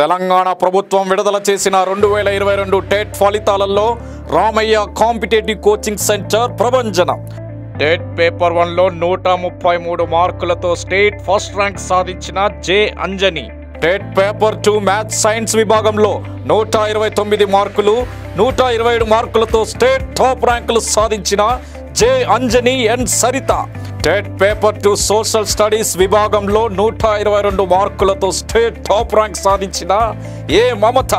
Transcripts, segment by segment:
తెలంగాణ ప్రభుత్వం విడుదల చేసిన 2022 టెట్ ఫలితాలలో రామయ్య కాంపిటేటివ్ కోచింగ్ సెంటర్ ప్రభంజనం. టెట్ పేపర్ 1లో 133 మార్కులతో స్టేట్ ఫస్ట్ ర్యాంక్ సాధించిన J Anjani. TET paper 2 maths science విభాగంలో 129 మార్కులు, 127 మార్కులతో స్టేట్ టాప్ ర్యాంకులు సాధించిన J Anjani N Saritha. TET paper 2 social studies విభాగంలో 122 మార్కులతో స్టేట్ టాప్ ర్యాంక్ సాధించిన ఏ మమత.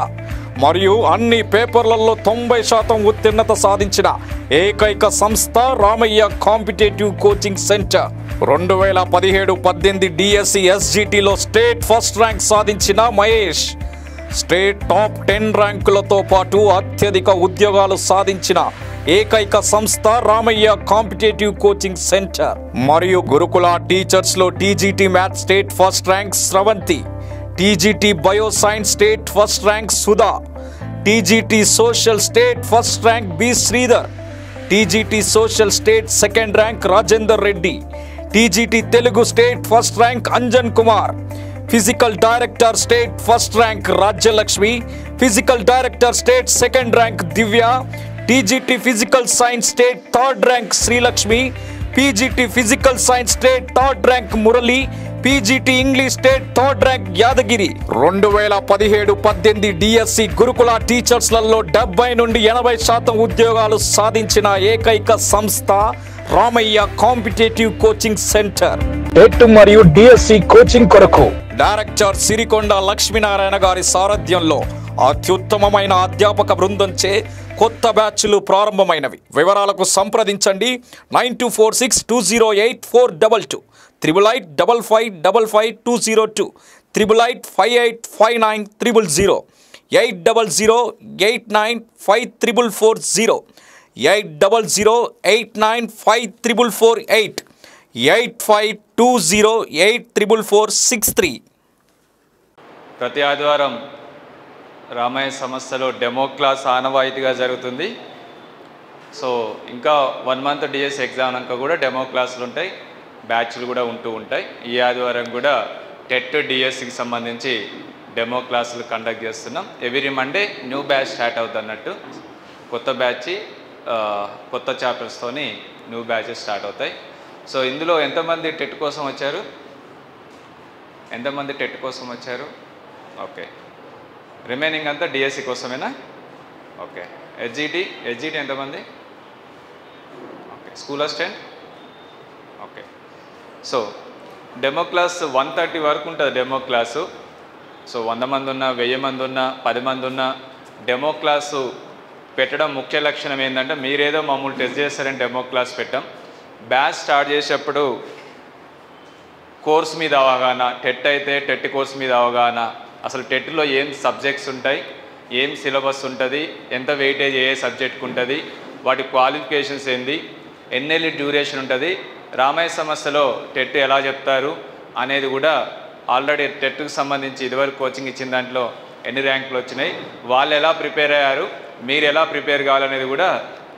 మరియు అన్ని పేపర్లలో 90% ఉత్తీర్ణత సాధించిన ఏకైక సంస్థ Ramaiah competitive coaching centre. 2017-18 DSC ఎస్జిటిలో స్టేట్ ఫస్ట్ ర్యాంక్ సాధించిన మహేష్. స్టేట్ టాప్ 10 ర్యాంకులతో పాటు అత్యధిక ఉద్యోగాలు సాధించిన ఏకైక సంస్థ రామయ్య కాంపిటేటివ్ కోచింగ్ సెంటర్. మరియు గురుకుల టీచర్స్ లో TGT maths state first rank Sravanthi, TGT bio science state first rank Sudha, TGT social state first rank B Sridhar, TGT social state second rank Rajender Reddy, TGT Telugu state first rank Anjan Kumar, physical director state first rank Rajyalakshmi, physical director state second rank Divya, TGT physical science state third rank Srilakshmi, PGT physical science state third rank Murali, PGT English state third rank Yadagiri. 2017-18 DSC గురుకుల టీచర్స్లలో 70 నుండి 80% ఉద్యోగాలు సాధించిన ఏకైక సంస్థ Ramaiah competitive coaching centre. TET మరియు DSC coaching కొరకు director Sirikonda Lakshminarayana గారి సారథ్యంలో అత్యుత్తమమైన అధ్యాపక బృందంచే కొత్త బ్యాచ్లు ప్రారంభమైనవి. వివరాలకు సంప్రదించండి 9246208422, 8885555202, 88585900, 8008954440, 8008954448, 8520844463. ప్రతి ఆదివారం రామయ్య సంస్థలో డెమో క్లాస్ ఆనవాయితీగా జరుగుతుంది. సో ఇంకా 1 మంత్ డిఎస్ ఎగ్జామ్ అంకా కూడా డెమో క్లాసులు ఉంటాయి, బ్యాచ్లు కూడా ఉంటూ ఉంటాయి. ఈ ఆదివారం కూడా టెట్ డిఎస్సికి సంబంధించి డెమో క్లాసులు కండక్ట్ చేస్తున్నాం. Every Monday new batch start అవుతుంది అన్నట్టు. కొత్త బ్యాచ్ కొత్త చాప్టర్స్తోని న్యూ బ్యాచెస్ స్టార్ట్ అవుతాయి. సో ఇందులో ఎంతమంది టెట్ కోసం వచ్చారు? ఎంతమంది టెట్ కోసం వచ్చారు? ఓకే, రిమైనింగ్ అంతా డిఎస్సి కోసమేనా? ఓకే. హెచ్జిటి ఎంతమంది? Okay. School assistant? Okay. So demo class 130 వరకు ఉంటుంది డెమో క్లాసు. సో 100 మంది ఉన్నా, 1000 మంది ఉన్నా, 10 మంది ఉన్నా డెమో క్లాసు పెట్టడం ముఖ్య లక్షణం ఏంటంటే మీరేదో మమ్మల్ని టెస్ట్ చేస్తారని డెమో క్లాస్ పెట్టాం. బ్యాచ్ స్టార్ట్ చేసేటప్పుడు కోర్స్ మీద అవగాహన, టెట్ అయితే టెట్ కోర్స్ మీద అవగాహన, అసలు టెట్లో ఏం సబ్జెక్ట్స్ ఉంటాయి, ఏం సిలబస్ ఉంటుంది, ఎంత వెయిటేజ్ ఏ సబ్జెక్ట్కి ఉంటుంది, వాటి క్వాలిఫికేషన్స్ ఏంది, ఎన్నేళ్ళు డ్యూరేషన్ ఉంటుంది, రామయ్య సంస్థలో టెట్ ఎలా చెప్తారు అనేది కూడా ఆల్రెడీ టెట్కి సంబంధించి ఇదివరకు కోచింగ్ ఇచ్చిన దాంట్లో ఎన్ని ర్యాంకులు వచ్చినాయి, వాళ్ళు ఎలా ప్రిపేర్ అయ్యారు, మీరు ఎలా ప్రిపేర్ కావాలనేది కూడా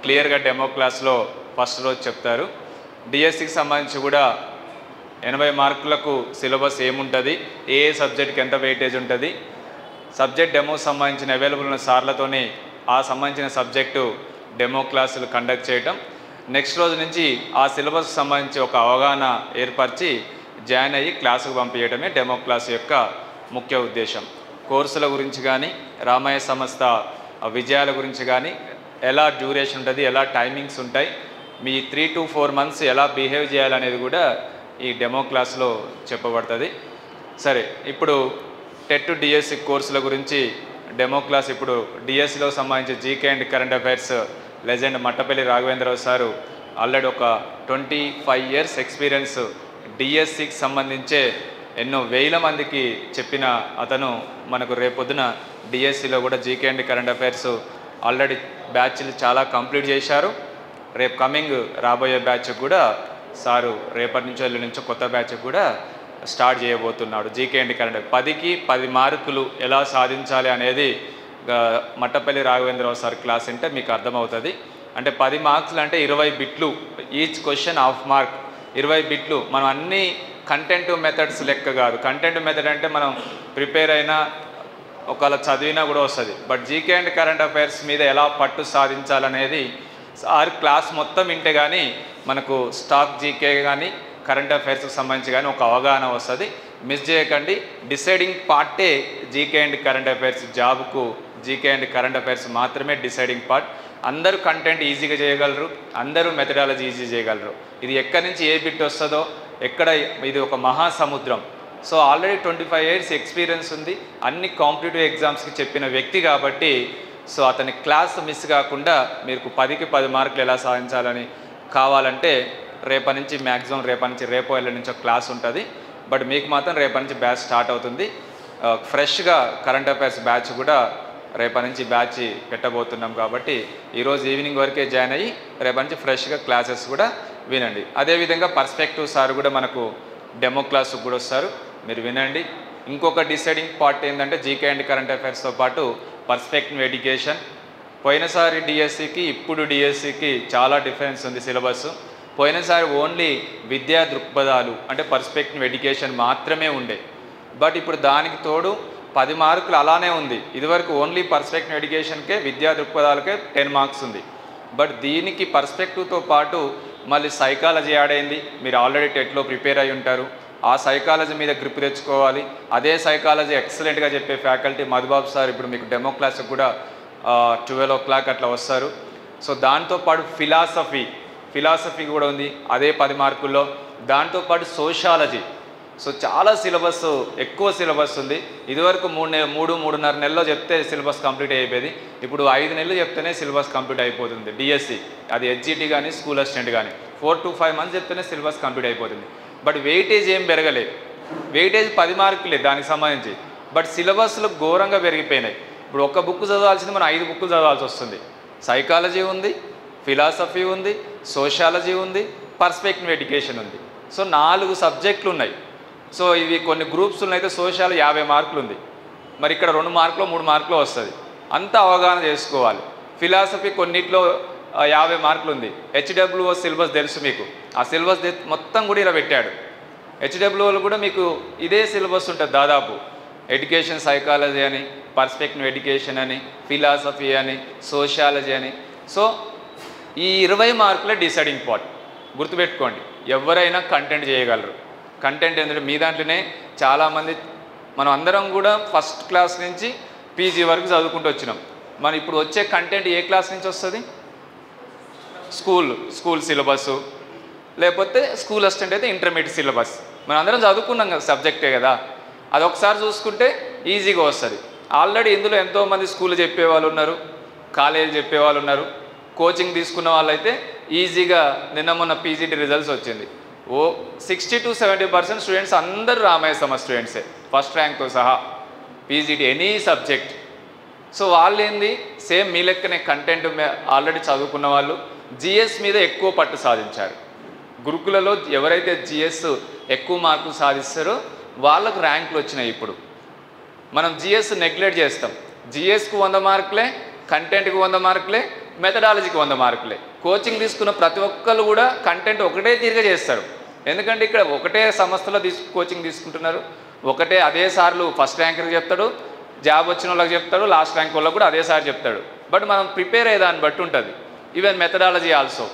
క్లియర్గా డెమో క్లాస్లో ఫస్ట్ రోజు చెప్తారు. డిఎస్సికి సంబంధించి కూడా 80 మార్కులకు సిలబస్ ఏముంటుంది, ఏ సబ్జెక్ట్కి ఎంత వెయిటేజ్ ఉంటుంది, సబ్జెక్ట్ డెమో సంబంధించిన అవైలబుల్ ఉన్న సార్లతోనే ఆ సంబంధించిన సబ్జెక్టు డెమో క్లాసులు కండక్ట్ చేయటం. నెక్స్ట్ రోజు నుంచి ఆ సిలబస్కి సంబంధించి ఒక అవగాహన ఏర్పరిచి జాయిన్ అయ్యి క్లాసుకు పంపించడమే డెమో క్లాస్ యొక్క ముఖ్య ఉద్దేశం. కోర్సుల గురించి కానీ, రామయ్య సంస్థ విజయాల గురించి కానీ, ఎలా డ్యూరేషన్ ఉంటుంది, ఎలా టైమింగ్స్ ఉంటాయి, మీ 3 to 4 months ఎలా బిహేవ్ చేయాలనేది కూడా ఈ డెమో క్లాస్లో చెప్పబడుతుంది. సరే, ఇప్పుడు టెట్ డిఎస్సి కోర్సుల గురించి డెమో క్లాస్. ఇప్పుడు డిఎస్సిలో సంబంధించి GK and current affairs legend Mattapalli Raghavendra Rao sir already ఒక 25 years ఎక్స్పీరియన్స్ డిఎస్సికి సంబంధించే ఎన్నో వేల మందికి చెప్పిన అతను మనకు రేపొద్దున డిఎస్సిలో కూడా GK and current affairs already బ్యాచ్లు చాలా కంప్లీట్ చేశారు. రేపు కమింగ్ రాబోయే బ్యాచ్ కూడా సారు రేపటి నుంచో ఎల్లుండి నుంచో కొత్త బ్యాచ్ కూడా స్టార్ట్ చేయబోతున్నాడు. జీకే అండ్ కరెంట్ 10కి 10 మార్కులు ఎలా సాధించాలి అనేది మట్టపల్లి రాఘవేంద్రరావు సార్ క్లాస్ అంటే మీకు అర్థమవుతుంది. అంటే 10 మార్క్స్లు అంటే 20 బిట్లు, ఈచ్ క్వశ్చన్ హాఫ్ మార్క్, 20 బిట్లు. మనం అన్ని కంటెంట్ మెథడ్స్ లెక్క కాదు. కంటెంట్ మెథడ్ అంటే మనం ప్రిపేర్ అయిన ఒకవేళ చదివినా కూడా వస్తుంది. But GK and current affairs మీద ఎలా పట్టు సాధించాలనేది సార్ క్లాస్ మొత్తం వింటే కానీ మనకు స్టాక్ జీకే కానీ కరెంట్ అఫైర్స్కి సంబంధించి కానీ ఒక అవగాహన వస్తుంది. మిస్ చేయకండి. డిసైడింగ్ పార్టే జీకే అండ్ కరెంట్ అఫైర్స్. జాబ్కు జీకే అండ్ కరెంట్ అఫైర్స్ మాత్రమే డిసైడింగ్ పార్ట్. అందరూ కంటెంట్ ఈజీగా చేయగలరు, అందరూ మెథడాలజీ ఈజీ చేయగలరు. ఇది ఎక్కడి నుంచి ఏ బిట్ వస్తుందో, ఎక్కడ ఇది ఒక మహాసముద్రం. సో ఆల్రెడీ 25 years ఎక్స్పీరియన్స్ ఉంది, అన్ని కాంపిటేటివ్ ఎగ్జామ్స్కి చెప్పిన వ్యక్తి కాబట్టి సో అతని క్లాస్ మిస్ కాకుండా మీకు 10కి 10 మార్కులు ఎలా సాధించాలని కావాలంటే రేపటి నుంచి మ్యాక్సిమం రేపో ఎల్లుండి నుంచి క్లాస్ ఉంటుంది. బట్ మీకు మాత్రం రేపటి నుంచి బ్యాచ్ స్టార్ట్ అవుతుంది. ఫ్రెష్గా కరెంట్ అఫైర్స్ బ్యాచ్ కూడా రేపటి నుంచి బ్యాచ్ పెట్టబోతున్నాం కాబట్టి ఈరోజు ఈవినింగ్ వరకే జాయిన్ అయ్యి రేపటి నుంచి ఫ్రెష్గా క్లాసెస్ కూడా వినండి. అదేవిధంగా పర్స్పెక్టివ్ సార్ కూడా మనకు డెమో క్లాస్కి కూడా వస్తారు, మీరు వినండి. ఇంకొక డిసైడింగ్ పార్ట్ ఏంటంటే జీకే అండ్ కరెంట్ అఫైర్స్తో పాటు పర్స్పెక్టివ్ ఎడ్యుకేషన్. పోయినసారి డిఎస్సికి ఇప్పుడు డిఎస్సికి చాలా డిఫరెన్స్ ఉంది సిలబస్. పోయినసారి ఓన్లీ విద్యా దృక్పథాలు అంటే పర్స్పెక్టివ్ ఎడ్యుకేషన్ మాత్రమే ఉండే. బట్ ఇప్పుడు దానికి తోడు 10 మార్కులు అలానే ఉంది. ఇదివరకు ఓన్లీ పర్స్పెక్టివ్ ఎడ్యుకేషన్కే విద్యా దృక్పథాలకే 10 మార్క్స్ ఉంది. బట్ దీనికి పర్స్పెక్టివ్తో పాటు మళ్ళీ సైకాలజీ యాడ్ అయింది. మీరు ఆల్రెడీ టెట్లో ప్రిపేర్ అయి ఉంటారు. ఆ సైకాలజీ మీద గ్రిప్ తెచ్చుకోవాలి. అదే సైకాలజీ ఎక్సలెంట్గా చెప్పే ఫ్యాకల్టీ మధుబాబు సార్ ఇప్పుడు మీకు డెమో క్లాస్కి కూడా 12 o'clock అట్లా వస్తారు. సో దాంతోపాటు ఫిలాసఫీ కూడా ఉంది, అదే 10 మార్కుల్లో. దాంతోపాటు సోషాలజీ. సో చాలా సిలబస్, ఎక్కువ సిలబస్ ఉంది. ఇదివరకు 3.5 నెలల్లో చెప్తే సిలబస్ కంప్లీట్ అయిపోయేది. ఇప్పుడు 5 నెలలు చెప్తేనే సిలబస్ కంప్లీట్ అయిపోతుంది. డిఎస్సి అది హెచ్జిటి కానీ స్కూల్ అసిస్టెంట్ కానీ 4 to 5 months చెప్తేనే సిలబస్ కంప్లీట్ అయిపోతుంది. బట్ వెయిటేజ్ ఏం పెరగలేదు. వెయిటేజ్ 10 మార్కులే దానికి సంబంధించి. బట్ సిలబస్లు ఘోరంగా పెరిగిపోయినాయి. ఇప్పుడు ఒక బుక్ చదవాల్సింది మనం 5 బుక్లు చదవాల్సి వస్తుంది. సైకాలజీ ఉంది, ఫిలాసఫీ ఉంది, సోషాలజీ ఉంది, పర్స్పెక్టివ్ ఎడ్యుకేషన్ ఉంది. సో 4 సబ్జెక్టులు ఉన్నాయి. సో ఇవి కొన్ని గ్రూప్స్లో అయితే సోషల్ 50 మార్కులు ఉంది. మరి ఇక్కడ 2 మార్కులు 3 మార్కులు వస్తుంది. అంతా అవగాహన చేసుకోవాలి. ఫిలాసఫీ కొన్నిట్లో 50 మార్కులు ఉంది. హెచ్డబ్ల్యూఓ సిలబస్ తెలుసు మీకు. ఆ సిలబస్ మొత్తం కూడా ఇలా పెట్టాడు. హెచ్డబ్ల్యూఓలో కూడా మీకు ఇదే సిలబస్ ఉంటుంది దాదాపు. ఎడ్యుకేషన్ సైకాలజీ అని, పర్స్పెక్టివ్ ఎడ్యుకేషన్ అని, ఫిలాసఫీ అని, సోషాలజీ అని. సో ఈ 20 మార్కులే డిసైడింగ్ పార్ట్. గుర్తుపెట్టుకోండి, ఎవరైనా కంటెంట్ చేయగలరు. కంటెంట్ ఏంటంటే మీ దాంట్లోనే చాలామంది మనం అందరం కూడా ఫస్ట్ క్లాస్ నుంచి పీజీ వరకు చదువుకుంటూ వచ్చినాం. మనం ఇప్పుడు వచ్చే కంటెంట్ ఏ క్లాస్ నుంచి వస్తుంది? స్కూల్ సిలబస్సు, లేకపోతే స్కూల్ అసిస్టెంట్ అయితే ఇంటర్మీడియట్ సిలబస్. మనం అందరం చదువుకున్నాం కదా, సబ్జెక్టే కదా. అది ఒకసారి చూసుకుంటే ఈజీగా వస్తుంది. ఆల్రెడీ ఇందులో ఎంతోమంది స్కూల్ చెప్పేవాళ్ళు ఉన్నారు, కాలేజీ చెప్పేవాళ్ళు ఉన్నారు, కోచింగ్ తీసుకున్న వాళ్ళైతే ఈజీగా నిన్న మొన్న పీజీటీ రిజల్ట్స్ వచ్చింది. 60 to 70% స్టూడెంట్స్ అందరూ రామయ్య సమ స్టూడెంట్సే, ఫస్ట్ ర్యాంక్తో సహా పీజీటీ ఎనీ సబ్జెక్ట్. సో వాళ్ళు ఏంది సేమ్ మీ లెక్కనే కంటెంట్ ఆల్రెడీ చదువుకున్న వాళ్ళు జిఎస్ మీద ఎక్కువ పట్టు సాధించారు. గురుకులలో ఎవరైతే జిఎస్ ఎక్కువ మార్కులు సాధిస్తారో వాళ్ళకు ర్యాంకులు వచ్చినాయి. ఇప్పుడు మనం జిఎస్ నెగ్లెక్ట్ చేస్తాం. జిఎస్కు 100 మార్కులే, కంటెంట్కి 100 మార్కులే, మెథడాలజీకి 100 మార్కులే. కోచింగ్ తీసుకున్న ప్రతి ఒక్కరు కూడా కంటెంట్ ఒకటే తీరుగా చేస్తారు. ఎందుకంటే ఇక్కడ ఒకటే సంస్థలో కోచింగ్ తీసుకుంటున్నారు. ఒకటే అదే సార్లు ఫస్ట్ ర్యాంకర్కి చెప్తాడు, జాబ్ వచ్చిన వాళ్ళకి చెప్తాడు, లాస్ట్ ర్యాంక్ వాళ్ళకి కూడా అదే సార్ చెప్తాడు. బట్ మనం ప్రిపేర్ అయ్యే దాన్ని బట్టి ఉంటుంది. Even methodology also.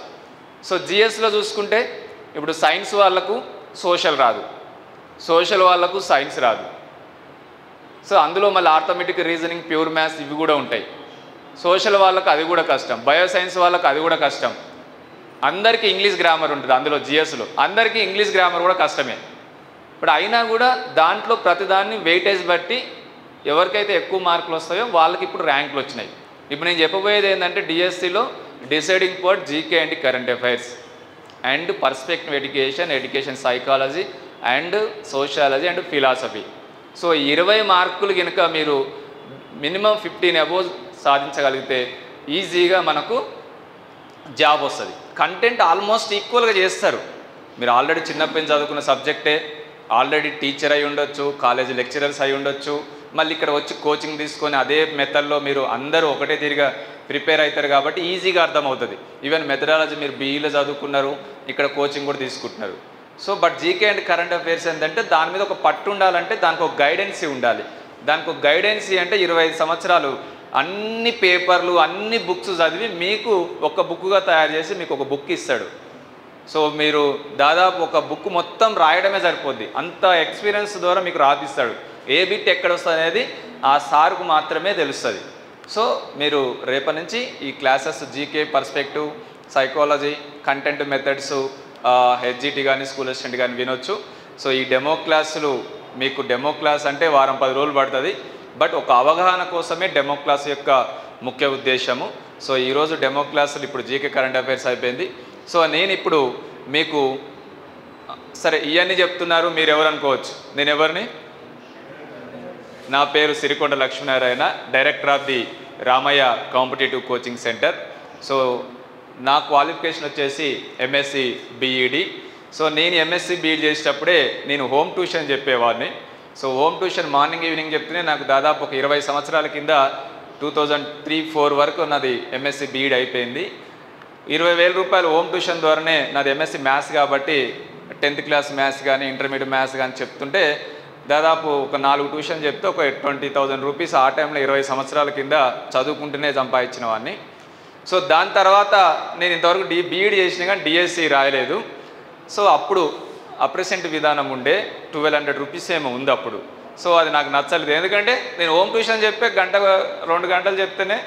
సో జిఎస్లో చూసుకుంటే ఇప్పుడు సైన్స్ వాళ్ళకు సోషల్ రాదు, సోషల్ వాళ్ళకు సైన్స్ రాదు. సో అందులో మళ్ళీ ఆర్థమెటిక్, రీజనింగ్, ప్యూర్ మ్యాథ్స్ ఇవి కూడా ఉంటాయి. సోషల్ వాళ్ళకు అది కూడా కష్టం, బయోసైన్స్ వాళ్ళకు అది కూడా కష్టం. అందరికీ ఇంగ్లీష్ గ్రామర్ ఉంటుంది అందులో. జిఎస్లో అందరికీ ఇంగ్లీష్ గ్రామర్ కూడా కష్టమే. ఇప్పుడు అయినా కూడా దాంట్లో ప్రతిదాన్ని వెయిటేజ్ బట్టి ఎవరికైతే ఎక్కువ మార్కులు వస్తాయో వాళ్ళకి ఇప్పుడు ర్యాంకులు వచ్చినాయి. ఇప్పుడు నేను చెప్పబోయేది ఏంటంటే డిఎస్సిలో deciding part GK and current affairs and perspective education psychology and sociology and philosophy. So 20 మార్కులు కనుక మీరు మినిమం 15 అబోవ్ సాధించగలిగితే ఈజీగా మనకు జాబ్ వస్తుంది. కంటెంట్ ఆల్మోస్ట్ ఈక్వల్గా చేస్తారు. మీరు ఆల్రెడీ చిన్నప్పటి చదువుకున్న సబ్జెక్టే, ఆల్రెడీ టీచర్ అయి ఉండొచ్చు, కాలేజీ లెక్చరర్స్ అయి ఉండొచ్చు, మళ్ళీ ఇక్కడ వచ్చి కోచింగ్ తీసుకొని అదే మెథడ్లో మీరు అందరూ ఒకటే తిరిగా ప్రిపేర్ అవుతారు కాబట్టి ఈజీగా అర్థమవుతుంది. ఈవెన్ మెథడాలజీ మీరు బీఈలో చదువుకున్నారు, ఇక్కడ కోచింగ్ కూడా తీసుకుంటున్నారు. So but GK and current affairs ఏంటంటే దాని మీద ఒక పట్టు ఉండాలంటే దానికి ఒక గైడెన్సీ ఉండాలి. దానికి ఒక గైడెన్సీ అంటే 25 సంవత్సరాలు అన్ని పేపర్లు అన్ని బుక్స్ చదివి మీకు ఒక బుక్గా తయారు చేసి మీకు ఒక బుక్ ఇస్తాడు. సో మీరు దాదాపు ఒక బుక్ మొత్తం రాయడమే సరిపోద్ది, అంత ఎక్స్పీరియన్స్ ద్వారా మీకు రాపిస్తాడు. ఏ బిట్ ఎక్కడ వస్తుంది అనేది ఆ సార్కు మాత్రమే తెలుస్తుంది. సో మీరు రేపటి నుంచి ఈ classes GK, perspective, psychology, content methods, HGT కానీ స్కూల్ అసిస్టెంట్ కానీ వినొచ్చు. సో ఈ డెమో క్లాసులు మీకు డెమో క్లాస్ అంటే వారం 10 రోజులు పడుతుంది, బట్ ఒక అవగాహన కోసమే డెమో క్లాస్ యొక్క ముఖ్య ఉద్దేశము. సో ఈరోజు డెమో క్లాసులు ఇప్పుడు జీకే కరెంట్ అఫైర్స్ అయిపోయింది. సో నేను ఇప్పుడు మీకు సరే ఇవన్నీ చెప్తున్నారు, మీరు ఎవరు అనుకోవచ్చు. నేను ఎవరిని? నా పేరు Sirikonda Lakshminarayana, director of the Ramaiah competitive coaching centre. So నా క్వాలిఫికేషన్ వచ్చేసి ఎంఎస్సి బిఈడి. సో నేను ఎంఎస్సి బిఈడి చేసేటప్పుడే నేను హోమ్ ట్యూషన్ చెప్పేవాడిని. So home tuition morning evening చెప్తూనే నాకు దాదాపు ఒక 20 సంవత్సరాల కింద 2003-04 వరకు నాది ఎంఎస్సి బిఈడి అయిపోయింది. 20,000 రూపాయలు హోమ్ ట్యూషన్ ద్వారానే నాది ఎంఎస్సి మ్యాథ్స్ కాబట్టి 10th క్లాస్ మ్యాథ్స్ కానీ ఇంటర్మీడియట్ మ్యాథ్స్ కానీ చెప్తుంటే దాదాపు ఒక 4 ట్యూషన్ చెప్తే ఒక 20,000 రూపీస్ ఆ టైంలో 20 సంవత్సరాల కింద చదువుకుంటూనే సంపాదించిన వాడిని. సో దాని తర్వాత నేను ఇంతవరకు బీఈడి చేసిన కానీ డిఎస్సి రాయలేదు. సో అప్పుడు అప్రెసెంట్ విధానం ఉండే 1,200 రూపీస్ ఏమో ఉంది అప్పుడు. సో అది నాకు నచ్చలేదు, ఎందుకంటే నేను హోమ్ ట్యూషన్ చెప్పే 1-2 గంటలు చెప్తేనే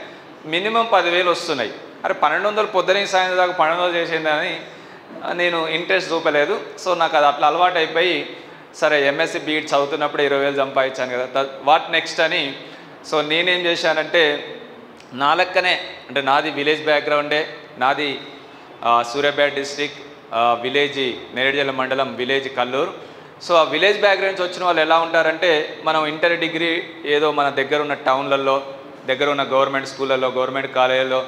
మినిమం 10,000 వస్తున్నాయి. అరే 1200 పొద్దున సాయంత్రం దాకా 1200 చేసిందని నేను ఇంట్రెస్ట్ చూపలేదు. సో నాకు అది అట్లా అలవాటు అయిపోయి సరే ఎంఎస్సి బీఈడి చదువుతున్నప్పుడు 20,000 సంపాదించాను కదా, వాట్ నెక్స్ట్ అని. సో నేనేం చేశానంటే నా లెక్కనే, అంటే నాది విలేజ్ బ్యాక్గ్రౌండే, నాది సూర్యాపేట డిస్ట్రిక్ట్, విలేజ్ నేరేడుజల్ల మండలం, విలేజ్ కల్లూరు. సో ఆ విలేజ్ బ్యాక్గ్రౌండ్ నుంచి వచ్చిన వాళ్ళు ఎలా ఉంటారంటే మనం ఇంటర్ డిగ్రీ ఏదో మన దగ్గర ఉన్న టౌన్లలో, దగ్గర ఉన్న గవర్నమెంట్ స్కూళ్ళల్లో, గవర్నమెంట్ కాలేజీల్లో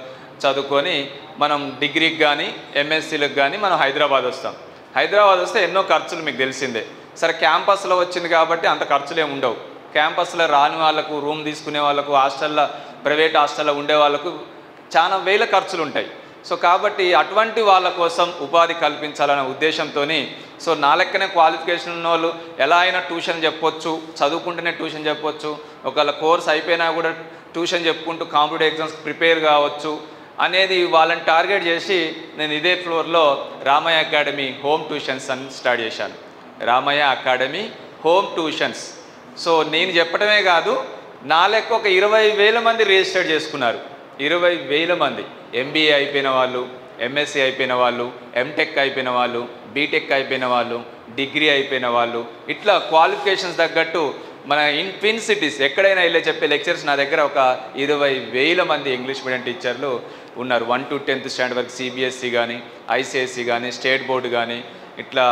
చదువుకొని మనం డిగ్రీకి కానీ ఎంఎస్సీలకు కానీ మనం హైదరాబాద్ వస్తాం. హైదరాబాద్ వస్తే ఎన్నో ఖర్చులు మీకు తెలిసిందే. సరే క్యాంపస్లో వచ్చింది కాబట్టి అంత ఖర్చులు ఏమి ఉండవు. క్యాంపస్లో రాని వాళ్ళకు, రూమ్ తీసుకునే వాళ్ళకు, హాస్టల్లో ప్రైవేట్ హాస్టల్లో ఉండే వాళ్ళకు చాలా వేల ఖర్చులు ఉంటాయి. సో కాబట్టి అటువంటి వాళ్ళ కోసం ఉపాధి కల్పించాలనే ఉద్దేశంతో సో నా లెక్కనే క్వాలిఫికేషన్ ఉన్న వాళ్ళు ఎలా అయినా ట్యూషన్ చెప్పొచ్చు, చదువుకుంటూనే ట్యూషన్ చెప్పొచ్చు, ఒకవేళ కోర్స్ అయిపోయినా కూడా ట్యూషన్ చెప్పుకుంటూ కాంపిటేటివ్ ఎగ్జామ్స్కి ప్రిపేర్ కావచ్చు అనేది వాళ్ళని టార్గెట్ చేసి నేను ఇదే ఫ్లోర్లో రామయ్య అకాడమీ హోమ్ ట్యూషన్స్ అని స్టార్ట్ చేశాను. Ramaiah academy home tuitions. So నేను చెప్పడమే కాదు, నా లెక్క ఒక 20,000 మంది రిజిస్టర్ చేసుకున్నారు. 20,000 మంది ఎంబీఏ అయిపోయిన వాళ్ళు, ఎంఎస్సీ అయిపోయిన వాళ్ళు, ఎంటెక్ అయిపోయిన వాళ్ళు, బీటెక్ అయిపోయిన వాళ్ళు, డిగ్రీ అయిపోయిన వాళ్ళు, ఇట్లా క్వాలిఫికేషన్స్ తగ్గట్టు మన ట్విన్ సిటీస్ ఎక్కడైనా వెళ్ళి చెప్పే లెక్చర్స్ నా దగ్గర ఒక 20,000 మంది ఇంగ్లీష్ మీడియం టీచర్లు ఉన్నారు. 1 to 10th స్టాండర్డ్ వరకు సిబిఎస్ఈ కానీ, ఐసిఎస్ఈ కానీ, స్టేట్ బోర్డు కానీ, ఇట్లా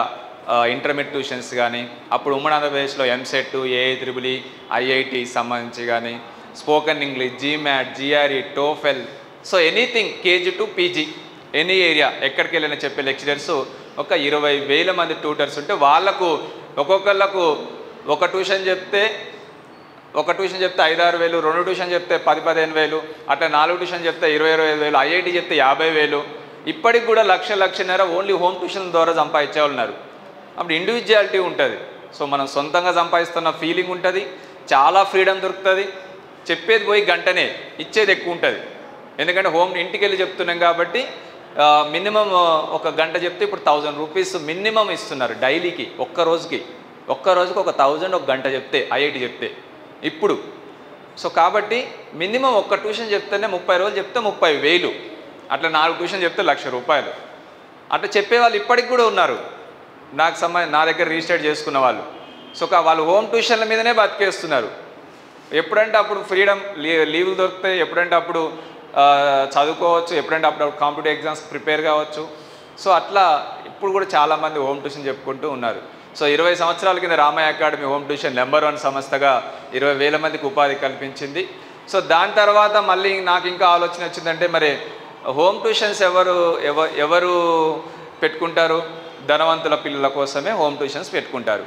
ఇంటర్మీడియట్ ట్యూషన్స్ కానీ, అప్పుడు ఉమ్మడి ఆంధ్రప్రదేశ్లో ఎంసెట్, ఏఐఈఈఈ, ఐఐటి సంబంధించి కానీ, spoken English, GMAT, GRE, TOEFL, so anything KG to PG any area ఎక్కడికి వెళ్ళినా చెప్పే లెక్చరర్స్ ఒక 20,000 మంది ట్యూటర్స్ ఉంటే వాళ్ళకు ఒక్కొక్కళ్ళకు ఒక ట్యూషన్ చెప్తే 5,000-6,000, 2 ట్యూషన్ చెప్తే 10,000-15,000, అట్లా 4 ట్యూషన్ చెప్తే 20,000-25,000, ఐఐటి చెప్తే 50,000. ఇప్పటికి కూడా 1,00,000 ఓన్లీ హోమ్ ట్యూషన్ ద్వారా సంపాదించే వాళ్ళు ఉన్నారు. అప్పుడు ఇండివిజువాలిటీ ఉంటుంది. సో మనం సొంతంగా సంపాదిస్తున్న ఫీలింగ్ ఉంటుంది, చాలా ఫ్రీడమ్ దొరుకుతుంది. చెప్పేది పోయి గంటనే, ఇచ్చేది ఎక్కువ ఉంటుంది. ఎందుకంటే ఇంటికి వెళ్ళి చెప్తున్నాం కాబట్టి మినిమం ఒక గంట చెప్తే ఇప్పుడు 1,000 రూపీస్ మినిమం ఇస్తున్నారు డైలీకి. ఒక్క రోజుకి ఒక 1,000 ఒక గంట చెప్తే, ఐఐటి చెప్తే ఇప్పుడు. సో కాబట్టి మినిమం ఒక్క ట్యూషన్ చెప్తేనే 30 రోజులు చెప్తే 30,000, అట్లా 4 ట్యూషన్ చెప్తే 1,00,000 రూపాయలు. అట్లా చెప్పేవాళ్ళు ఇప్పటికి కూడా ఉన్నారు నా దగ్గర రిజిస్టర్ చేసుకున్న వాళ్ళు. సో వాళ్ళు హోమ్ ట్యూషన్ల మీదనే బతికేస్తున్నారు. ఎప్పుడంటే అప్పుడు ఫ్రీడమ్, లీవులు దొరుకుతాయి, ఎప్పుడంటే అప్పుడు చదువుకోవచ్చు, ఎప్పుడంటే అప్పుడు కాంపిటేటివ్ ఎగ్జామ్స్కి ప్రిపేర్ కావచ్చు. సో అట్లా ఇప్పుడు కూడా చాలామంది హోమ్ ట్యూషన్ చెప్పుకుంటూ ఉన్నారు. సో 20 సంవత్సరాల కింద Ramaiah academy home tuition number 1 సంస్థగా 20,000 మందికి ఉపాధి కల్పించింది. సో దాని తర్వాత మళ్ళీ నాకు ఇంకా ఆలోచన వచ్చిందంటే మరి హోమ్ ట్యూషన్స్ ఎవరు పెట్టుకుంటారు? ధనవంతుల పిల్లల కోసమే హోమ్ ట్యూషన్స్ పెట్టుకుంటారు.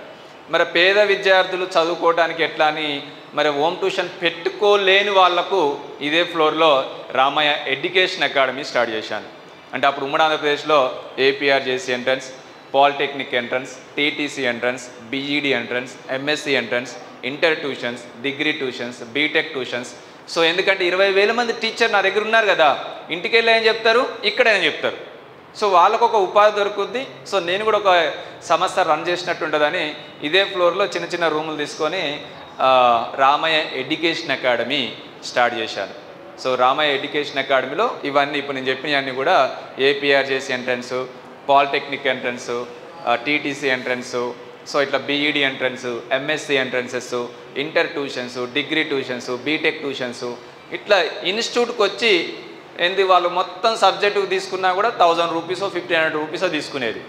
మరి పేద విద్యార్థులు చదువుకోవడానికి ఎట్లా అని మరి హోమ్ ట్యూషన్ పెట్టుకోలేని వాళ్లకు ఇదే ఫ్లోర్లో రామయ్య ఎడ్యుకేషన్ అకాడమీ స్టార్ట్ చేశాను. అంటే అప్పుడు ఉమ్మడి ఆంధ్రప్రదేశ్లో APRJC entrance, polytechnic entrance, TTC entrance, BEd entrance, MSc entrance, inter tuitions, degree tuitions, BTech tuitions. So ఎందుకంటే 20,000 మంది టీచర్ నా దగ్గర ఉన్నారు కదా, ఇంటికి వెళ్ళి ఏం చెప్తారు, ఇక్కడ ఏం చెప్తారు. సో వాళ్ళకు ఒక ఉపాధి దొరుకుద్ది. సో నేను కూడా ఒక సంస్థ రన్ చేసినట్టు ఉంటుందని ఇదే ఫ్లోర్లో చిన్న చిన్న రూములు తీసుకొని రామయ్య ఎడ్యుకేషన్ అకాడమీ స్టార్ట్ చేశాను. సో రామయ్య ఎడ్యుకేషన్ అకాడమీలో ఇవన్నీ ఇప్పుడు నేను చెప్పినవన్నీ కూడా APRJC entrance, polytechnic entrance, TTC entrance, so ఇట్లా BEd entrance, MSc entrances, inter tuitions, degree tuitions, BTech tuitions, ఇట్లా ఇన్స్టిట్యూట్కి వచ్చి ఏంది వాళ్ళు మొత్తం సబ్జెక్టుకు తీసుకున్నా కూడా 1000 రూపీసో 1500 రూపీసో తీసుకునేది.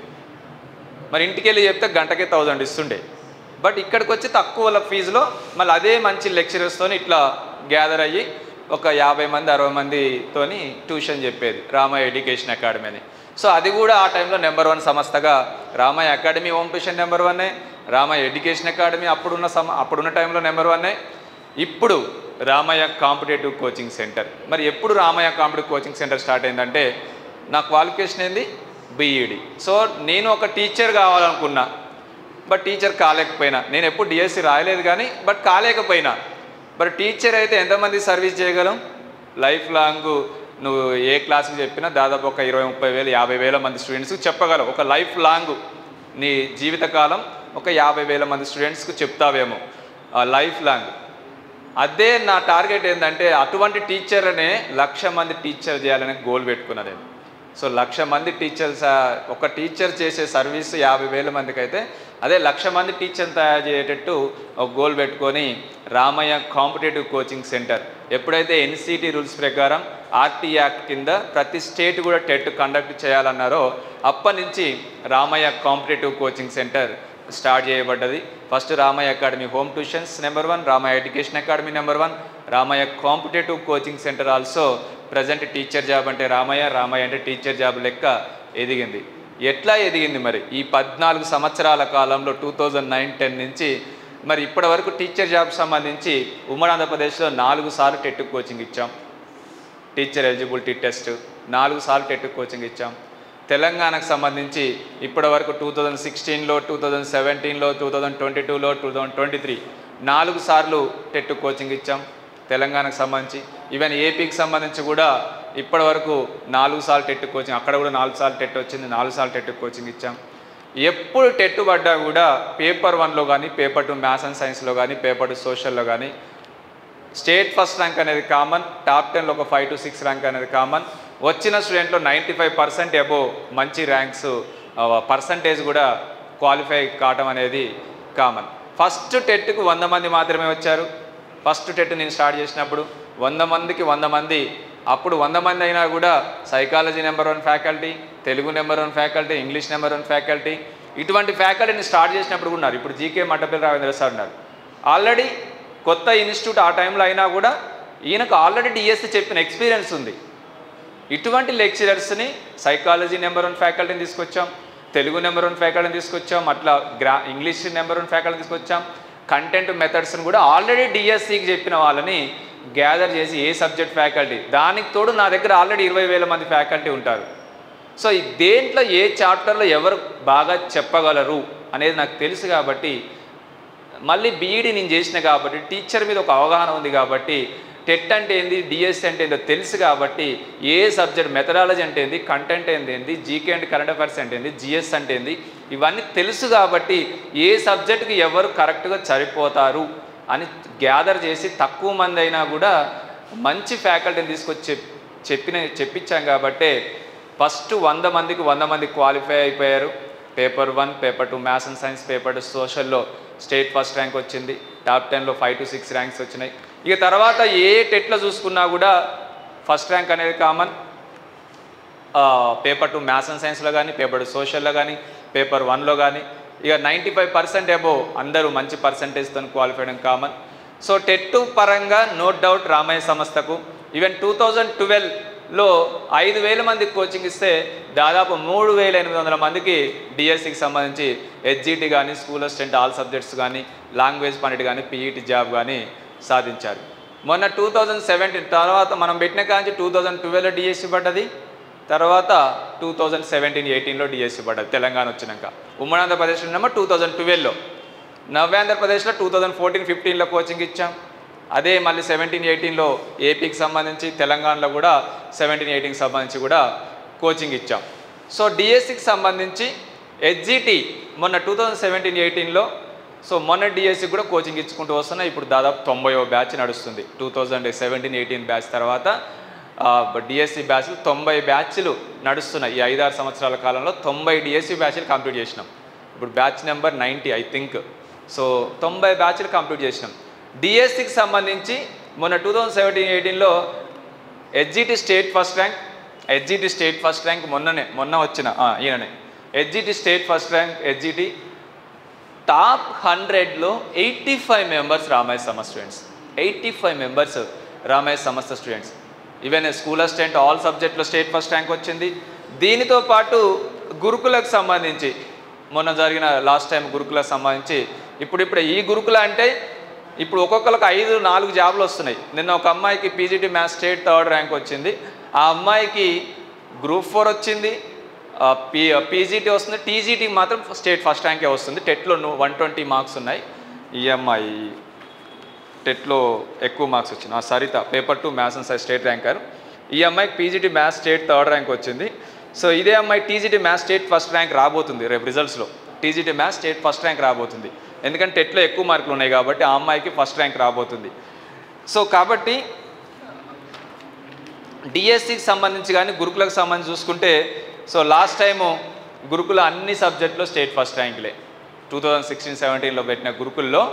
మరి ఇంటికి వెళ్ళి చెప్తే గంటకే 1000 ఇస్తుండే. బట్ ఇక్కడికి వచ్చి తక్కువ ఫీజులో మళ్ళీ అదే మంచి లెక్చరర్స్తో ఇట్లా గ్యాదర్ అయ్యి ఒక 50 మంది 60 మందితోని ట్యూషన్ చెప్పేది రామయ్య ఎడ్యుకేషన్ అకాడమీ అని. సో అది కూడా ఆ టైంలో నెంబర్ 1 సంస్థగా Ramaiah academy home tuition number 1, Ramaiah education academy అప్పుడున్న టైంలో నెంబర్ 1. ఇప్పుడు రామయ్య కాంపిటేటివ్ కోచింగ్ సెంటర్. మరి ఎప్పుడు Ramaiah competitive coaching centre start అయిందంటే నా క్వాలిఫికేషన్ ఏంది బీఈడి. సో నేను ఒక టీచర్ కావాలనుకున్నా, బట్ టీచర్ కాలేకపోయినా. నేను ఎప్పుడు డిఎస్సి రాయలేదు కానీ బట్ కాలేకపోయినా. బట్ టీచర్ అయితే ఎంతమంది సర్వీస్ చేయగలం? లైఫ్ లాంగ్ నువ్వు ఏ క్లాస్కి చెప్పినా దాదాపు ఒక 20-30 వేలు 50,000 మంది స్టూడెంట్స్కి చెప్పగలవు. ఒక లైఫ్ లాంగ్ నీ జీవితకాలం ఒక 50,000 మంది స్టూడెంట్స్కి చెప్తావేమో లైఫ్ లాంగ్. అదే నా టార్గెట్ ఏంటంటే అటువంటి టీచర్నే 1,00,000 మంది టీచర్ చేయాలనే గోల్ పెట్టుకున్నా నేను. సో 1,00,000 మంది టీచర్స్, ఒక టీచర్ చేసే సర్వీస్ 50,000 మందికి అయితే అదే 1,00,000 మంది టీచర్ని తయారు చేసేటట్టు ఒక గోల్ పెట్టుకొని రామయ్య కాంపిటేటివ్ కోచింగ్ సెంటర్ ఎప్పుడైతే ఎన్సిటి రూల్స్ ప్రకారం ఆర్టీ యాక్ట్ కింద ప్రతి స్టేట్ కూడా టెట్ కండక్ట్ చేయాలన్నారో అప్పటి నుంచి Ramaiah competitive coaching centre start చేయబడ్డది. First Ramaiah academy home tuitions number 1, Ramaiah education academy number 1, Ramaiah competitive coaching centre also present teacher job అంటే రామయ్య అంటే టీచర్ జాబ్ లెక్క ఎదిగింది. ఎట్లా ఎదిగింది మరి ఈ 14 సంవత్సరాల కాలంలో 2009-10 నుంచి మరి ఇప్పటి వరకు టీచర్ జాబ్ సంబంధించి ఉమ్మడి ఆంధ్రప్రదేశ్లో 4 సార్లు టెట్ కోచింగ్ ఇచ్చాం. టీచర్ ఎలిజిబిలిటీ టెస్ట్ 4 సార్లు టెట్ కోచింగ్ ఇచ్చాం. తెలంగాణకు సంబంధించి ఇప్పటి వరకు 2016లో, 2017లో, 2022లో, 2023 4 సార్లు టెట్ కోచింగ్ ఇచ్చాం తెలంగాణకు సంబంధించి. ఈవెన్ ఏపీకి సంబంధించి కూడా ఇప్పటి వరకు 4 సార్లు టెట్ కోచింగ్, అక్కడ కూడా 4 సార్లు టెట్ వచ్చింది, 4 సార్లు టెట్ కోచింగ్ ఇచ్చాం. ఎప్పుడు టెట్ పడ్డా కూడా పేపర్ 1లో కానీ, పేపర్ 2 మ్యాథ్స్ అండ్ సైన్స్లో కానీ, పేపర్ 2 సోషల్లో కానీ స్టేట్ ఫస్ట్ ర్యాంక్ అనేది కామన్, టాప్ 10లో ఒక 5 to 6 ర్యాంక్ అనేది కామన్. వచ్చిన స్టూడెంట్లో 95% అబోవ్ మంచి ర్యాంక్స్ పర్సంటేజ్ కూడా క్వాలిఫై కావటం అనేది కామన్. ఫస్ట్ టెట్కు 100 మంది మాత్రమే వచ్చారు. ఫస్ట్ టెట్ నేను స్టార్ట్ చేసినప్పుడు 100 మందికి 100 మంది. అప్పుడు 100 మంది అయినా కూడా psychology number 1 faculty, Telugu number 1 faculty, English number 1 faculty, ఇటువంటి ఫ్యాకల్టీని స్టార్ట్ చేసినప్పుడు కూడా ఉన్నారు. ఇప్పుడు జీకే మట్టపల్లి రావేంద్ర సార్ ఉన్నారు. ఆల్రెడీ కొత్త ఇన్స్టిట్యూట్ ఆ టైంలో అయినా కూడా ఈయనకు ఆల్రెడీ డిఎస్సి చెప్పిన ఎక్స్పీరియన్స్ ఉంది. ఇటువంటి లెక్చరర్స్ని సైకాలజీ నెంబర్ 1 ఫ్యాకల్టీని తీసుకొచ్చాం, తెలుగు నెంబర్ 1 ఫ్యాకల్టీని తీసుకొచ్చాం, అట్లా ఇంగ్లీష్ నెంబర్ 1 ఫ్యాకల్టీని తీసుకొచ్చాం. కంటెంట్ మెథడ్స్ని కూడా ఆల్రెడీ డిఎస్సికి చెప్పిన వాళ్ళని గ్యాదర్ చేసి ఏ సబ్జెక్ట్ ఫ్యాకల్టీ, దానికి తోడు నా దగ్గర ఆల్రెడీ 20,000 మంది ఫ్యాకల్టీ ఉంటారు. సో దేంట్లో ఏ చాప్టర్లో ఎవరు బాగా చెప్పగలరు అనేది నాకు తెలుసు కాబట్టి, మళ్ళీ బీఈడి నేను చేసిన కాబట్టి టీచర్ మీద ఒక అవగాహన ఉంది కాబట్టి, టెట్ అంటే ఏంది, డిఎస్సి అంటే ఏందో తెలుసు కాబట్టి, ఏ సబ్జెక్ట్ మెథడాలజీ అంటే ఏంది, కంటెంట్ ఏంది, జీకే అండ్ కరెంట్ అఫైర్స్ అంటే ఏంది, జిఎస్ అంటే ఏంది, ఇవన్నీ తెలుసు కాబట్టి ఏ సబ్జెక్టుకి ఎవరు కరెక్ట్గా సరిపోతారు అని గ్యాదర్ చేసి తక్కువ మంది అయినా కూడా మంచి ఫ్యాకల్టీని తీసుకొచ్చి చెప్పించాం కాబట్టి ఫస్ట్ 100 మందికి 100 మంది క్వాలిఫై అయిపోయారు. Paper 1, paper 2 maths and science, paper 2 సోషల్లో స్టేట్ ఫస్ట్ ర్యాంక్ వచ్చింది. టాప్ 10లో 5 to 6 ర్యాంక్స్ వచ్చినాయి. ఇక తర్వాత ఏ టెట్లో చూసుకున్నా కూడా ఫస్ట్ ర్యాంక్ అనేది కామన్. పేపర్ 2 మ్యాథ్స్ అండ్ సైన్స్లో కానీ, పేపర్ 2 సోషల్లో కానీ, పేపర్ 1లో కానీ ఇక 95% అబోవ్ అందరూ మంచి పర్సంటేజ్తో క్వాలిఫై అవ్వడం కామన్. సో టెట్ పరంగా నో డౌట్ రామయ్య సంస్థకు ఈవెన్ 2012లో 5,000 మందికి కోచింగ్ ఇస్తే దాదాపు 3,800 మందికి డిఎస్సికి సంబంధించి హెచ్జిటి కానీ, స్కూల్ అసిస్టెంట్ ఆల్ సబ్జెక్ట్స్ కానీ, లాంగ్వేజ్ పండిట్ కానీ, పీఈటీ జాబ్ కానీ సాధించారు. మొన్న 2017 తర్వాత మనం పెట్టిన కాంచి 2012లో డిఎస్సి పడ్డది, తర్వాత 2017-18లో డిఎస్సి పడ్డది తెలంగాణ వచ్చినాక. ఉమ్మడి ఆంధ్రప్రదేశ్ ఉన్నామో 2012లో. నవ్యాంధ్రప్రదేశ్లో 2014-15లో కోచింగ్ ఇచ్చాం. అదే మళ్ళీ 17-18లో ఏపీకి సంబంధించి, తెలంగాణలో కూడా 17-18కి సంబంధించి కూడా కోచింగ్ ఇచ్చాం. సో డిఎస్సికి సంబంధించి హెచ్జిటి మొన్న 2017-18లో, సో మొన్న డిఎస్సి కూడా కోచింగ్ ఇచ్చుకుంటూ వస్తున్నాయి. ఇప్పుడు దాదాపు 90వ బ్యాచ్ నడుస్తుంది. 2017-18 బ్యాచ్ తర్వాత డిఎస్సి బ్యాచ్లు 90 బ్యాచ్లు నడుస్తున్నాయి. ఈ 5-6 సంవత్సరాల కాలంలో 90 డిఎస్సి బ్యాచ్లు కంప్లీట్ చేసినాం. ఇప్పుడు batch number 90 I think. So 90 బ్యాచ్లు కంప్లీట్ చేసినాం. డిఎస్సికి సంబంధించి మొన్న 2017-18లో హెచ్జిటి స్టేట్ ఫస్ట్ ర్యాంక్ మొన్న వచ్చిన ఈయననే HGT state first rank. HGT top 100లో 85 మెంబర్స్ రామయ్య సమస్త స్టూడెంట్స్. 85 మెంబర్స్ రామయ్య సమస్త students. Even school assistant all సబ్జెక్ట్లో స్టేట్ ఫస్ట్ ర్యాంక్ వచ్చింది. దీనితో పాటు గురుకులకు సంబంధించి మొన్న జరిగిన లాస్ట్ టైం గురుకులకు సంబంధించి ఇప్పుడు ఈ గురుకుల అంటే ఇప్పుడు ఒక్కొక్కరికి 5-4 జాబులు వస్తున్నాయి. నిన్న ఒక అమ్మాయికి PGT maths state 3rd rank వచ్చింది. ఆ అమ్మాయికి గ్రూప్ 4 వచ్చింది, పీజీటీ వస్తుంది, టీజీటీకి మాత్రం స్టేట్ ఫస్ట్ ర్యాంకే వస్తుంది. టెట్లో 120 మార్క్స్ ఉన్నాయి. ఈ అమ్మాయి టెట్లో ఎక్కువ మార్క్స్ వచ్చింది. Saritha paper 2 maths and science state ranker. ఈ అమ్మాయికి PGT maths state 3rd rank వచ్చింది. సో ఇదే అమ్మాయి TGT maths state first rank రాబోతుంది. రేపు రిజల్ట్స్లో TGT maths state first rank రాబోతుంది. ఎందుకంటే టెట్లో ఎక్కువ మార్కులు ఉన్నాయి కాబట్టి ఆ అమ్మాయికి ఫస్ట్ ర్యాంక్ రాబోతుంది. సో కాబట్టి డిఎస్సికి సంబంధించి కానీ గురుకులకు సంబంధించి చూసుకుంటే, సో లాస్ట్ టైము గురుకుల అన్ని సబ్జెక్టులో స్టేట్ ఫస్ట్ ర్యాంకులే. 2016-17లో పెట్టిన గురుకుల్లో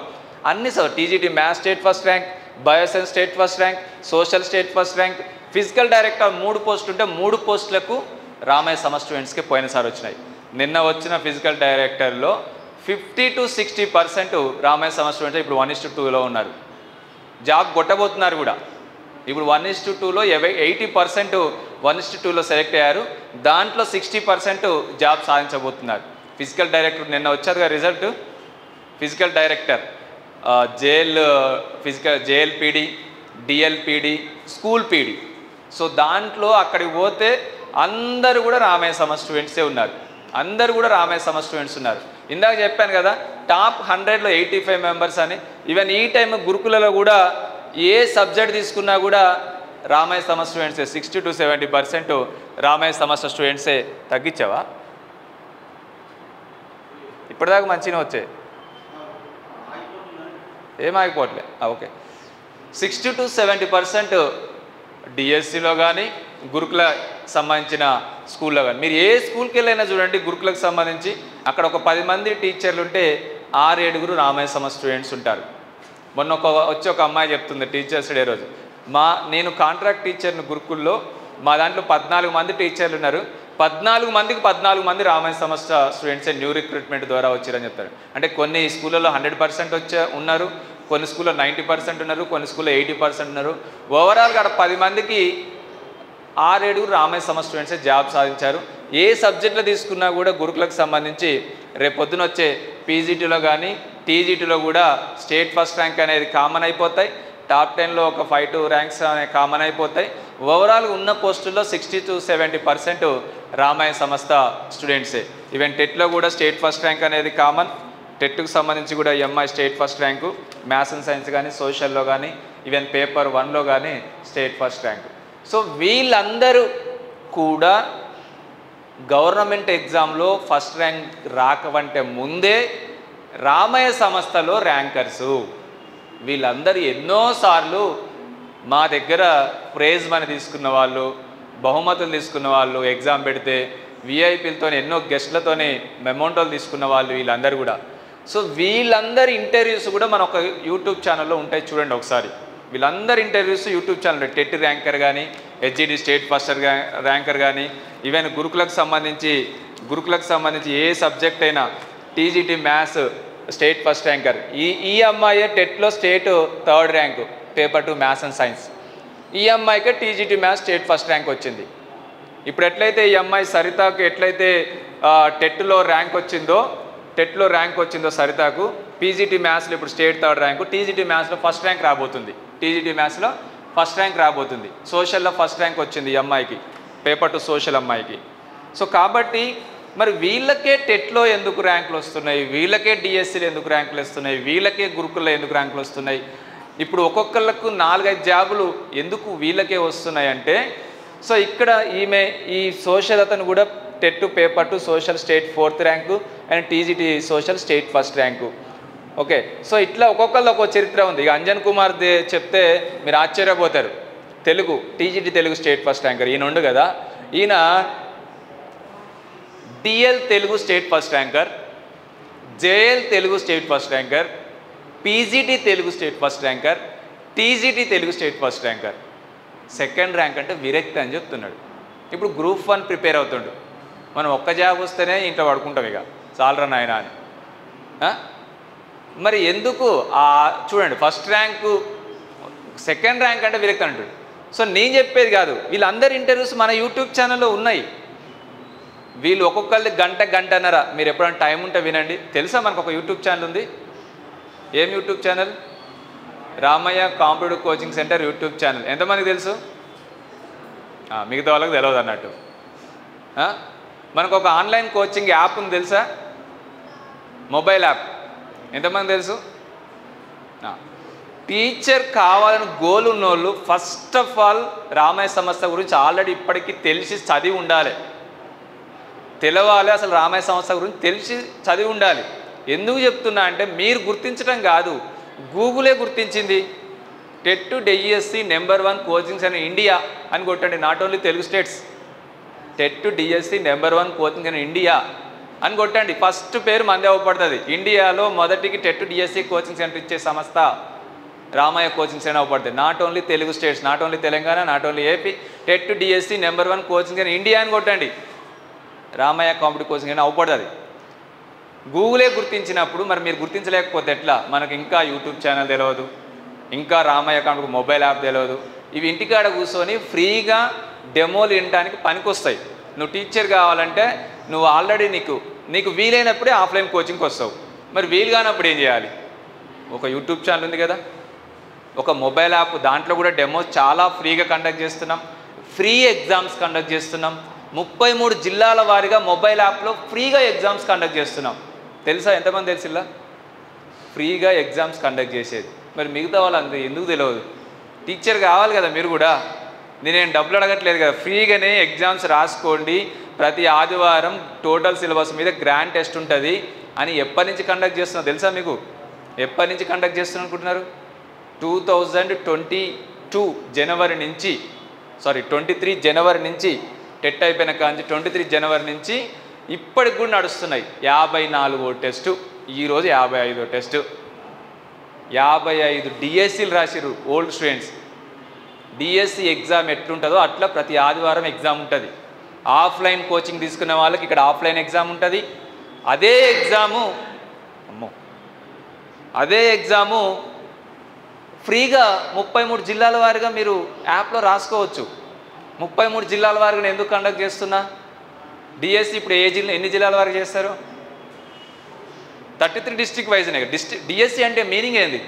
అన్ని TGT maths state first rank, bioscience state first rank, social state first rank, physical director 3 పోస్టులు ఉంటే 3 పోస్టులకు రామయ్య సమస్త స్టూడెంట్స్కి పోయినసారి వచ్చినాయి. నిన్న వచ్చిన ఫిజికల్ డైరెక్టర్లో 50-60% రామయ్య సమస్త స్టూడెంట్స్ ఇప్పుడు 1:2లో ఉన్నారు. జాబ్ కొట్టబోతున్నారు కూడా. ఇప్పుడు 1:2లో 80% 1:2లో సెలెక్ట్ అయ్యారు. దాంట్లో 60% జాబ్ సాధించబోతున్నారు. ఫిజికల్ డైరెక్టర్ నిన్న వచ్చారుగా result. Physical director JL PD, DLPD, school PD. So దాంట్లో అక్కడికి పోతే అందరూ కూడా రామయ్య సమస్త స్టూడెంట్సే ఉన్నారు. ఇందాక చెప్పాను కదా, టాప్ 100లో 85 మెంబర్స్ అని. ఈవెన్ ఈ టైం గురుకులలో కూడా ఏ సబ్జెక్ట్ తీసుకున్నా కూడా రామయ్య సమస్త స్టూడెంట్సే. 60-70% రామయ్య సమస్త స్టూడెంట్సే. తగ్గించావా? ఇప్పటిదాకా మంచిగా వచ్చాయి, ఏమాగిపోవట్లే. ఓకే, 60-70% డిఎస్సిలో కానీ గురుకుల సంబంధించిన స్కూల్లో కానీ. మీరు ఏ స్కూల్కి వెళ్ళైనా చూడండి గురుకులకు సంబంధించి, అక్కడ ఒక 10 మంది టీచర్లు ఉంటే 6-7 రామయ్య సమస్త స్టూడెంట్స్ ఉంటారు. మొన్న ఒక అమ్మాయి చెప్తుంది టీచర్స్ డే రోజు, నేను కాంట్రాక్ట్ టీచర్ని గురుకుల్లో, మా దాంట్లో 14 మంది టీచర్లు ఉన్నారు, 14 మందికి 14 మంది రామయ్య సమస్త స్టూడెంట్సే న్యూ రిక్రూట్మెంట్ ద్వారా వచ్చారని చెప్తారు. అంటే కొన్ని స్కూళ్ళలో 100% ఉన్నారు, కొన్ని స్కూల్లో 90% ఉన్నారు, కొన్ని స్కూల్లో 80% ఉన్నారు. ఓవరాల్గా అక్కడ 10 మందికి 6-7 రామయ్య సమస్త స్టూడెంట్సే జాబ్ సాధించారు. ఏ సబ్జెక్టులో తీసుకున్నా కూడా గురుకులకు సంబంధించి రేపొద్దున వచ్చే పీజీటీలో కానీ టీజీటీలో కూడా స్టేట్ ఫస్ట్ ర్యాంక్ అనేది కామన్ అయిపోతాయి. టాప్ 10లో ఒక 5-2 ర్యాంక్స్ అనేవి కామన్ అయిపోతాయి. ఓవరాల్గా ఉన్న పోస్టుల్లో 60-70% రామయ్య సమస్త స్టూడెంట్సే. ఈవెన్ టెట్లో కూడా స్టేట్ ఫస్ట్ ర్యాంక్ అనేది కామన్. టెట్కు సంబంధించి కూడా MI state first rank, maths and science కానీ, సోషల్లో కానీ, ఈవెన్ పేపర్ 1లో కానీ స్టేట్ ఫస్ట్ ర్యాంకు. సో వీళ్ళందరూ కూడా గవర్నమెంట్ ఎగ్జామ్లో ఫస్ట్ ర్యాంక్ రాకవంటే ముందే రామయ్య సంస్థలో ర్యాంకర్సు. వీళ్ళందరూ ఎన్నోసార్లు మా దగ్గర ప్రైజ్ మనీ తీసుకున్న వాళ్ళు, బహుమతులు తీసుకున్న వాళ్ళు, ఎగ్జామ్ పెడితే విఐపీలతో ఎన్నో గెస్ట్లతోనే మెమోంటోలు తీసుకున్న వాళ్ళు వీళ్ళందరూ కూడా. సో వీళ్ళందరి ఇంటర్వ్యూస్ కూడా మన ఒక యూట్యూబ్ ఛానల్లో ఉంటాయి, చూడండి ఒకసారి. వీళ్ళందరి interviews YouTube channel, TET ranker కానీ, హెచ్జిటి స్టేట్ ఫస్ట్ ర్యాంకర్ కానీ, ఈవెన్ గురుకులకు సంబంధించి ఏ సబ్జెక్ట్ అయినా, TGT maths state first ranker. ఈ అమ్మాయి టెట్లో state 3rd rank, paper 2 maths and science. ఈ అమ్మాయికే TGT maths state first rank వచ్చింది. ఇప్పుడు ఎట్లయితే ఈ అమ్మాయి సరితకు ఎట్లయితే టెట్లో ర్యాంక్ వచ్చిందో సరితకు, పీజీటీ మ్యాథ్స్లో ఇప్పుడు స్టేట్ 3rd ర్యాంకు, టీజీటీ మ్యాథ్స్లో ఫస్ట్ ర్యాంక్ రాబోతుంది. సోషల్లో ఫస్ట్ ర్యాంక్ వచ్చింది ఈ అమ్మాయికి, పేపర్ 2 సోషల్ అమ్మాయికి. సో కాబట్టి మరి వీళ్ళకే టెట్లో ఎందుకు ర్యాంకులు వస్తున్నాయి, వీళ్ళకే డిఎస్సీలు ఎందుకు ర్యాంకులు వస్తున్నాయి, వీళ్ళకే గురుకుల్లో ఎందుకు ర్యాంకులు వస్తున్నాయి? ఇప్పుడు ఒక్కొక్కళ్ళకు 4-5 జాబులు ఎందుకు వీళ్ళకే వస్తున్నాయి అంటే, సో ఇక్కడ ఈ సోషల్ అతను కూడా TET paper 2 social state 4th rank and TGT social state 1st rank. Okay, so ఇట్లా ఒక్కొక్కళ్ళు ఒక్కో చరిత్ర ఉంది. ఇక అంజన్ కుమార్ చెప్తే మీరు ఆశ్చర్యపోతారు. Telugu TGT Telugu state 1st ranker ఈయన ఉండు కదా, ఈయన DL Telugu state 1st ranker, JL Telugu state 1st ranker, PGT Telugu state 1st ranker, TGT Telugu state 1st ranker. 2nd rank అంటే విరక్తి అని చెప్తున్నాడు. ఇప్పుడు గ్రూప్ 1 ప్రిపేర్ అవుతుండు. మనం ఒక్క జాబ్ వస్తేనే ఇంట్లో పడుకుంటాం, ఇక చాలరా నాయన అని. మరి ఎందుకు చూడండి, 1st ర్యాంకు 2nd ర్యాంక్ అంటే విరక్తి అంటాడు. సో నేను చెప్పేది కాదు, వీళ్ళందరి ఇంటర్వ్యూస్ మన యూట్యూబ్ ఛానల్లో ఉన్నాయి. వీళ్ళు ఒక్కొక్కళ్ళు గంటన్నర, మీరు ఎప్పుడైనా టైం ఉంటే వినండి. తెలుసా మనకు ఒక యూట్యూబ్ ఛానల్ ఉంది. ఏం YouTube channel? Ramaiah competitive coaching centre YouTube channel. ఎంతమందికి తెలుసు? మిగతా వాళ్ళకి తెలియదు అన్నట్టు. మనకు ఒక ఆన్లైన్ కోచింగ్ యాప్ ఉంది తెలుసా, మొబైల్ యాప్. ఎంతమంది తెలుసు? టీచర్ కావాలని గోల్ ఉన్నోళ్ళు ఫస్ట్ ఆఫ్ ఆల్ రామయ్య సంస్థ గురించి ఆల్రెడీ ఇప్పటికీ తెలిసి చదివి ఉండాలి, తెలవాలి. అసలు రామయ్య సంస్థ గురించి తెలిసి చదివి ఉండాలి. ఎందుకు చెప్తున్నా అంటే, మీరు గుర్తించడం కాదు, గూగులే గుర్తించింది. TET DSC #1 coaching centre India అని కొట్టండి, not only Telugu states. TET DSC #1 coaching centre India అని కొట్టండి, ఫస్ట్ పేరు మందే అవపడుతుంది. ఇండియాలో మొదటికి టెట్ డిఎస్సి కోచింగ్ సెంటర్ ఇచ్చే సంస్థ రామయ్య కోచింగ్ సెంటర్ అవపడుతుంది. Not only Telugu states, not only Telangana, not only AP. TET DSC #1 coaching centre India అని కొట్టండి, రామయ్య కాంపిటేటివ్ కోచింగ్ సెంటర్ అవపడుతుంది. గూగులే గుర్తించినప్పుడు మరి మీరు గుర్తించలేకపోతే ఎట్లా? మనకు ఇంకా యూట్యూబ్ ఛానల్ తెలియదు, ఇంకా రామయ్య కాంపిటేటివ్ మొబైల్ యాప్ తెలియదు. ఇవి ఇంటికాడ కూర్చొని ఫ్రీగా డెమోలు వినడానికి పనికొస్తాయి. నువ్వు టీచర్ కావాలంటే నువ్వు ఆల్రెడీ నీకు వీలైనప్పుడే ఆఫ్లైన్ కోచింగ్కి వస్తావు. మరి వీలు కానప్పుడు ఏం చేయాలి? ఒక యూట్యూబ్ ఛానల్ ఉంది కదా, ఒక మొబైల్ యాప్, దాంట్లో కూడా డెమోస్ చాలా ఫ్రీగా కండక్ట్ చేస్తున్నాం. ఫ్రీ ఎగ్జామ్స్ కండక్ట్ చేస్తున్నాం. 33 జిల్లాల వారీగా మొబైల్ యాప్లో ఫ్రీగా ఎగ్జామ్స్ కండక్ట్ చేస్తున్నాం. తెలుసా? ఎంతమంది తెలిసిలా ఫ్రీగా ఎగ్జామ్స్ కండక్ట్ చేసేది? మరి మిగతా వాళ్ళందరూ ఎందుకు తెలియదు? టీచర్ కావాలి కదా మీరు కూడా. నేనేం డబ్బులు అడగట్లేదు కదా, ఫ్రీగానే ఎగ్జామ్స్ రాసుకోండి. ప్రతి ఆదివారం టోటల్ సిలబస్ మీద గ్రాండ్ టెస్ట్ ఉంటుంది అని ఎప్పటి నుంచి కండక్ట్ చేస్తున్నా తెలుసా మీకు? ఎప్పటి నుంచి కండక్ట్ చేస్తున్నా అనుకుంటున్నారు? 2022 జనవరి నుంచి, 23 జనవరి నుంచి, టెట్ అయిపోయిన కాంచి 23 జనవరి నుంచి ఇప్పటికి కూడా నడుస్తున్నాయి. 54వ టెస్టు, ఈరోజు 55వ టెస్టు. 55 డిఎస్సీలు రాసిరు ఓల్డ్ స్టూడెంట్స్. డిఎస్సి ఎగ్జామ్ ఎట్లుంటుందో అట్లా ప్రతి ఆదివారం ఎగ్జామ్ ఉంటుంది. ఆఫ్లైన్ కోచింగ్ తీసుకున్న వాళ్ళకి ఇక్కడ ఆఫ్లైన్ ఎగ్జామ్ ఉంటుంది. అదే ఎగ్జాము ఫ్రీగా 33 జిల్లాల వారీగా మీరు యాప్లో రాసుకోవచ్చు. 33 జిల్లాల వారీగా ఎందుకు కండక్ట్ చేస్తున్నా? డిఎస్సి ఇప్పుడు ఎన్ని జిల్లాల వారికి చేస్తారు? 33 డిస్ట్రిక్ట్ వైజ్నే కదా. డిఎస్సి అంటే మీనింగ్ ఏంది?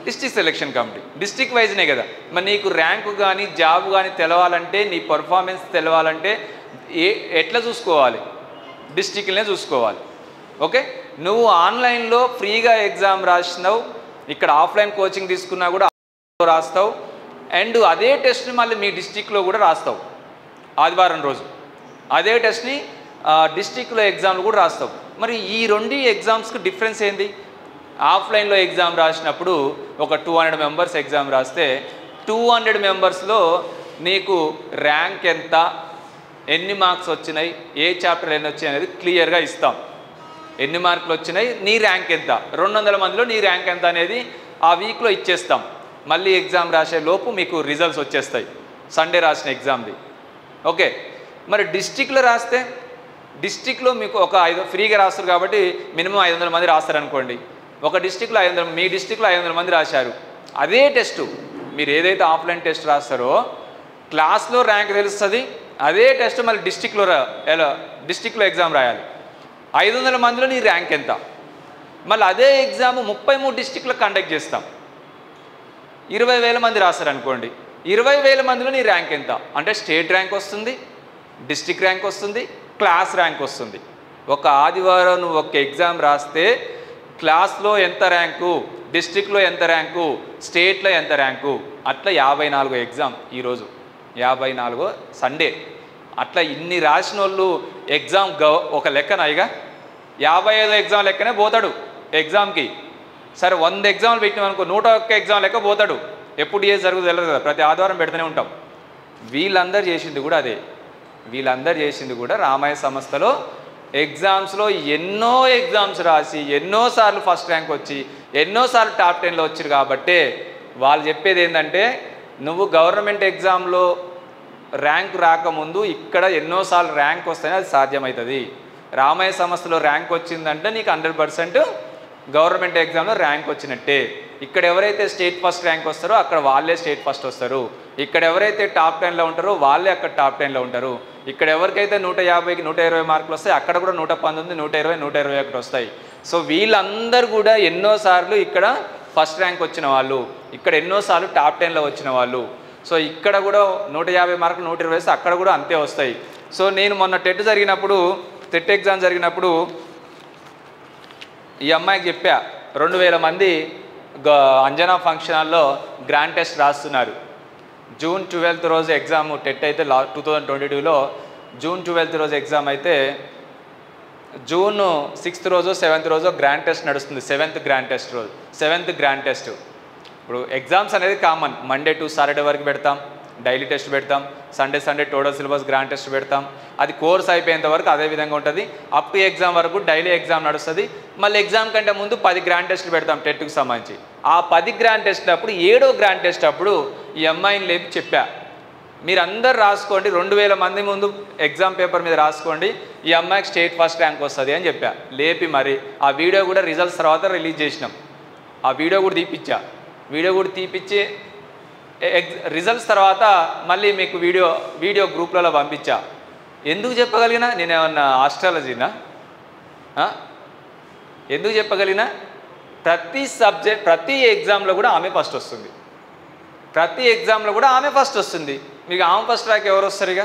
District selection committee. డిస్ట్రిక్ట్ వైజ్నే కదా. మరి నీకు ర్యాంకు కానీ జాబ్ కానీ తెలవాలంటే, నీ పర్ఫార్మెన్స్ తెలవాలంటే ఎట్లా చూసుకోవాలి? డిస్ట్రిక్ట్లనే చూసుకోవాలి. ఓకే, నువ్వు ఆన్లైన్లో ఫ్రీగా ఎగ్జామ్ రాసినావు, ఇక్కడ ఆఫ్లైన్ కోచింగ్ తీసుకున్నా కూడా రాస్తావు. అండ్ అదే టెస్ట్ని మళ్ళీ మీ డిస్ట్రిక్ట్లో కూడా రాస్తావు. ఆదివారం రోజు అదే టెస్ట్ని డిస్ట్రిక్ట్లో ఎగ్జామ్లు కూడా రాస్తావు. మరి ఈ 2 ఎగ్జామ్స్కి డిఫరెన్స్ ఏంది? ఆఫ్లైన్లో ఎగ్జామ్ రాసినప్పుడు ఒక 200 మెంబర్స్ ఎగ్జామ్ రాస్తే 200 మెంబర్స్లో నీకు ర్యాంక్ ఎంత, ఎన్ని మార్క్స్ వచ్చినాయి, ఏ చాప్టర్ ఎన్ని వచ్చాయి అనేది క్లియర్గా ఇస్తాం. ఎన్ని మార్కులు వచ్చినాయి, నీ ర్యాంక్ ఎంత, 200 మందిలో నీ ర్యాంక్ ఎంత అనేది ఆ వీక్లో ఇచ్చేస్తాం. మళ్ళీ ఎగ్జామ్ రాసే లోపు మీకు రిజల్ట్స్ వచ్చేస్తాయి, సండే రాసిన ఎగ్జామ్ది. ఓకే, మరి డిస్ట్రిక్ట్లో రాస్తే, డిస్ట్రిక్ట్లో మీకు ఒక ఫ్రీగా రాస్తారు కాబట్టి మినిమం 500 మంది రాస్తారనుకోండి. ఒక డిస్ట్రిక్ట్లో 500, మీ డిస్ట్రిక్ట్లో 500 మంది రాశారు. అదే టెస్టు మీరు ఏదైతే ఆఫ్లైన్ టెస్ట్ రాస్తారో క్లాస్లో ర్యాంక్ తెలుస్తుంది. అదే టెస్ట్ మళ్ళీ డిస్ట్రిక్ట్లో ఎగ్జామ్ రాయాలి. 500 మందిలో నీ ర్యాంక్ ఎంత. మళ్ళీ అదే ఎగ్జామ్ 33 డిస్ట్రిక్ట్లో కండక్ట్ చేస్తాం. 20,000 మంది రాస్తారనుకోండి. 20,000 మందిలో నీ ర్యాంక్ ఎంత అంటే స్టేట్ ర్యాంక్ వస్తుంది, డిస్ట్రిక్ట్ ర్యాంక్ వస్తుంది, క్లాస్ ర్యాంక్ వస్తుంది. ఒక ఆదివారం నువ్వు ఒక ఎగ్జామ్ రాస్తే క్లాస్లో ఎంత ర్యాంకు, డిస్ట్రిక్ట్లో ఎంత ర్యాంకు, స్టేట్లో ఎంత ర్యాంకు, అట్లా 54 ఎగ్జామ్ ఈరోజు, 54 సండే. అట్లా ఇన్ని రాసిన వాళ్ళు ఎగ్జామ్ ఒక లెక్కన ఇక 55 ఎగ్జామ్ లెక్కనే పోతాడు ఎగ్జామ్కి. సరే 100 ఎగ్జామ్లు పెట్టినామనుకో 101 ఎగ్జామ్ లెక్క పోతాడు. ఎప్పుడు ఏ జరుగుతుంది తెలియదు కదా, ప్రతి ఆదివారం పెడుతూనే ఉంటాం. వీళ్ళందరూ చేసింది కూడా అదే. వీళ్ళందరూ చేసింది కూడా రామయ్య సంస్థలో ఎగ్జామ్స్లో ఎన్నో ఎగ్జామ్స్ రాసి ఎన్నోసార్లు ఫస్ట్ ర్యాంక్ వచ్చి ఎన్నోసార్లు టాప్ 10లో వచ్చారు. కాబట్టే వాళ్ళు చెప్పేది ఏంటంటే నువ్వు గవర్నమెంట్ ఎగ్జామ్లో ర్యాంక్ రాకముందు ఇక్కడ ఎన్నోసార్లు ర్యాంక్ వస్తేనే అది సాధ్యమవుతుంది. రామయ్య సంస్థలో ర్యాంక్ వచ్చిందంటే నీకు 100% గవర్నమెంట్ ఎగ్జామ్లో ర్యాంక్ వచ్చినట్టే. ఇక్కడ ఎవరైతే స్టేట్ ఫస్ట్ ర్యాంక్ వస్తారో అక్కడ వాళ్ళే స్టేట్ ఫస్ట్ వస్తారు. ఇక్కడ ఎవరైతే టాప్ 10లో ఉంటారో వాళ్ళే అక్కడ టాప్ 10లో ఉంటారు. ఇక్కడ ఎవరికైతే 150కి 120 మార్కులు వస్తాయి అక్కడ కూడా 119, 120, 121 వస్తాయి. సో వీళ్ళందరూ కూడా ఎన్నోసార్లు ఇక్కడ ఫస్ట్ ర్యాంక్ వచ్చిన వాళ్ళు, ఇక్కడ ఎన్నోసార్లు టాప్ 10లో వచ్చిన వాళ్ళు. సో ఇక్కడ కూడా 150 మార్కులు 120 వస్తే అక్కడ కూడా అంతే వస్తాయి. సో నేను మొన్న టెట్ ఎగ్జామ్ జరిగినప్పుడు ఈ అమ్మాయికి చెప్పా 2000 మంది అంజనా ఫంక్షన్ హాల్లో గ్రాండ్ టెస్ట్ రాస్తున్నారు. జూన్ 12th రోజు ఎగ్జామ్ టెట్ అయితే 2022లో జూన్ 12th రోజు ఎగ్జామ్ అయితే జూన్ 6th రోజు 7th రోజు గ్రాండ్ టెస్ట్ నడుస్తుంది. 7th grand test. ఇప్పుడు ఎగ్జామ్స్ అనేది కామన్, మండే టు సాటర్డే వరకు పెడతాం, డైలీ టెస్ట్ పెడతాం, Sunday total syllabus grand test పెడతాం. అది కోర్స్ అయిపోయేంత వరకు అదే విధంగా ఉంటుంది. అప్ టు ఎగ్జామ్ వరకు డైలీ ఎగ్జామ్ నడుస్తుంది. మళ్ళీ ఎగ్జామ్ కంటే ముందు 10 గ్రాండ్ టెస్ట్లు పెడతాం టెట్కి సంబంధించి. ఆ 10 గ్రాండ్ టెస్ట్ అప్పుడు 7వ గ్రాండ్ టెస్ట్ అప్పుడు ఈ అమ్మాయిని లేపి చెప్పా, మీరందరూ రాసుకోండి, 2000 మంది ముందు ఎగ్జామ్ పేపర్ మీద రాసుకోండి, ఈ అమ్మాయికి స్టేట్ ఫస్ట్ ర్యాంక్ వస్తుంది అని చెప్పా లేపి. మరి ఆ వీడియో కూడా రిజల్ట్స్ తర్వాత రిలీజ్ చేసినాం. ఆ వీడియో కూడా తీపిచ్చి రిజల్ట్స్ తర్వాత మళ్ళీ మీకు వీడియో గ్రూప్లలో పంపించా. ఎందుకు చెప్పగలిగినా? నేనేమన్నా ఆస్ట్రాలజీనా? ఎందుకు చెప్పగలిగినా? ప్రతి ఎగ్జామ్లో కూడా ఆమె ఫస్ట్ వస్తుంది. మీకు ఆమె ఫస్ట్ ర్యాంక్ ఎవరు వస్తారు ఇక?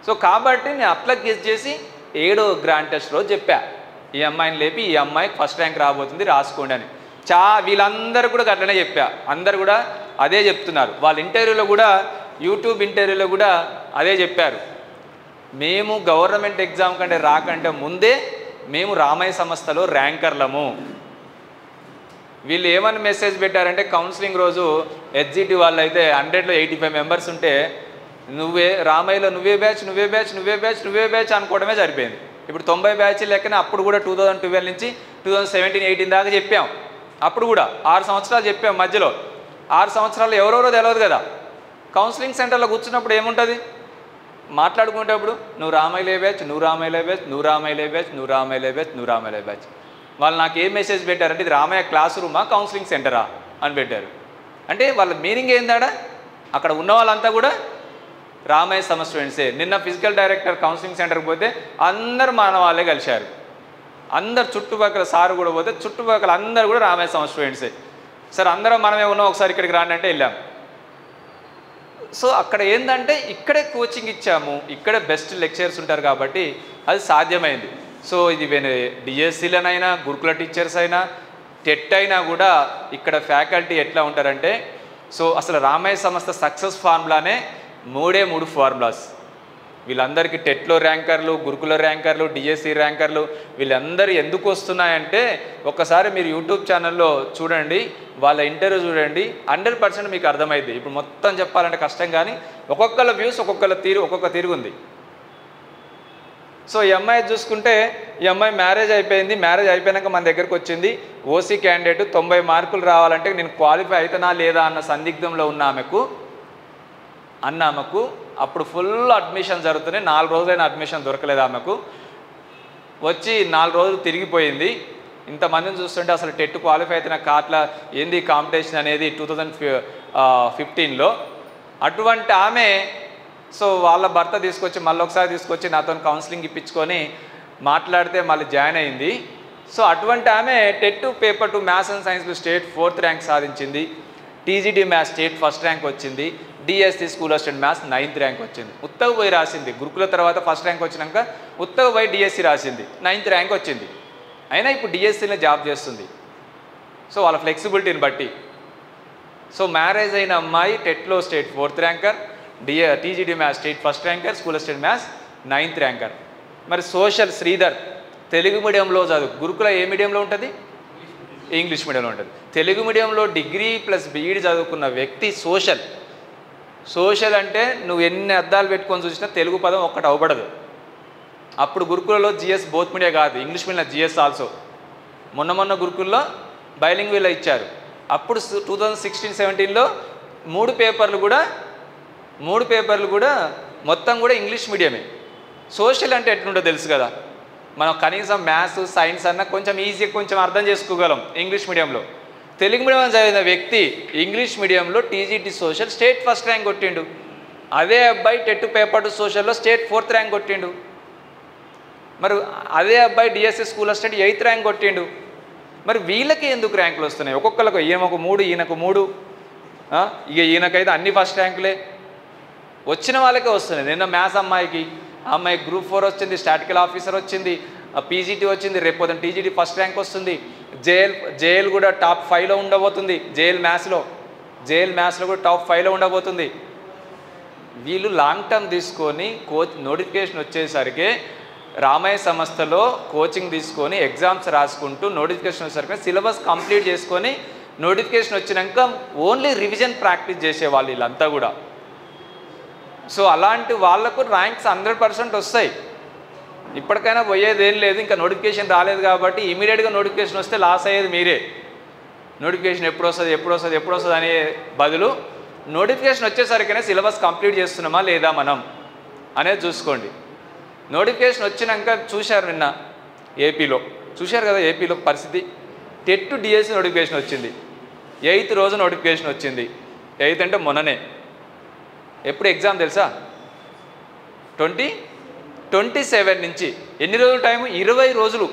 సో కాబట్టి నేను అట్లా గెస్ చేసి 7వ గ్రాండ్ టెస్ట్ రోజు చెప్పా ఈ అమ్మాయిని లేపి, ఈ అమ్మాయికి ఫస్ట్ ర్యాంక్ రాబోతుంది రాసుకోండి అని. వీళ్ళందరూ కూడా అట్లనే చెప్పా. అందరు కూడా అదే చెప్తున్నారు. వాళ్ళ ఇంటర్వ్యూలో కూడా, యూట్యూబ్ ఇంటర్వ్యూలో కూడా అదే చెప్పారు. మేము గవర్నమెంట్ ఎగ్జామ్ కంటే రాకంటే ముందే మేము రామయ్య సంస్థలో ర్యాంకర్లము. వీళ్ళు ఏమని మెసేజ్ పెట్టారంటే కౌన్సిలింగ్ రోజు హెచ్జిటి వాళ్ళు అయితే 100లో 85 మెంబర్స్ ఉంటే రామయ్యలో నువ్వే బ్యాచ్ అనుకోవడమే సరిపోయింది. ఇప్పుడు 90 బ్యాచ్ లెక్కనే అప్పుడు కూడా 2012 నుంచి 2017-18 దాకా చెప్పాం. అప్పుడు కూడా 6 సంవత్సరాలు చెప్పాం. మధ్యలో 6 సంవత్సరాలు ఎవరెవరో తెలియదు కదా. కౌన్సిలింగ్ సెంటర్లో కూర్చున్నప్పుడు ఏముంటుంది, మాట్లాడుకునేటప్పుడు నువ్వు రామయ్యలే బ్యాచ్. వాళ్ళు నాకు ఏం మెసేజ్ పెట్టారంటే ఇది రామయ్య క్లాస్ రూమా కౌన్సిలింగ్ సెంటరా అని పెట్టారు. అంటే వాళ్ళ మీనింగ్ ఏందాడా, అక్కడ ఉన్న వాళ్ళంతా కూడా రామయ్య సమ స్టూడెంట్సే. నిన్న ఫిజికల్ డైరెక్టర్ కౌన్సిలింగ్ సెంటర్కి పోతే అందరు మన వాళ్ళే కలిశారు. అందరు చుట్టుపక్కల సారు కూడా పోతే చుట్టుపక్కల అందరు కూడా రామయ్య సమ స్టూడెంట్సే. సరే అందరం మనమే ఉన్నాం, ఒకసారి ఇక్కడికి రాండి అంటే వెళ్ళాం. సో అక్కడ ఏంటంటే ఇక్కడే కోచింగ్ ఇచ్చాము, ఇక్కడే బెస్ట్ లెక్చరర్స్ ఉంటారు కాబట్టి అది సాధ్యమైంది. సో ఇది డిఎస్సీలనైనా గురుకుల టీచర్స్ అయినా టెట్ అయినా కూడా ఇక్కడ ఫ్యాకల్టీ ఎట్లా ఉంటారంటే, సో అసలు రామయ్య సంస్థ సక్సెస్ ఫార్ములానే 3 ఫార్ములాస్. వీళ్ళందరికీ టెట్లో ర్యాంకర్లు, గురుకుల ర్యాంకర్లు, డిఎస్సి ర్యాంకర్లు వీళ్ళందరూ ఎందుకు వస్తున్నాయంటే ఒకసారి మీరు యూట్యూబ్ ఛానల్లో చూడండి, వాళ్ళ ఇంటర్వ్యూ చూడండి, 100% మీకు అర్థమైంది. ఇప్పుడు మొత్తం చెప్పాలంటే కష్టం, కానీ ఒక్కొక్కళ్ళ వ్యూస్ ఒక్కొక్క తీరు ఉంది. సో ఈ అమ్మాయి చూసుకుంటే ఈ అమ్మాయి మ్యారేజ్ అయిపోయినాక మన దగ్గరకు వచ్చింది. ఓసీ క్యాండిడేట్ 90 మార్కులు రావాలంటే నేను క్వాలిఫై అవుతానా లేదా అన్న సందిగ్ధంలో ఉన్న ఆమెకు అప్పుడు ఫుల్ అడ్మిషన్ జరుగుతున్నాయి. 4 రోజులైన అడ్మిషన్ దొరకలేదు ఆమెకు. వచ్చి 4 రోజులు తిరిగిపోయింది. ఇంతమందిని చూస్తుంటే అసలు టెట్ క్వాలిఫై అవుతున్న కాట్లా ఏంది కాంపిటీషన్ అనేది 2015లో. అటువంటి ఆమె సో వాళ్ళ భర్త మళ్ళీ ఒకసారి తీసుకొచ్చి నాతో కౌన్సిలింగ్ ఇప్పించుకొని మాట్లాడితే మళ్ళీ జాయిన్ అయింది. సో అటువంటి ఆమె టెట్ పేపర్ 2 మ్యాథ్స్ అండ్ సైన్స్లో స్టేట్ 4th ర్యాంక్ సాధించింది. TGT maths state first rank వచ్చింది. DSC school assistant maths 9th rank వచ్చింది. ఉత్తగ పోయి రాసింది, గురుకుల తర్వాత ఫస్ట్ ర్యాంక్ వచ్చినాక ఉత్తగ పోయి డిఎస్సి రాసింది, 9th ర్యాంక్ వచ్చింది. అయినా ఇప్పుడు డిఎస్సిలో జాబ్ చేస్తుంది. సో వాళ్ళ ఫ్లెక్సిబిలిటీని బట్టి. సో మ్యారేజ్ అయిన అమ్మాయి టెట్లో state 4th ranker, TGT maths state 1st ranker, school assistant maths 9th ranker. మరి సోషల్ శ్రీధర్ తెలుగు మీడియంలో చదువు, గురుకుల ఏ మీడియంలో ఉంటుంది? ఇంగ్లీష్ మీడియంలో ఉంటుంది. తెలుగు మీడియంలో డిగ్రీ ప్లస్ బీఈడి చదువుకున్న వ్యక్తి సోషల్ అంటే నువ్వు ఎన్ని అద్దాలు పెట్టుకొని చూసినా తెలుగు పదం ఒక్కటి అవబడదు. అప్పుడు గురుకులలో జిఎస్ బోత్ మీడియా కాదు, ఇంగ్లీష్ మీడియం జిఎస్ ఆల్సో. మొన్న గురుకుల్లో బైలింగ్వల్ ఇచ్చారు. అప్పుడు 2016-17లో 3 పేపర్లు కూడా మొత్తం కూడా ఇంగ్లీష్ మీడియమే. సోషల్ అంటే ఎట్లుంటో తెలుసు కదా, మనం కనీసం మ్యాథ్స్ సైన్స్ అన్న కొంచెం ఈజీగా కొంచెం అర్థం చేసుకోగలం ఇంగ్లీష్ మీడియంలో. తెలుగు మీడియం చదివిన వ్యక్తి ఇంగ్లీష్ మీడియంలో TGT social state 1st rank కొట్టిండు. అదే అబ్బాయి టెట్ పేపర్ 2 సోషల్లో స్టేట్ 4th ర్యాంక్ కొట్టిండు. మరి అదే అబ్బాయి DSC school assistant 8th rank కొట్టిండు. మరి వీళ్ళకి ఎందుకు ర్యాంకులు వస్తున్నాయి? ఒక్కొక్కరికి ఈయనకు 3, ఈయనకు 3, ఇక ఈయనకైతే అన్ని 1st ర్యాంకులే. వచ్చిన వాళ్ళకే వస్తున్నాయి. నిన్న మ్యాథ్స్ అమ్మాయికి గ్రూప్ 4 వచ్చింది, స్టాటికల్ ఆఫీసర్ వచ్చింది, పీజీటీ వచ్చింది, రేపు పొద్దున టీజీటీ 1st ర్యాంక్ వస్తుంది. జేఎల్ కూడా టాప్ 5లో ఉండబోతుంది. జేఎల్ మ్యాథ్స్లో కూడా టాప్ 5లో ఉండబోతుంది. వీళ్ళు లాంగ్ టర్మ్ తీసుకొని నోటిఫికేషన్ వచ్చేసరికి రామయ్య సంస్థలో కోచింగ్ తీసుకొని ఎగ్జామ్స్ రాసుకుంటూ నోటిఫికేషన్ వచ్చేసరికి సిలబస్ కంప్లీట్ చేసుకొని నోటిఫికేషన్ వచ్చినాక ఓన్లీ రివిజన్ ప్రాక్టీస్ చేసేవాళ్ళు వీళ్ళంతా కూడా. సో అలాంటి వాళ్లకు ర్యాంక్స్ 100% వస్తాయి. ఇప్పటికైనా పోయేది ఏం లేదు, ఇంకా నోటిఫికేషన్ రాలేదు కాబట్టి ఇమీడియట్గా నోటిఫికేషన్ వస్తే లాస్ అయ్యేది మీరే. నోటిఫికేషన్ ఎప్పుడు వస్తుంది అనే బదులు నోటిఫికేషన్ వచ్చేసరికనే సిలబస్ కంప్లీట్ చేస్తున్నామా లేదా మనం అనేది చూసుకోండి. నోటిఫికేషన్ వచ్చినాక చూశారు, నిన్న ఏపీలో చూశారు కదా, ఏపీలో పరిస్థితి. టెట్ డిఎస్సి నోటిఫికేషన్ వచ్చింది, 8th రోజు నోటిఫికేషన్ వచ్చింది. 8th అంటే మొన్ననే. ఎప్పుడు ఎగ్జామ్ తెలుసా? 27 నుంచి. ఎన్ని రోజులు టైము? 20 రోజులు.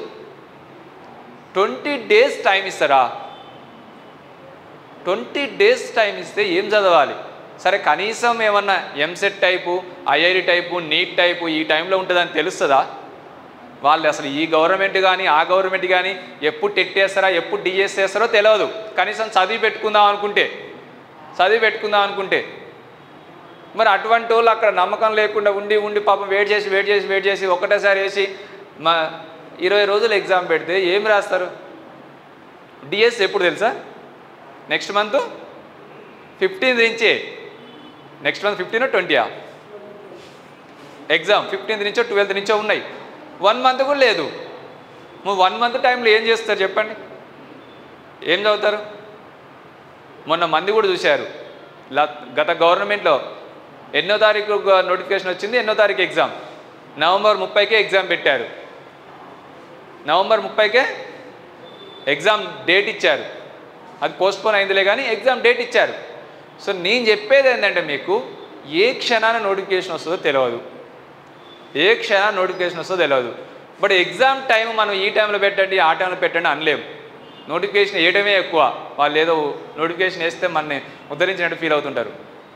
20 డేస్ టైం ఇస్తారా? 20 డేస్ టైం ఇస్తే ఏం చదవాలి? సరే కనీసం ఏమన్నా EAMCET type, IIT type, NEET type ఈ టైంలో ఉంటుందని తెలుస్తుందా? వాళ్ళు అసలు ఈ గవర్నమెంట్ కానీ ఆ గవర్నమెంట్ కానీ ఎప్పుడు టెట్ వేస్తారా, ఎప్పుడు డిఎస్ వేస్తారో తెలియదు. కనీసం చదివి పెట్టుకుందాం అనుకుంటే మరి అటువంటి వాళ్ళు అక్కడ నమ్మకం లేకుండా ఉండి పాపం వెయిట్ చేసి ఒకటేసారి వేసి 20 రోజులు ఎగ్జామ్ పెడితే ఏం రాస్తారు? డిఎస్ ఎప్పుడు తెలుసా? నెక్స్ట్ మంత్ 15th నుంచే. నెక్స్ట్ మంత్ 15 20 ఎగ్జామ్ 15th నుంచో 12th నుంచో ఉన్నాయి. 1 మంత్ కూడా లేదు. 1 మంత్ టైంలో ఏం చేస్తారు చెప్పండి? ఏం చదువుతారు? మొన్న మంది కూడా చూశారు, గత గవర్నమెంట్లో 8వ తారీఖు నోటిఫికేషన్ వచ్చింది, 8వ తారీఖు ఎగ్జామ్. నవంబర్ 30కే ఎగ్జామ్ పెట్టారు. నవంబర్ 30కే ఎగ్జామ్ డేట్ ఇచ్చారు. అది పోస్ట్పోన్ అయిందిలే కానీ ఎగ్జామ్ డేట్ ఇచ్చారు. సో నేను చెప్పేది ఏంటంటే మీకు ఏ క్షణాన నోటిఫికేషన్ వస్తుందో తెలియదు. బట్ ఎగ్జామ్ టైం మనం ఈ టైంలో పెట్టండి ఆ టైంలో పెట్టండి అనలేము. నోటిఫికేషన్ వేయడమే ఎక్కువ. వాళ్ళు ఏదో నోటిఫికేషన్ వేస్తే మనని ఉద్ధరించినట్టు ఫీల్ అవుతుంటారు.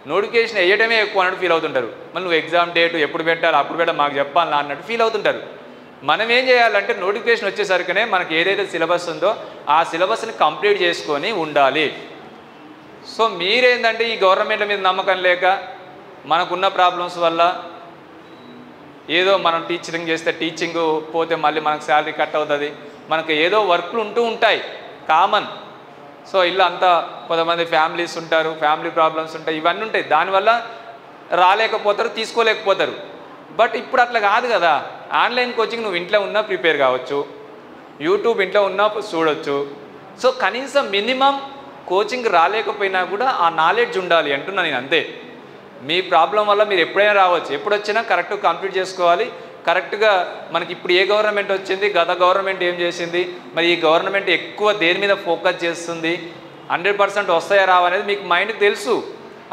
నోటిఫికేషన్ వేయడమే ఎక్కువ అన్నట్టు ఫీల్ అవుతుంటారు. మళ్ళీ నువ్వు ఎగ్జామ్ డేట్ ఎప్పుడు పెట్టాలి, అప్పుడు పెట్టాలి, మాకు చెప్పాలి అన్నట్టు ఫీల్ అవుతుంటారు. మనం ఏం చేయాలంటే నోటిఫికేషన్ వచ్చేసరికనే మనకి ఏదైతే సిలబస్ ఉందో ఆ సిలబస్ని కంప్లీట్ చేసుకొని ఉండాలి. సో మీరేంటంటే ఈ గవర్నమెంట్ల మీద నమ్మకం లేక మనకున్న ప్రాబ్లమ్స్ వల్ల ఏదో మనం టీచింగ్ చేస్తే టీచింగ్ పోతే మళ్ళీ మనకు శాలరీ కట్ అవుతుంది, మనకు ఏదో వర్క్లు ఉంటూ ఉంటాయి కామన్. సో ఇల్లు అంతా కొంతమంది ఫ్యామిలీస్ ఉంటారు, ఫ్యామిలీ ప్రాబ్లమ్స్ ఉంటాయి, ఇవన్నీ ఉంటాయి. దానివల్ల రాలేకపోతారు, తీసుకోలేకపోతారు. బట్ ఇప్పుడు అట్లా కాదు కదా. ఆన్లైన్ కోచింగ్ నువ్వు ఇంట్లో ఉన్నా ప్రిపేర్ కావచ్చు, యూట్యూబ్ ఇంట్లో ఉన్నా చూడొచ్చు. సో కనీసం మినిమం కోచింగ్ రాలేకపోయినా కూడా ఆ నాలెడ్జ్ ఉండాలి అంటున్నా నేను. అంతే. మీ ప్రాబ్లం వల్ల మీరు ఎప్పుడైనా రావచ్చు, ఎప్పుడు వచ్చినా కరెక్ట్గా కంప్లీట్ చేసుకోవాలి. కరెక్ట్గా మనకి ఇప్పుడు ఏ గవర్నమెంట్ వచ్చింది, గత గవర్నమెంట్ ఏం చేసింది, మరి ఈ గవర్నమెంట్ ఎక్కువ దేని మీద ఫోకస్ చేస్తుంది, 100% వస్తాయా రావనేది మీకు మైండ్కి తెలుసు.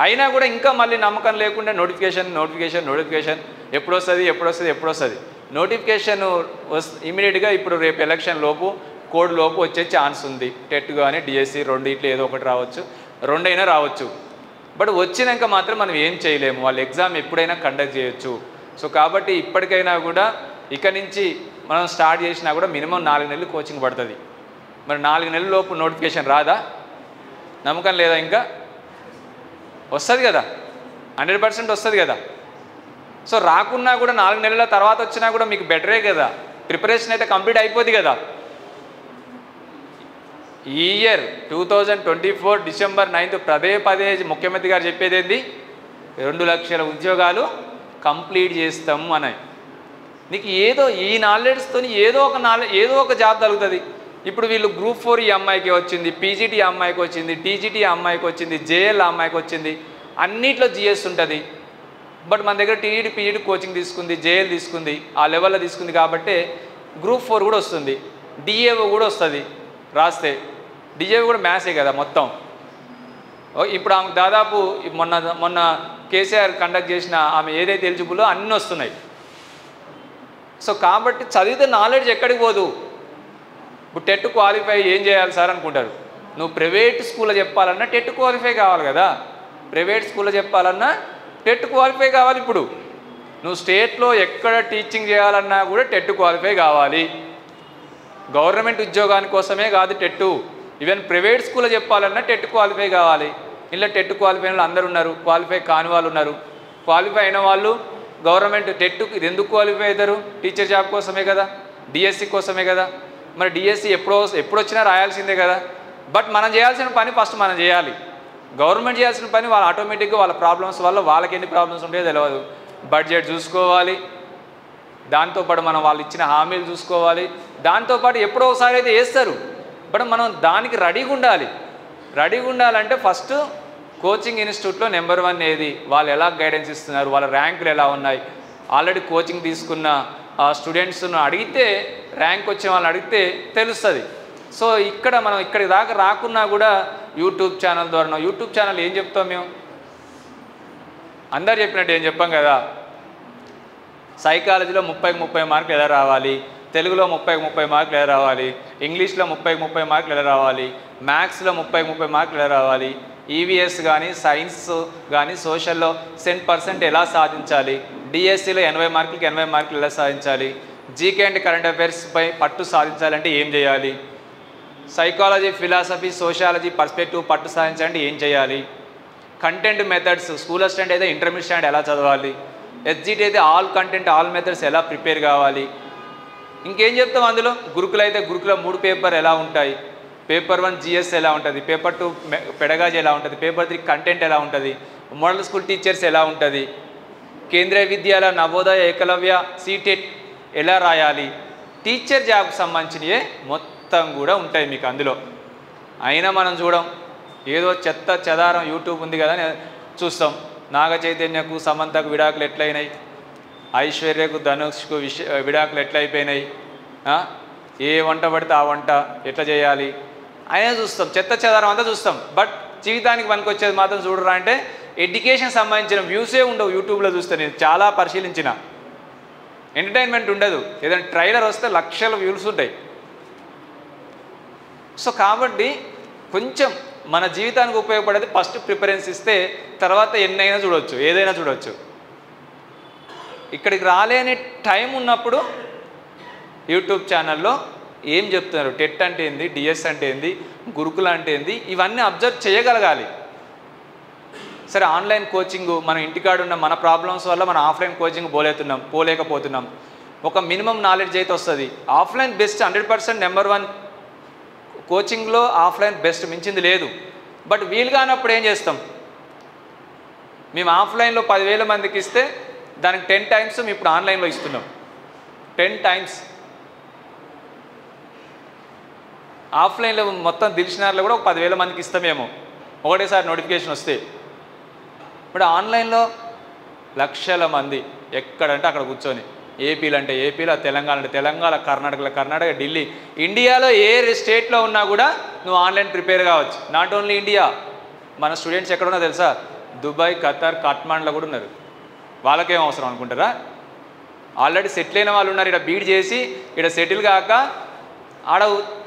అయినా కూడా ఇంకా మళ్ళీ నమ్మకం లేకుండా నోటిఫికేషన్ ఎప్పుడు వస్తుంది. నోటిఫికేషన్ ఇమీడియట్గా ఇప్పుడు రేపు ఎలక్షన్ లోపు కోడ్ లోపు వచ్చే ఛాన్స్ ఉంది. టెట్ కానీ డిఎస్సి రెండిట్లో ఏదో ఒకటి రావచ్చు, రెండైనా రావచ్చు. బట్ వచ్చినాక మాత్రం మనం ఏం చేయలేము, వాళ్ళు ఎగ్జామ్ ఎప్పుడైనా కండక్ట్ చేయొచ్చు. సో కాబట్టి ఇప్పటికైనా కూడా ఇక నుంచి మనం స్టార్ట్ చేసినా కూడా మినిమం 4 నెలలు కోచింగ్ పడుతుంది. మరి 4 నెలల లోపు నోటిఫికేషన్ రాదా? నమ్మకం లేదా? ఇంకా వస్తుంది కదా, 100% వస్తుంది కదా. సో రాకున్నా కూడా 4 నెలల తర్వాత వచ్చినా కూడా మీకు బెటరే కదా, ప్రిపరేషన్ అయితే కంప్లీట్ అయిపోద్ది కదా. ఈ ఇయర్ 2024 డిసెంబర్ 9 పదే ముఖ్యమంత్రి గారు చెప్పేది ఏంది? 2 లక్షల ఉద్యోగాలు కంప్లీట్ చేస్తాము అని. నీకు ఏదో ఈ నాలెడ్జ్తో ఏదో ఒక జాబ్ తగులుతుంది. ఇప్పుడు వీళ్ళు గ్రూప్ 4 ఈ అమ్మాయికి వచ్చింది, పీజీటీ అమ్మాయికి వచ్చింది, టీజీటీ అమ్మాయికి వచ్చింది, జేఎల్ అమ్మాయికి వచ్చింది, అన్నిట్లో జిఎస్ ఉంటుంది. బట్ మన దగ్గర టీజీటీ పీజీటీ కోచింగ్ తీసుకుంది, జేఎల్ తీసుకుంది, ఆ లెవెల్లో తీసుకుంది కాబట్టి గ్రూప్ 4 కూడా వస్తుంది, డిఏఓ కూడా వస్తుంది రాస్తే. డిఏఓ కూడా మ్యాథ్సే కదా మొత్తం. ఇప్పుడు ఆమె దాదాపు మొన్న కేసీఆర్ కండక్ట్ చేసిన ఆమె ఏదైతే ఎలిజిబుల్లో అన్నీ వస్తున్నాయి. సో కాబట్టి చదివితే నాలెడ్జ్ ఎక్కడికి పోదు. ఇప్పుడు టెట్ క్వాలిఫై ఏం చేయాలి సార్ అనుకుంటారు. నువ్వు ప్రైవేట్ స్కూల్లో చెప్పాలన్నా టెట్ క్వాలిఫై కావాలి కదా, ప్రైవేట్ స్కూల్లో చెప్పాలన్నా టెట్ క్వాలిఫై కావాలి. ఇప్పుడు నువ్వు స్టేట్లో ఎక్కడ టీచింగ్ చేయాలన్నా కూడా టెట్ క్వాలిఫై కావాలి. గవర్నమెంట్ ఉద్యోగాని కోసమే కాదు టెట్, ఈవెన్ ప్రైవేట్ స్కూల్లో చెప్పాలన్నా టెట్ క్వాలిఫై కావాలి. ఇలా టెట్ క్వాలిఫై వాళ్ళు అందరు ఉన్నారు, క్వాలిఫై కాని వాళ్ళు ఉన్నారు. క్వాలిఫై అయిన వాళ్ళు గవర్నమెంట్ టెట్కి ఎందుకు క్వాలిఫై అవుతారు? టీచర్ జాబ్ కోసమే కదా, డిఎస్సి కోసమే కదా. మరి డిఎస్సి ఎప్పుడొచ్చినా రాయాల్సిందే కదా. బట్ మనం చేయాల్సిన పని ఫస్ట్ మనం చేయాలి. గవర్నమెంట్ చేయాల్సిన పని వాళ్ళు ఆటోమేటిక్గా వాళ్ళ ప్రాబ్లమ్స్ వల్ల వాళ్ళకి ఎన్ని ప్రాబ్లమ్స్ ఉంటాయో తెలియదు. బడ్జెట్ చూసుకోవాలి, దాంతోపాటు మనం వాళ్ళు ఇచ్చిన హామీలు చూసుకోవాలి, దాంతోపాటు ఎప్పుడో ఒకసారి అయితే వేస్తారు. బట్ మనం దానికి రెడీగా ఉండాలి. రెడీగా ఉండాలంటే ఫస్ట్ కోచింగ్ ఇన్స్టిట్యూట్లో నెంబర్ 1 ఏది, వాళ్ళు ఎలా గైడెన్స్ ఇస్తున్నారు, వాళ్ళ ర్యాంకులు ఎలా ఉన్నాయి, ఆల్రెడీ కోచింగ్ తీసుకున్న స్టూడెంట్స్ను అడిగితే, ర్యాంక్ వచ్చే వాళ్ళని అడిగితే తెలుస్తుంది. సో మనం ఇక్కడి దాకా రాకున్నా కూడా యూట్యూబ్ ఛానల్ ద్వారా, యూట్యూబ్ ఛానల్ ఏం చెప్తాం మేము? అందరు చెప్పినట్టు ఏం చెప్పాం కదా. సైకాలజీలో 30 మార్కులు ఎలా రావాలి, తెలుగులో 30 మార్కులు ఎలా రావాలి, ఇంగ్లీష్లో 30 మార్కులు ఎలా రావాలి, మ్యాథ్స్లో 30 మార్కులు ఎలా రావాలి, ఈవీఎస్ కానీ సైన్స్ కానీ సోషల్లో 100% ఎలా సాధించాలి, డిఎస్సిలో 80 మార్కులకి 80 మార్కులు ఎలా సాధించాలి, జీకే అండ్ కరెంట్ అఫైర్స్పై పట్టు సాధించాలంటే ఏం చేయాలి, సైకాలజీ ఫిలాసఫీ సోషాలజీ పర్స్పెక్టివ్ పట్టు సాధించాలంటే ఏం చేయాలి, కంటెంట్ మెథడ్స్ స్కూల్ అసిస్టెంట్ అయితే ఇంటర్మీడియట్ స్టాండర్డ్ ఎలా చదవాలి, ఎస్జిటి అయితే ఆల్ కంటెంట్ ఆల్ మెథడ్స్ ఎలా ప్రిపేర్ కావాలి. ఇంకేం చెప్తాం అందులో? గురుకులు అయితే గురుకుల 3 పేపర్ ఎలా ఉంటాయి, పేపర్ 1 జిఎస్ ఎలా ఉంటుంది, పేపర్ 2 పెడగాజీ ఎలా ఉంటుంది, పేపర్ 3 కంటెంట్ ఎలా ఉంటుంది, మోడల్ స్కూల్ టీచర్స్ ఎలా ఉంటుంది, కేంద్రీయ విద్యాలయ నవోదయ ఏకలవ్య సీటెట్ ఎలా రాయాలి, టీచర్ జాబ్కి సంబంధించినవే మొత్తం కూడా ఉంటాయి మీకు అందులో. అయినా మనం చూడం, ఏదో చెత్త చెదారం యూట్యూబ్ ఉంది కదా చూస్తాం. నాగ చైతన్యకు సమంతకు విడాకులు ఎట్లయినాయి, ఐశ్వర్యకు ధనుష్కు విడాకులు ఎట్లయిపోయినాయి, ఏ వంట పడితే ఆ వంట ఎట్లా చేయాలి అయినా చూస్తాం, చెత్త చెదారం అంతా చూస్తాం. బట్ జీవితానికి పనికి వచ్చేది మాత్రం చూడరా అంటే ఎడ్యుకేషన్ సంబంధించిన వ్యూసే ఉండవు యూట్యూబ్లో చూస్తే. నేను చాలా పరిశీలించిన, ఎంటర్టైన్మెంట్ ఉండదు. ఏదైనా ట్రైలర్ వస్తే లక్షల వ్యూస్ ఉంటాయి. సో కాబట్టి కొంచెం మన జీవితానికి ఉపయోగపడేది ఫస్ట్ ప్రిఫరెన్స్ ఇస్తే తర్వాత ఎన్నైనా చూడవచ్చు, ఏదైనా చూడవచ్చు. ఇక్కడికి రాలేని టైం ఉన్నప్పుడు యూట్యూబ్ ఛానల్లో ఏం చెప్తున్నారు, టెట్ అంటే ఏంది, డిఎస్ అంటే ఏంది, గురుకుల అంటే ఏంది, ఇవన్నీ అబ్జర్వ్ చేయగలగాలి. సరే ఆన్లైన్ కోచింగ్ మనం ఇంటికాడ ఉన్న మన ప్రాబ్లమ్స్ వల్ల మనం ఆఫ్లైన్ కోచింగ్ పోలేకపోతున్నాం. ఒక మినిమం నాలెడ్జ్ అయితే వస్తుంది. ఆఫ్లైన్ బెస్ట్ 100% నెంబర్ 1 కోచింగ్లో ఆఫ్లైన్ బెస్ట్, మించింది లేదు. బట్ వీలు కానప్పుడు ఏం చేస్తాం? మేము ఆఫ్లైన్లో 10,000 మందికి ఇస్తే దానికి 10 టైమ్స్ మేము ఇప్పుడు ఆన్లైన్లో ఇస్తున్నాం. 10 టైమ్స్ ఆఫ్లైన్లో మొత్తం దిల్షనార్లో కూడా ఒక 10,000 మందికి ఇస్తామేమో ఒకటేసారి నోటిఫికేషన్ వస్తే. ఇప్పుడు ఆన్లైన్లో లక్షల మంది ఎక్కడంటే అక్కడ కూర్చొని, ఏపీలో అంటే ఏపీలో, తెలంగాణ అంటే తెలంగాణ, కర్ణాటకలో కర్ణాటక, ఢిల్లీ, ఇండియాలో ఏ స్టేట్లో ఉన్నా కూడా నువ్వు ఆన్లైన్ ప్రిపేర్ కావచ్చు. నాట్ ఓన్లీ ఇండియా, మన స్టూడెంట్స్ ఎక్కడున్నా తెలుసా? దుబాయ్, ఖతార్, కాట్మాండ్లో కూడా ఉన్నారు. వాళ్ళకేం అవసరం అనుకుంటారా? ఆల్రెడీ సెటిల్ అయిన వాళ్ళు ఉన్నారు. ఇక్కడ బీడ్ చేసి ఇక్కడ సెటిల్ కాక ఆడ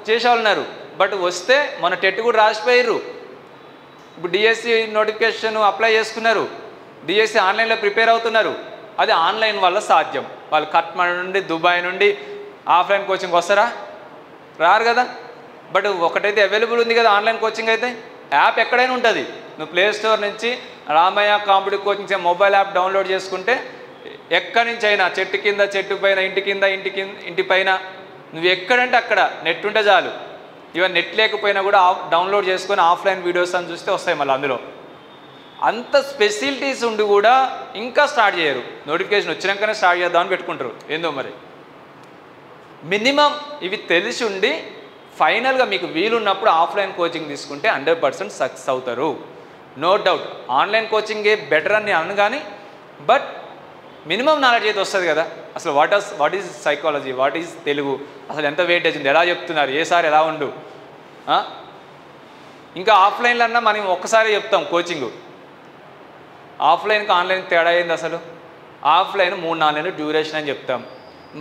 చేసేవాళ్ళు ఉన్నారు. బట్ వస్తే మన టెట్ కూడా రాసిపోయారు. ఇప్పుడు డిఎస్సి నోటిఫికేషన్ అప్లై చేసుకున్నారు, డిఎస్సి ఆన్లైన్లో ప్రిపేర్ అవుతున్నారు. అది ఆన్లైన్ వల్ల సాధ్యం. వాళ్ళు కట్మాండు నుండి దుబాయ్ నుండి ఆఫ్లైన్ కోచింగ్ వస్తారా? రారు కదా. బట్ ఒకటైతే అవైలబుల్ ఉంది కదా ఆన్లైన్ కోచింగ్ అయితే. యాప్ ఎక్కడైనా ఉంటుంది. నువ్వు ప్లే స్టోర్ నుంచి Ramaiah competitive coaching mobile app download చేసుకుంటే ఎక్కడి నుంచి అయినా చెట్టు కింద, చెట్టు పైన, ఇంటి కింద, ఇంటి పైన, నువ్వు ఎక్కడంటే అక్కడ నెట్ ఉంటే చాలు. ఇవన్నీ నెట్ లేకపోయినా కూడా డౌన్లోడ్ చేసుకొని ఆఫ్లైన్ వీడియోస్ అని చూస్తే వస్తాయి. మళ్ళీ అందులో అంత ఫెసిలిటీస్ ఉండి కూడా ఇంకా స్టార్ట్ చేయరు. నోటిఫికేషన్ వచ్చినాకనే స్టార్ట్ చేద్దామని పెట్టుకుంటారు. ఏందో మరి. మినిమం ఇవి తెలిసి ఉండి ఫైనల్గా మీకు వీలున్నప్పుడు ఆఫ్లైన్ కోచింగ్ తీసుకుంటే 100% సక్సెస్ అవుతారు. No doubt. ఆన్లైన్ కోచింగే బెటర్ అని అను, కానీ బట్ మినిమం నాలెడ్జ్ అయితే వస్తుంది కదా. అసలు what is psychology, what is Telugu, అసలు ఎంత వెయిటేజ్ ఉంది, ఎలా చెప్తున్నారు, ఏ సార్ ఎలా ఉండు. ఇంకా ఆఫ్లైన్లో అన్నా మనం ఒక్కసారి చెప్తాం కోచింగు. ఆఫ్లైన్కి ఆన్లైన్కి తేడా అయింది అసలు. ఆఫ్లైన్ 3-4 నెలలు డ్యూరేషన్ అని చెప్తాం.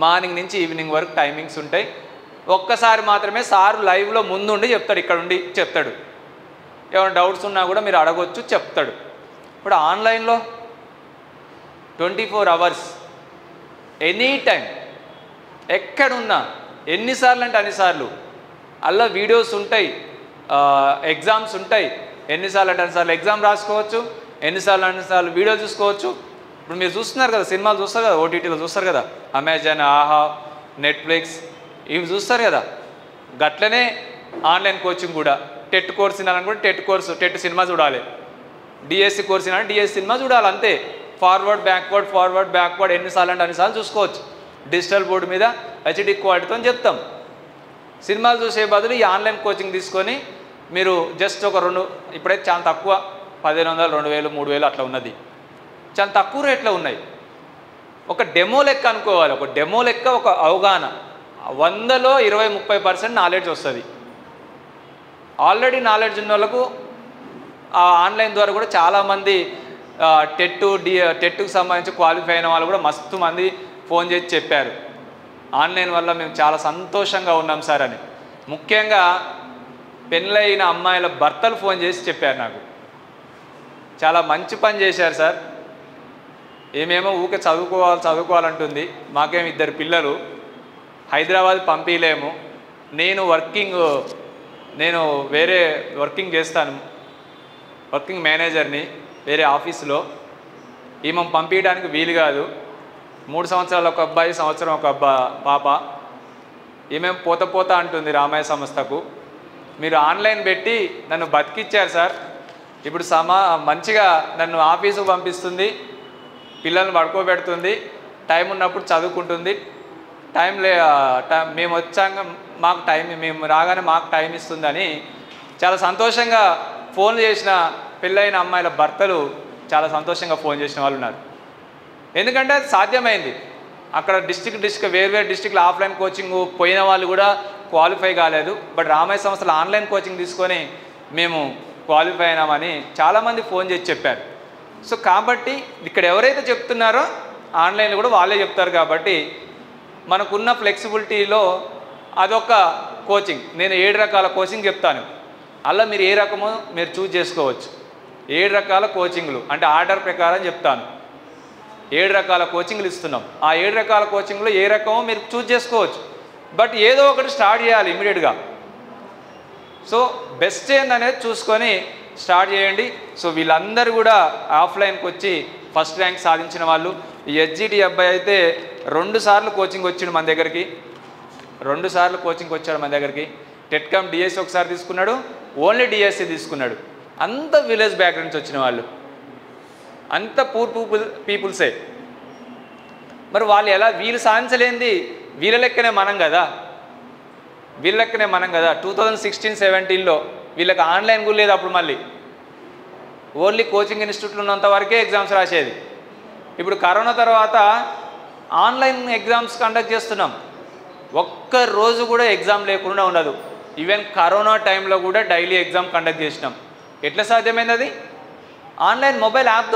మార్నింగ్ నుంచి ఈవినింగ్ వరకు టైమింగ్స్ ఉంటాయి. ఒక్కసారి మాత్రమే సారు లైవ్లో ముందుండి చెప్తాడు, ఇక్కడ ఉండి చెప్తాడు. ఏమైనా డౌట్స్ ఉన్నా కూడా మీరు అడగొచ్చు, చెప్తాడు. ఇప్పుడు ఆన్లైన్లో 24 hours ఎనీ టైం ఎక్కడున్నా ఎన్నిసార్లు అంటే అన్నిసార్లు. అలా వీడియోస్ ఉంటాయి, ఎగ్జామ్స్ ఉంటాయి. ఎన్నిసార్లు అంటే అన్నిసార్లు ఎగ్జామ్ రాసుకోవచ్చు, ఎన్నిసార్లు వీడియో చూసుకోవచ్చు. ఇప్పుడు మీరు చూస్తున్నారు కదా, సినిమాలు చూస్తారు కదా, ఓటీటీలో చూస్తారు కదా, అమెజాన్, ఆహా, నెట్ఫ్లిక్స్ ఇవి చూస్తారు కదా. గట్లనే ఆన్లైన్ కోచింగ్ కూడా. టెట్ కోర్స్ వినాలనుకుంటే టెట్ సినిమా చూడాలి. డిఎస్సి కోర్స్ వినాలంటే డిఎస్సి సినిమా చూడాలి. అంతే. ఫార్వర్డ్ బ్యాక్వర్డ్ ఎన్నిసార్లు అంటే అన్నిసార్లు చూసుకోవచ్చు. డిజిటల్ బోర్డు మీద హెచ్డి క్వాలిటీతో చెప్తాం. సినిమాలు చూసే బదులు ఈ ఆన్లైన్ కోచింగ్ తీసుకొని మీరు జస్ట్ ఒక ఇప్పుడైతే చాలా తక్కువ 1500, 2000, 3000 అట్లా ఉన్నది. చాలా తక్కువ రేట్లో ఉన్నాయి. ఒక డెమో లెక్క అనుకోవాలి. ఒక డెమో లెక్క, ఒక అవగాహన. 100లో 20-30% నాలెడ్జ్ వస్తుంది. ఆల్రెడీ నాలెడ్జ్ ఉన్న వాళ్ళకు ఆ ఆన్లైన్ ద్వారా కూడా చాలామంది టెట్కు సంబంధించి క్వాలిఫై అయిన వాళ్ళు కూడా మస్తు మంది ఫోన్ చేసి చెప్పారు, ఆన్లైన్ వల్ల మేము చాలా సంతోషంగా ఉన్నాం సార్ అని. ముఖ్యంగా పెళ్ళైన అమ్మాయిల భర్తలు ఫోన్ చేసి చెప్పారు నాకు, చాలా మంచి పని చేశారు సార్. ఏమేమో ఊకే చదువుకోవాలంటుంది. మాకేమో 2 పిల్లలు, హైదరాబాద్ పంపించలేము. నేను వేరే వర్కింగ్ చేస్తాను, వర్కింగ్ మేనేజర్ని వేరే ఆఫీసులో. ఈమె పంపించడానికి వీలు కాదు. 3 సంవత్సరాలు ఒక అబ్బాయి, సంవత్సరం ఒక పాప. ఈమె పోత అంటుంది రామయ్య సంస్థకు. మీరు ఆన్లైన్ పెట్టి నన్ను బతికిచ్చారు సార్. ఇప్పుడు మంచిగా నన్ను ఆఫీసుకు పంపిస్తుంది, పిల్లల్ని పడుకోబెడుతుంది, టైం ఉన్నప్పుడు చదువుకుంటుంది. మేము వచ్చాక మాకు మేము రాగానే మాకు టైం ఇస్తుందని చాలా సంతోషంగా ఫోన్ చేసిన పెళ్ళైన అమ్మాయిల భర్తలు చాలా సంతోషంగా ఫోన్ చేసిన వాళ్ళు ఉన్నారు. ఎందుకంటే అది సాధ్యమైంది. అక్కడ డిస్ట్రిక్ట్ వేర్వేరు డిస్ట్రిక్ట్లో ఆఫ్లైన్ కోచింగ్ పోయిన వాళ్ళు కూడా క్వాలిఫై కాలేదు. బట్ రామయ్య సంస్థలు ఆన్లైన్ కోచింగ్ తీసుకొని మేము క్వాలిఫై అయినామని చాలామంది ఫోన్ చేసి చెప్పారు. సో కాబట్టి ఇక్కడ ఎవరైతే చెప్తున్నారో ఆన్లైన్లో కూడా వాళ్ళే చెప్తారు. కాబట్టి మనకున్న ఫ్లెక్సిబిలిటీలో అదొక కోచింగ్. నేను 7 రకాల కోచింగ్ చెప్తాను. అలా మీరు ఏ రకమో మీరు చూజ్ చేసుకోవచ్చు. 7 రకాల కోచింగ్లు అంటే ఆర్డర్ ప్రకారం చెప్తాను. 7 రకాల కోచింగ్లు ఇస్తున్నాం. ఆ 7 రకాల కోచింగ్లో ఏ రకమో మీరు చూజ్ చేసుకోవచ్చు. బట్ ఏదో ఒకటి స్టార్ట్ చేయాలి ఇమీడియట్గా. సో బెస్ట్ ఏందనేది చూసుకొని స్టార్ట్ చేయండి. సో వీళ్ళందరూ కూడా ఆఫ్లైన్కి వచ్చి ఫస్ట్ ర్యాంక్ సాధించిన వాళ్ళు. ఈ హెచ్జిటి అబ్బాయి అయితే 2 సార్లు కోచింగ్ వచ్చిండు మన దగ్గరికి. 2 సార్లు కోచింగ్ వచ్చాడు మన దగ్గరికి. టెట్కమ్ డిఎస్సి ఒకసారి తీసుకున్నాడు, ఓన్లీ డిఎస్సి తీసుకున్నాడు. అంత విలేజ్ బ్యాక్గ్రౌండ్ నుంచి వచ్చిన వాళ్ళు, అంత పూర్ పీపుల్సే. మరి వాళ్ళు ఎలా వీళ్ళు సాధించలేంది? వీళ్ళ లెక్కనే మనం కదా. 2016-17లో వీళ్ళకి ఆన్లైన్ కూడా లేదు. అప్పుడు మళ్ళీ ఓన్లీ కోచింగ్ ఇన్స్టిట్యూట్లు ఉన్నంత వరకే ఎగ్జామ్స్ రాసేది. ఇప్పుడు కరోనా తర్వాత ఆన్లైన్ ఎగ్జామ్స్ కండక్ట్ చేస్తున్నాం. ఒక్క రోజు కూడా ఎగ్జామ్ లేకుండా ఉండదు. ఈవెన్ కరోనా టైంలో కూడా డైలీ ఎగ్జామ్ కండక్ట్ చేసినాం. ఎట్లా సాధ్యమైంది? అది ఆన్లైన్ మొబైల్ యాప్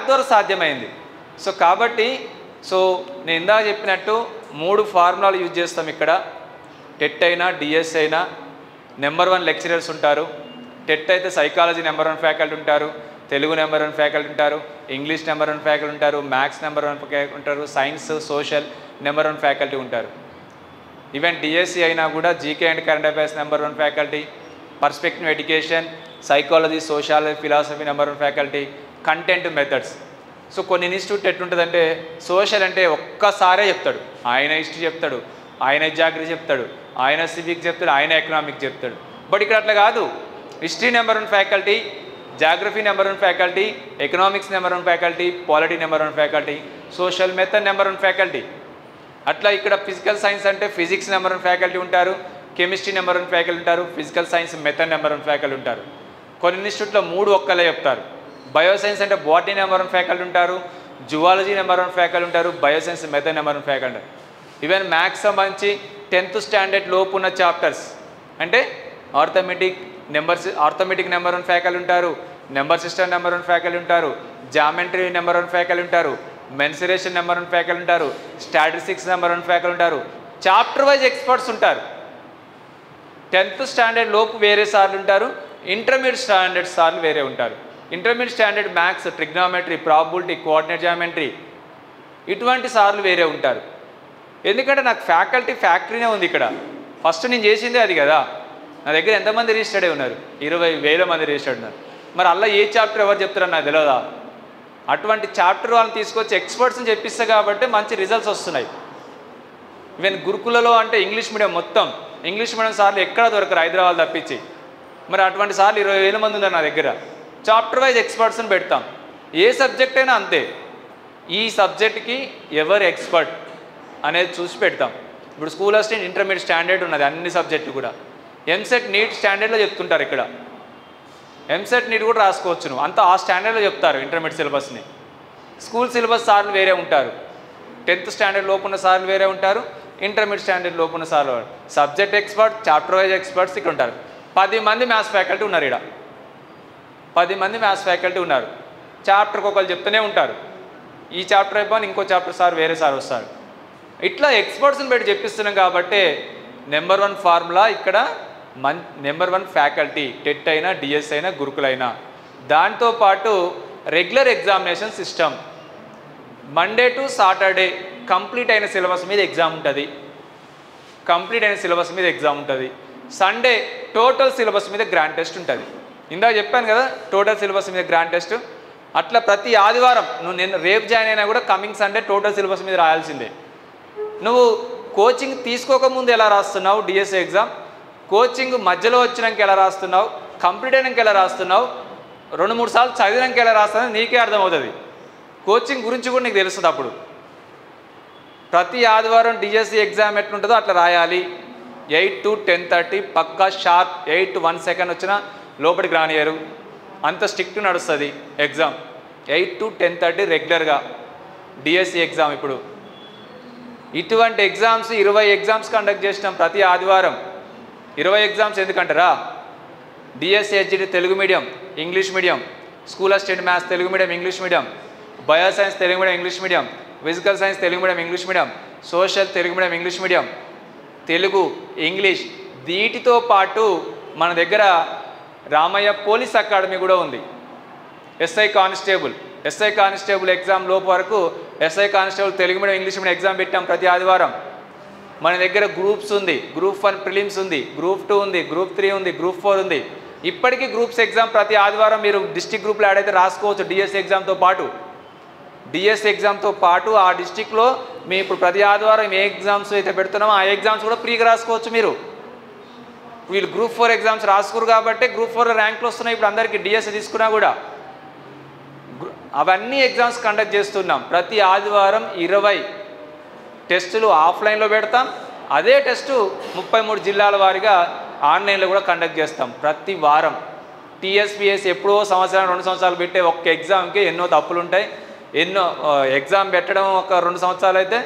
ద్వారా సాధ్యమైంది. సో కాబట్టి నేను ఇందాక చెప్పినట్టు 3 ఫార్ములాలు యూజ్ చేస్తాం ఇక్కడ. టెట్ అయినా డిఎస్ అయినా నెంబర్ 1 లెక్చరర్స్ ఉంటారు, టెట్ అయితే సైకాలజీ నెంబర్ 1 ఫ్యాకల్టీ ఉంటారు, తెలుగు నెంబర్ 1 ఫ్యాకల్టీ ఉంటారు, ఇంగ్లీష్ నెంబర్ 1 ఫ్యాకల్టీ ఉంటారు, మ్యాథ్స్ నెంబర్ 1 ఫ్యాకల్టీ ఉంటారు, సైన్స్ సోషల్ నెంబర్ 1 ఫ్యాకల్టీ ఉంటారు. ఈవెన్ డిఎస్సి అయినా కూడా GK and current affairs number 1 faculty, perspective education, psychology sociology philosophy number 1 faculty, content methods. So కొన్ని institute ఎట్లుంటుందంటే social అంటే ఒక్కసారే చెప్తాడు, ఆయన హిస్టరీ చెప్తాడు, ఆయన జాగ్రఫీ చెప్తాడు, ఆయన సివిక్స్ చెప్తాడు, ఆయన ఎకనామిక్స్ చెప్తాడు. బట్ ఇక్కడ అట్లా కాదు, history number 1 faculty, geography number 1 faculty, economics number 1 faculty, polity number 1 faculty, social method number 1 faculty. అట్లా ఇక్కడ ఫిజికల్ సైన్స్ అంటే ఫిజిక్స్ నెంబర్ 1 ఫ్యాకల్టీ ఉంటారు, కెమిస్ట్రీ నెంబర్ 1 ఫ్యాకల్టీ ఉంటారు, physical science method number 1 faculty ఉంటారు. కొన్ని ఇన్స్టిట్యూట్లో 3 ఒక్కలే చెప్తారు. బయోసైన్స్ అంటే బాటనీ నెంబర్ 1 ఫ్యాకల్టీ ఉంటారు, జువాలజీ నెంబర్ 1 ఫ్యాకల్టీ ఉంటారు, బయోసైన్స్ మెథడ్ నెంబర్ 1 ఫ్యాకల్టీ ఉంటారు. ఈవెన్ మ్యాథ్స్ సంబంధించి 10th స్టాండర్డ్ లోపు ఉన్న చాప్టర్స్ అంటే ఆర్థమెటిక్ నెంబర్ 1 ఫ్యాకల్టీ ఉంటారు, నెంబర్ సిస్టమ్ నెంబర్ 1 ఫ్యాకల్టీ ఉంటారు, జామెట్రీ నెంబర్ 1 ఫ్యాకల్టీ ఉంటారు, మెన్సురేషన్ నెంబర్ 1 ఫ్యాకల్టీ ఉంటారు, స్టాటిస్టిక్స్ నెంబర్ 1 ఫ్యాకల్టీ ఉంటారు. చాప్టర్ వైజ్ ఎక్స్పర్ట్స్ ఉంటారు. 10th స్టాండర్డ్ లోపు వేరే సార్లు ఉంటారు, ఇంటర్మీడియట్ స్టాండర్డ్ సార్లు వేరే ఉంటారు. Intermediate standard maths, trigonometry, probability, coordinate geometry ఇటువంటి సార్లు వేరే ఉంటారు. ఎందుకంటే నాకు ఫ్యాకల్టీ ఫ్యాక్టరీనే ఉంది ఇక్కడ. ఫస్ట్ నేను చేసిందే అది కదా. నా దగ్గర ఎంతమంది రిజిస్టర్డ్ ఉన్నారు? 20,000 మంది రిజిస్టర్డ్ ఉన్నారు. మరి అలా ఏ చాప్టర్ ఎవరు చెప్తారని నాకు తెలియదా? అటువంటి చాప్టర్ వాళ్ళని తీసుకొచ్చి ఎక్స్పర్ట్స్ని చెప్పిస్తా కాబట్టి మంచి రిజల్ట్స్ వస్తున్నాయి. ఈవెన్ గురుకులలో అంటే ఇంగ్లీష్ మీడియం మొత్తం ఇంగ్లీష్ మీడియం సార్లు ఎక్కడ దొరకరు, హైదరాబాద్ తప్పించి. మరి అటువంటి సార్లు 20,000 మంది ఉన్నారు నా దగ్గర. చాప్టర్ వైజ్ ఎక్స్పర్ట్స్ని పెడతాం. ఏ సబ్జెక్ట్ అయినా అంతే, ఈ సబ్జెక్ట్కి ఎవరు ఎక్స్పర్ట్ అనేది చూసి పెడతాం. ఇప్పుడు స్కూల్ అసిస్టెంట్ ఇంటర్మీడియట్ స్టాండర్డ్ ఉన్నది, అన్ని సబ్జెక్టులు కూడా. ఎంసెట్ నీట్ స్టాండర్డ్లో చెప్తుంటారు. ఇక్కడ ఎంసెట్ నీట్ కూడా రాసుకోవచ్చు నువ్వు, అంతా ఆ స్టాండర్డ్లో చెప్తారు ఇంటర్మీడియట్ సిలబస్ని. స్కూల్ సిలబస్ సార్లు వేరే ఉంటారు, 10th స్టాండర్డ్ లోపు ఉన్న సార్లు వేరే ఉంటారు, ఇంటర్మీడియట్ స్టాండర్డ్ లోపు ఉన్న సార్లు. Subject expert, chapter wise experts ఇక్కడ ఉంటారు. 10 మంది మ్యాథ్స్ ఫ్యాకల్టీ ఉన్నారు ఇక్కడ. 10 మంది మ్యాథ్స్ ఫ్యాకల్టీ ఉన్నారు. చాప్టర్కి ఒకళ్ళు చెప్తూనే ఉంటారు. ఈ చాప్టర్ అయిపోయి ఇంకో చాప్టర్ సార్ వేరే సార్ వస్తారు. ఇట్లా ఎక్స్పర్ట్స్ని పెట్టి చెప్పిస్తున్నాం కాబట్టి నెంబర్ 1 ఫార్ములా ఇక్కడ నెంబర్ 1 ఫ్యాకల్టీ. టెట్ అయినా, డిఎస్ అయినా, గురుకులైనా. దాంతోపాటు regular examination system. Monday to Saturday complete అయిన సిలబస్ మీద ఎగ్జామ్ ఉంటుంది. సండే టోటల్ సిలబస్ మీద గ్రాండ్ టెస్ట్ ఉంటుంది. ఇందాక చెప్పాను కదా, టోటల్ సిలబస్ మీద గ్రాండ్ టెస్ట్. అట్లా ప్రతి ఆదివారం నువ్వు నేను రేపు జాయిన్ అయినా కూడా కమింగ్ సండే టోటల్ సిలబస్ మీద రాయాల్సిందే. నువ్వు కోచింగ్ తీసుకోకముందు ఎలా రాస్తున్నావు డిఎస్సి ఎగ్జామ్, కోచింగ్ మధ్యలో వచ్చినాక ఎలా రాస్తున్నావు, కంప్లీట్ అయినాక ఎలా రాస్తున్నావు, 2-3 సార్లు చదివినాక ఎలా రాస్తున్నావు నీకే అర్థమవుతుంది. కోచింగ్ గురించి కూడా నీకు తెలుస్తుంది. అప్పుడు ప్రతి ఆదివారం డిఎస్సి ఎగ్జామ్ ఎట్లుంటుందో అట్లా రాయాలి. 8 to 10:30 Pakka sharp. 8 to 1 second వచ్చినా లోపలికి రానియరు, అంత స్ట్రిక్ట్ నడుస్తుంది ఎగ్జామ్. 8 to 10:30 రెగ్యులర్గా డిఎస్సి ఎగ్జామ్. ఇప్పుడు ఇటువంటి ఎగ్జామ్స్ 20 ఎగ్జామ్స్ కండక్ట్ చేసినాం ప్రతి ఆదివారం. 20 ఎగ్జామ్స్ ఎందుకంటారా, DSC HD Telugu medium, English medium, school assistant maths Telugu medium, English medium, bio science Telugu medium, English medium, physical science Telugu medium, English medium, social Telugu medium, English medium, Telugu, English. వీటితో పాటు మన దగ్గర రామయ్య పోలీస్ అకాడమీ కూడా ఉంది. ఎస్ఐ కానిస్టేబుల్ ఎగ్జామ్ లోపు వరకు SI constable Telugu medium, English medium exam పెట్టాం ప్రతి ఆదివారం. మన దగ్గర గ్రూప్స్ ఉంది, గ్రూప్ 1 ప్రిలిమ్స్ ఉంది, గ్రూప్ 2 ఉంది, గ్రూప్ 3 ఉంది, గ్రూప్ 4 ఉంది. ఇప్పటికీ గ్రూప్స్ ఎగ్జామ్ ప్రతి ఆదివారం మీరు డిస్టిక్ గ్రూప్లో యాడ్ అయితే రాసుకోవచ్చు. డిఎస్సి ఎగ్జామ్తో పాటు ఆ డిస్టిక్లో మేము ఇప్పుడు ప్రతి ఆదివారం ఏ ఎగ్జామ్స్ అయితే పెడుతున్నామో ఆ ఎగ్జామ్స్ కూడా ఫ్రీగా రాసుకోవచ్చు మీరు. వీళ్ళు గ్రూప్ 4 ఎగ్జామ్స్ రాసుకోరు కాబట్టి గ్రూప్ 4 ర్యాంకులు వస్తున్నాయి ఇప్పుడు అందరికీ. డిఎస్సి తీసుకున్నా కూడా అవన్నీ ఎగ్జామ్స్ కండక్ట్ చేస్తున్నాం. ప్రతి ఆదివారం 20 టెస్టులు ఆఫ్లైన్లో పెడతాం. అదే టెస్టు 33 జిల్లాల వారీగా ఆన్లైన్లో కూడా కండక్ట్ చేస్తాం ప్రతి వారం. టీఎస్పీఎస్ ఎప్పుడో సంవత్సరం 2 సంవత్సరాలు పెట్టే ఒక్క ఎగ్జామ్కి ఎన్నో తప్పులు ఉంటాయి. ఎగ్జామ్ పెట్టడం ఒక 2 సంవత్సరాలు అయితే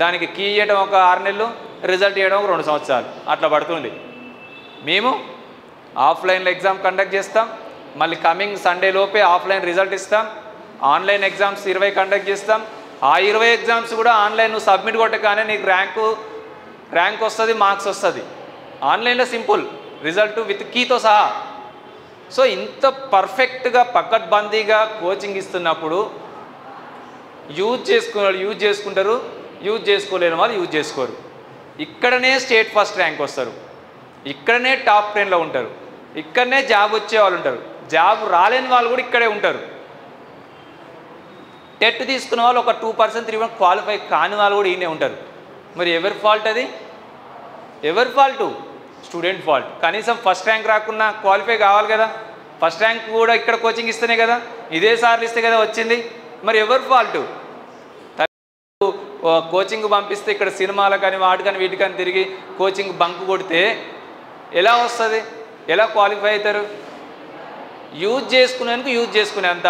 దానికి కీ ఇవ్వడం ఒక 6 నెలలు, రిజల్ట్ ఇవ్వడం ఒక 2 సంవత్సరాలు అట్లా పడుతుంది. మేము ఆఫ్లైన్లో ఎగ్జామ్ కండక్ట్ చేస్తాం. మళ్ళీ కమింగ్ సండే లోపే ఆఫ్లైన్ రిజల్ట్ ఇస్తాం. ఆన్లైన్ ఎగ్జామ్స్ 20 కండక్ట్ చేస్తాం. ఆ 20 ఎగ్జామ్స్ కూడా ఆన్లైన్ నువ్వు సబ్మిట్ కొట్టగానే నీకు ర్యాంక్ వస్తుంది, మార్క్స్ వస్తుంది. ఆన్లైన్లో సింపుల్ రిజల్ట్ విత్ కీతో సహా. సో ఇంత పర్ఫెక్ట్గా పకడ్బందీగా కోచింగ్ ఇస్తున్నప్పుడు యూజ్ చేసుకుంటారు, యూజ్ చేసుకోలేని వాళ్ళు యూజ్ చేసుకోరు. ఇక్కడనే స్టేట్ ఫస్ట్ ర్యాంక్ వస్తారు, ఇక్కడనే టాప్ 10లో ఉంటారు, ఇక్కడనే జాబ్ వచ్చే వాళ్ళు ఉంటారు, జాబ్ రాలేని వాళ్ళు కూడా ఇక్కడే ఉంటారు. టెట్ తీసుకున్న వాళ్ళు ఒక 2% 3% క్వాలిఫై కాని వాళ్ళు కూడా ఈయనే ఉంటారు. మరి ఎవరి ఫాల్ట్ అది? ఎవరి ఫాల్టు? Student fault. కనీసం ఫస్ట్ ర్యాంక్ రాకున్నా క్వాలిఫై కావాలి కదా, ఫస్ట్ ర్యాంక్ కూడా ఇక్కడ కోచింగ్ ఇస్తేనే కదా, ఇదే సార్లు ఇస్తే కదా వచ్చింది. మరి ఎవరి ఫాల్టు? కోచింగ్ పంపిస్తే ఇక్కడ సినిమాలకు కానీ వాటికని వీటికని తిరిగి కోచింగ్ బంక్ కొడితే ఎలా వస్తుంది? ఎలా క్వాలిఫై అవుతారు? యూజ్ చేసుకునేందుకు యూజ్ చేసుకునేంత.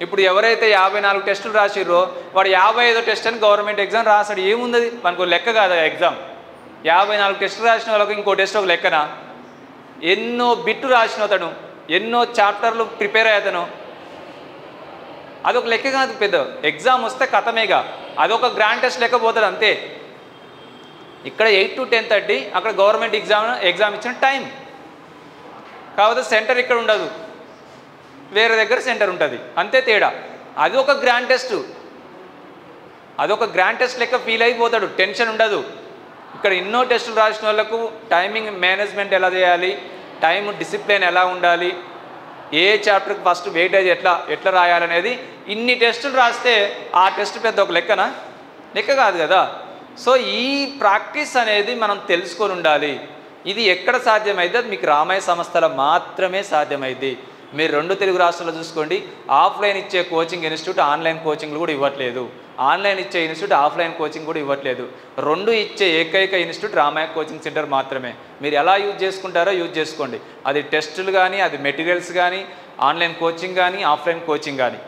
ఇప్పుడు ఎవరైతే 54 టెస్టులు రాసిర్రో వాడు 55వ టెస్ట్ అని గవర్నమెంట్ ఎగ్జామ్ రాసాడు. ఏముంది మనకు లెక్క కాదు ఎగ్జామ్. 54 టెస్టులు రాసిన వాళ్ళకి ఇంకో టెస్ట్ ఒక లెక్కన. ఎన్నో బిట్టు రాసిన అతను, ఎన్నో చాప్టర్లు ప్రిపేర్ అయ్యాతను, అదొక లెక్క కాదు. పెద్ద ఎగ్జామ్ వస్తే కథమేగా, అదొక గ్రాండ్ టెస్ట్ లెక్క పోతుంది అంతే. ఇక్కడ 8 to 10:30 అక్కడ గవర్నమెంట్ ఎగ్జామ్ ఇచ్చిన టైం. కాకపోతే సెంటర్ ఇక్కడ ఉండదు, వేరే దగ్గర సెంటర్ ఉంటుంది, అంతే తేడా. అది ఒక గ్రాండ్ టెస్ట్, అదొక గ్రాండ్ టెస్ట్ లెక్క ఫీల్ అయిపోతాడు, టెన్షన్ ఉండదు. ఇక్కడ ఎన్నో టెస్టులు రాసిన వాళ్ళకు టైమింగ్ మేనేజ్మెంట్ ఎలా చేయాలి, టైం డిసిప్లిన్ ఎలా ఉండాలి, ఏ చాప్టర్కి ఫస్ట్ వెయిటేజ్ ఎట్లా రాయాలనేది ఇన్ని టెస్టులు రాస్తే ఆ టెస్ట్ పెద్ద ఒక లెక్కనా? లెక్క కాదు కదా. సో ఈ ప్రాక్టీస్ అనేది మనం తెలుసుకొని ఉండాలి. ఇది ఎక్కడ సాధ్యమైతే అది మీకు రామయ్య సంస్థలో మాత్రమే సాధ్యమైంది. మీరు 2 తెలుగు రాష్ట్రాల్లో చూసుకోండి, ఆఫ్లైన్ ఇచ్చే కోచింగ్ ఇన్స్టిట్యూట్ ఆన్లైన్ కోచింగ్లు కూడా ఇవ్వట్లేదు, ఆన్లైన్ ఇచ్చే ఇన్స్టిట్యూట్ ఆఫ్లైన్ కోచింగ్ కూడా ఇవ్వట్లేదు. 2 ఇచ్చే ఏకైక ఇన్స్టిట్యూట్ రామయ్య కోచింగ్ సెంటర్ మాత్రమే. మీరు ఎలా యూజ్ చేసుకుంటారో యూజ్ చేసుకోండి. అది టెస్టులు కానీ, అది మెటీరియల్స్ కానీ, ఆన్లైన్ కోచింగ్ కానీ, ఆఫ్లైన్ కోచింగ్ కానీ,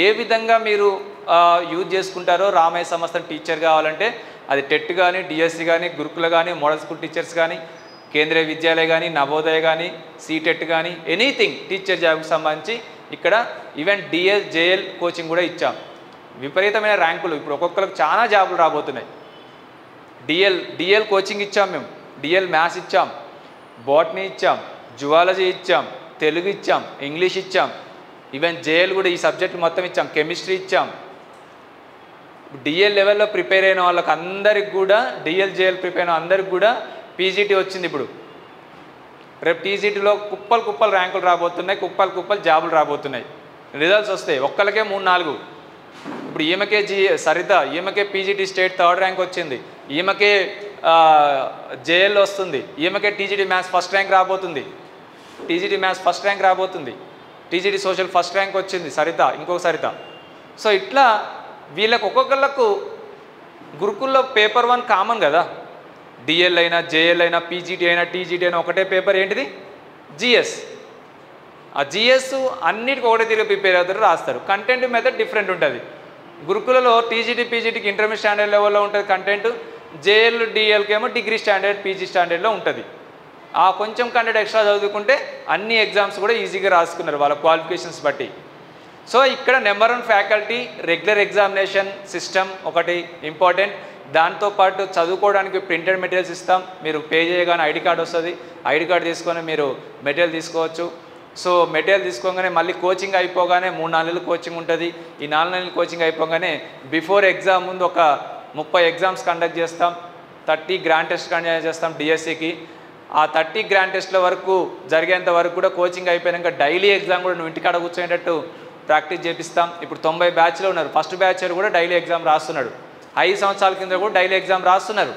ఏ విధంగా మీరు యూజ్ చేసుకుంటారో రామయ్య సంస్థ టీచర్ కావాలంటే అది టెట్ కానీ, డిఎస్సి కానీ, గురుకుల కానీ, మోడల్ స్కూల్ టీచర్స్ కానీ, కేంద్రీయ విద్యాలయ కానీ, నవోదయ కానీ, సీటెట్ కానీ, ఎనీథింగ్ టీచర్ జాబ్కి సంబంధించి ఇక్కడ ఈవెన్ డిఎల్ జేఎల్ కోచింగ్ కూడా ఇచ్చాం. విపరీతమైన ర్యాంకులు, ఇప్పుడు ఒక్కొక్కరికి చాలా జాబులు రాబోతున్నాయి. డిఎల్ కోచింగ్ ఇచ్చాం మేము, డిఎల్ మ్యాథ్స్ ఇచ్చాం, బాటనీ ఇచ్చాం, జువాలజీ ఇచ్చాం, తెలుగు ఇచ్చాం, ఇంగ్లీష్ ఇచ్చాం, ఈవెన్ జేఎల్ కూడా ఈ సబ్జెక్ట్ మొత్తం ఇచ్చాం, కెమిస్ట్రీ ఇచ్చాం. డిఎల్ లెవెల్లో ప్రిపేర్ అయిన వాళ్ళకి అందరికి కూడా, డిఎల్ జేఎల్ ప్రిపేర్ అయిన అందరికి కూడా పీజీటీ వచ్చింది. ఇప్పుడు రేపు టీజీటీలో కుప్పలు ర్యాంకులు రాబోతున్నాయి, కుప్పలు జాబులు రాబోతున్నాయి. రిజల్ట్స్ వస్తాయి, ఒక్కరికే 3-4. ఇప్పుడు ఈమెకే సరిత, ఈమెకే పీజీటీ స్టేట్ 3rd ర్యాంక్ వచ్చింది, ఈమెకే జేఎల్ వస్తుంది, ఈమెకే టీజీటీ మ్యాథ్స్ ఫస్ట్ ర్యాంక్ రాబోతుంది, టీజీటీ మ్యాథ్స్ ఫస్ట్ ర్యాంక్ రాబోతుంది, టీజీటీ సోషల్ ఫస్ట్ ర్యాంక్ వచ్చింది సరిత, ఇంకొక సరిత. సో ఇట్లా వీళ్ళకు ఒక్కొక్కళ్ళకు గురుకుల్లో పేపర్ 1 కామన్ కదా. డిఎల్ అయినా, జేఎల్ అయినా, పీజీటీ అయినా, టీజీటీ అయినా ఒకటే పేపర్ ఏంటిది? జిఎస్. ఆ జిఎస్ అన్నిటికీ ఒకటే తిరిగి ప్రిపేర్ అవుతారు, రాస్తారు. కంటెంట్ మెథడ్ డిఫరెంట్ ఉంటుంది. గురుకులలో టీజీటీ పీజీటీకి ఇంటర్మీడియట్ స్టాండర్డ్ లెవెల్లో ఉంటుంది కంటెంట్, జేఎల్ డిఎల్కి ఏమో డిగ్రీ స్టాండర్డ్ పీజీ స్టాండర్డ్లో ఉంటుంది. ఆ కొంచెం కంటెంట్ ఎక్స్ట్రా చదువుకుంటే అన్ని ఎగ్జామ్స్ కూడా ఈజీగా రాసుకున్నారు వాళ్ళ క్వాలిఫికేషన్స్ బట్టి. సో ఇక్కడ number 1 faculty, regular examination system ఒకటి ఇంపార్టెంట్. దాంతోపాటు చదువుకోవడానికి ప్రింటెడ్ మెటీరియల్స్ ఇస్తాం, మీరు పే చేయగానే ఐడి కార్డ్ వస్తుంది, ఐడి కార్డ్ తీసుకొని మీరు మెటీరియల్ తీసుకోవచ్చు. సో మెటీరియల్ తీసుకోగానే మళ్ళీ కోచింగ్ అయిపోగానే 3-4 నెలలు కోచింగ్ ఉంటుంది. ఈ 4 నెలలు కోచింగ్ అయిపోగానే బిఫోర్ ఎగ్జామ్ ముందు ఒక 30 ఎగ్జామ్స్ కండక్ట్ చేస్తాం, 30 గ్రాండ్ టెస్ట్ కండక్ట్ చేస్తాం డిఎస్సికి. ఆ 30 గ్రాండ్ టెస్ట్ల వరకు జరిగేంత వరకు కూడా కోచింగ్ అయిపోయాక డైలీ ఎగ్జామ్ కూడా నువ్వు ఇంటికాడ కూర్చునేటట్టు ప్రాక్టీస్ చేపిస్తాం. ఇప్పుడు 90 బ్యాచ్లో ఉన్నారు, ఫస్ట్ బ్యాచ్ కూడా డైలీ ఎగ్జామ్ రాస్తున్నాడు. 5 సంవత్సరాల కింద కూడా డైలీ ఎగ్జామ్ రాస్తున్నారు,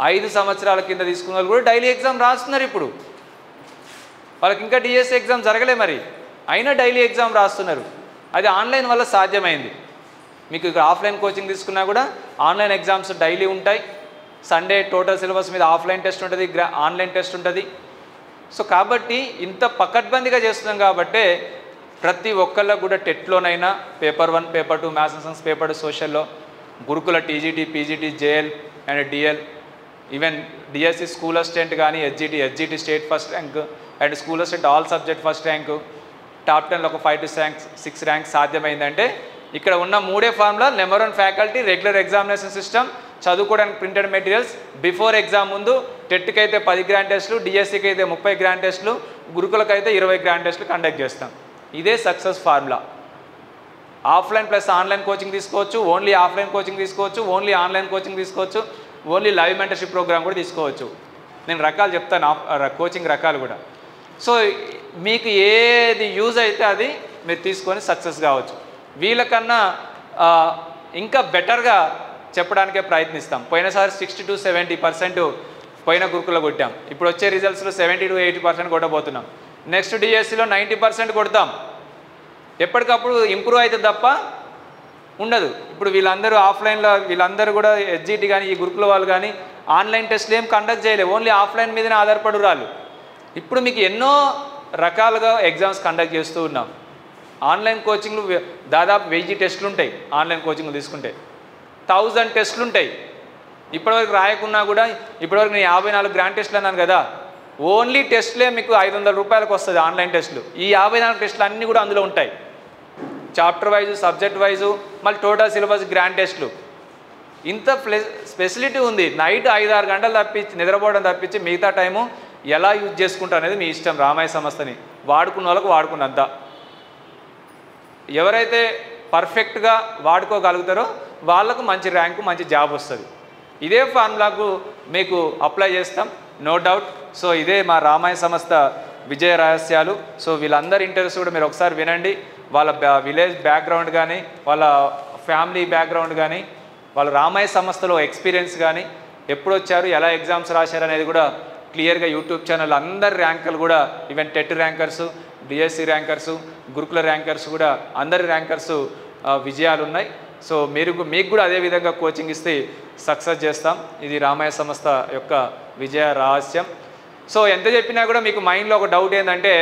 5 సంవత్సరాల కింద తీసుకున్న వాళ్ళు కూడా డైలీ ఎగ్జామ్ రాస్తున్నారు. ఇప్పుడు వాళ్ళకి ఇంకా డిఎస్సి ఎగ్జామ్ జరగలే మరి, అయినా డైలీ ఎగ్జామ్ రాస్తున్నారు. అది ఆన్లైన్ వల్ల సాధ్యమైంది. మీకు ఇక్కడ ఆఫ్లైన్ కోచింగ్ తీసుకున్నా కూడా ఆన్లైన్ ఎగ్జామ్స్ డైలీ ఉంటాయి. సండే టోటల్ సిలబస్ మీద ఆఫ్లైన్ టెస్ట్ ఉంటుంది, ఆన్లైన్ టెస్ట్ ఉంటుంది. సో కాబట్టి ఇంత పకడ్బందీగా చేస్తున్నాం కాబట్టి ప్రతి ఒక్కళ్ళకు కూడా టెట్లోనైనా paper 1, paper 2 maths and science, paper 2 సోషల్లో, Gurukula TGT, PGT, JL and DL, even DSC school assistant కానీ, HGT state first rank and school assistant all subject first rank, top 10లో ఒక 5 to 6 ర్యాంక్ సాధ్యమైందంటే ఇక్కడ ఉన్న 3 formula: number 1 faculty, regular examination system, చదువుకోవడానికి printed materials, before exam ముందు టెట్కి అయితే 10 grand టెస్టులు, డిఎస్సికి అయితే 30 గ్రాండ్ టెస్టులు, గురుకులకు అయితే 20 గ్రాండ్ టెస్టులు కండక్ట్ చేస్తాం. ఇదే success formula. Offline plus online coaching తీసుకోవచ్చు, ఓన్లీ ఆఫ్లైన్ కోచింగ్ తీసుకోవచ్చు, ఓన్లీ ఆన్లైన్ కోచింగ్ తీసుకోవచ్చు, ఓన్లీ లైవ్ మెంటర్షిప్ ప్రోగ్రామ్ కూడా తీసుకోవచ్చు. నేను రకాలు చెప్తాను, కోచింగ్ రకాలు కూడా. సో మీకు ఏది యూజ్ అయితే అది మీరు తీసుకొని సక్సెస్ కావచ్చు. వీళ్ళకన్నా ఇంకా బెటర్గా చెప్పడానికే ప్రయత్నిస్తాం. పోయినసారి 60 to 70% పోయిన గురుకులో కొట్టాం. ఇప్పుడు వచ్చే రిజల్ట్స్లో 70 to 80% కొట్టబోతున్నాం. నెక్స్ట్ డిఎస్సిలో 90% కొడతాం. ఎప్పటికప్పుడు ఇంప్రూవ్ అయితే తప్ప ఉండదు. ఇప్పుడు వీళ్ళందరూ ఆఫ్లైన్లో వీళ్ళందరూ కూడా ఎస్జిటి కానీ ఈ గురుకుల వాళ్ళు కానీ ఆన్లైన్ టెస్ట్లు ఏం కండక్ట్ చేయలేదు, ఓన్లీ ఆఫ్లైన్ మీదనే ఆధారపడు రాళ్ళు. ఇప్పుడు మీకు ఎన్నో రకాలుగా ఎగ్జామ్స్ కండక్ట్ చేస్తూ ఉన్నాం. ఆన్లైన్ కోచింగ్లు దాదాపు 1000 టెస్టులు ఉంటాయి. ఆన్లైన్ కోచింగ్లు తీసుకుంటే 1000 టెస్టులు ఉంటాయి. ఇప్పటివరకు రాయకున్నా కూడా ఇప్పటివరకు నేను 54 గ్రాండ్ టెస్టులు అన్నాను కదా, ఓన్లీ టెస్టులే మీకు 500 రూపాయలకు వస్తుంది ఆన్లైన్ టెస్టులు. ఈ 54 టెస్టులు అన్నీ కూడా అందులో ఉంటాయి. చాప్టర్ వైజు, సబ్జెక్ట్ వైజు, మళ్ళీ టోటల్ సిలబస్, గ్రాండ్ టెస్టులు. ఇంత ఫెసిలిటీ ఉంది. నైట్ 5-6 గంటలు తప్పించి నిద్రపోవడం తప్పించి మిగతా టైము ఎలా యూజ్ చేసుకుంటారు అనేది మీ ఇష్టం. రామాయ సంస్థని వాడుకున్న వాళ్ళకు వాడుకున్నంత. ఎవరైతే పర్ఫెక్ట్గా వాడుకోగలుగుతారో వాళ్ళకు మంచి ర్యాంకు, మంచి జాబ్ వస్తుంది. ఇదే ఫార్ములాకు మీకు అప్లై చేస్తాం, నో డౌట్. సో ఇదే మా రామాయ సంస్థ విజయ రహస్యాలు. సో వీళ్ళందరి ఇంటర్వ్యూస్ కూడా మీరు ఒకసారి వినండి. వాళ్ళ విలేజ్ బ్యాక్గ్రౌండ్ కానీ, వాళ్ళ ఫ్యామిలీ బ్యాక్గ్రౌండ్ కానీ, వాళ్ళ రామాయ సంస్థలో ఎక్స్పీరియన్స్ కానీ, ఎప్పుడు వచ్చారు, ఎలా ఎగ్జామ్స్ రాశారు అనేది కూడా క్లియర్గా యూట్యూబ్ ఛానల్ అందరి ర్యాంకులు కూడా, ఈవెన్ టెట్ ర్యాంకర్సు, డిఎస్సి ర్యాంకర్సు, గురుకుల ర్యాంకర్స్ కూడా అందరి ర్యాంకర్సు విజయాలు ఉన్నాయి. సో మీకు కూడా అదేవిధంగా కోచింగ్ ఇస్తే సక్సెస్ చేస్తాం. ఇది రామాయ సంస్థ యొక్క విజయ రహస్యం. సో ఎంత చెప్పినా కూడా మీకు మైండ్లో ఒక డౌట్ ఏంటంటే,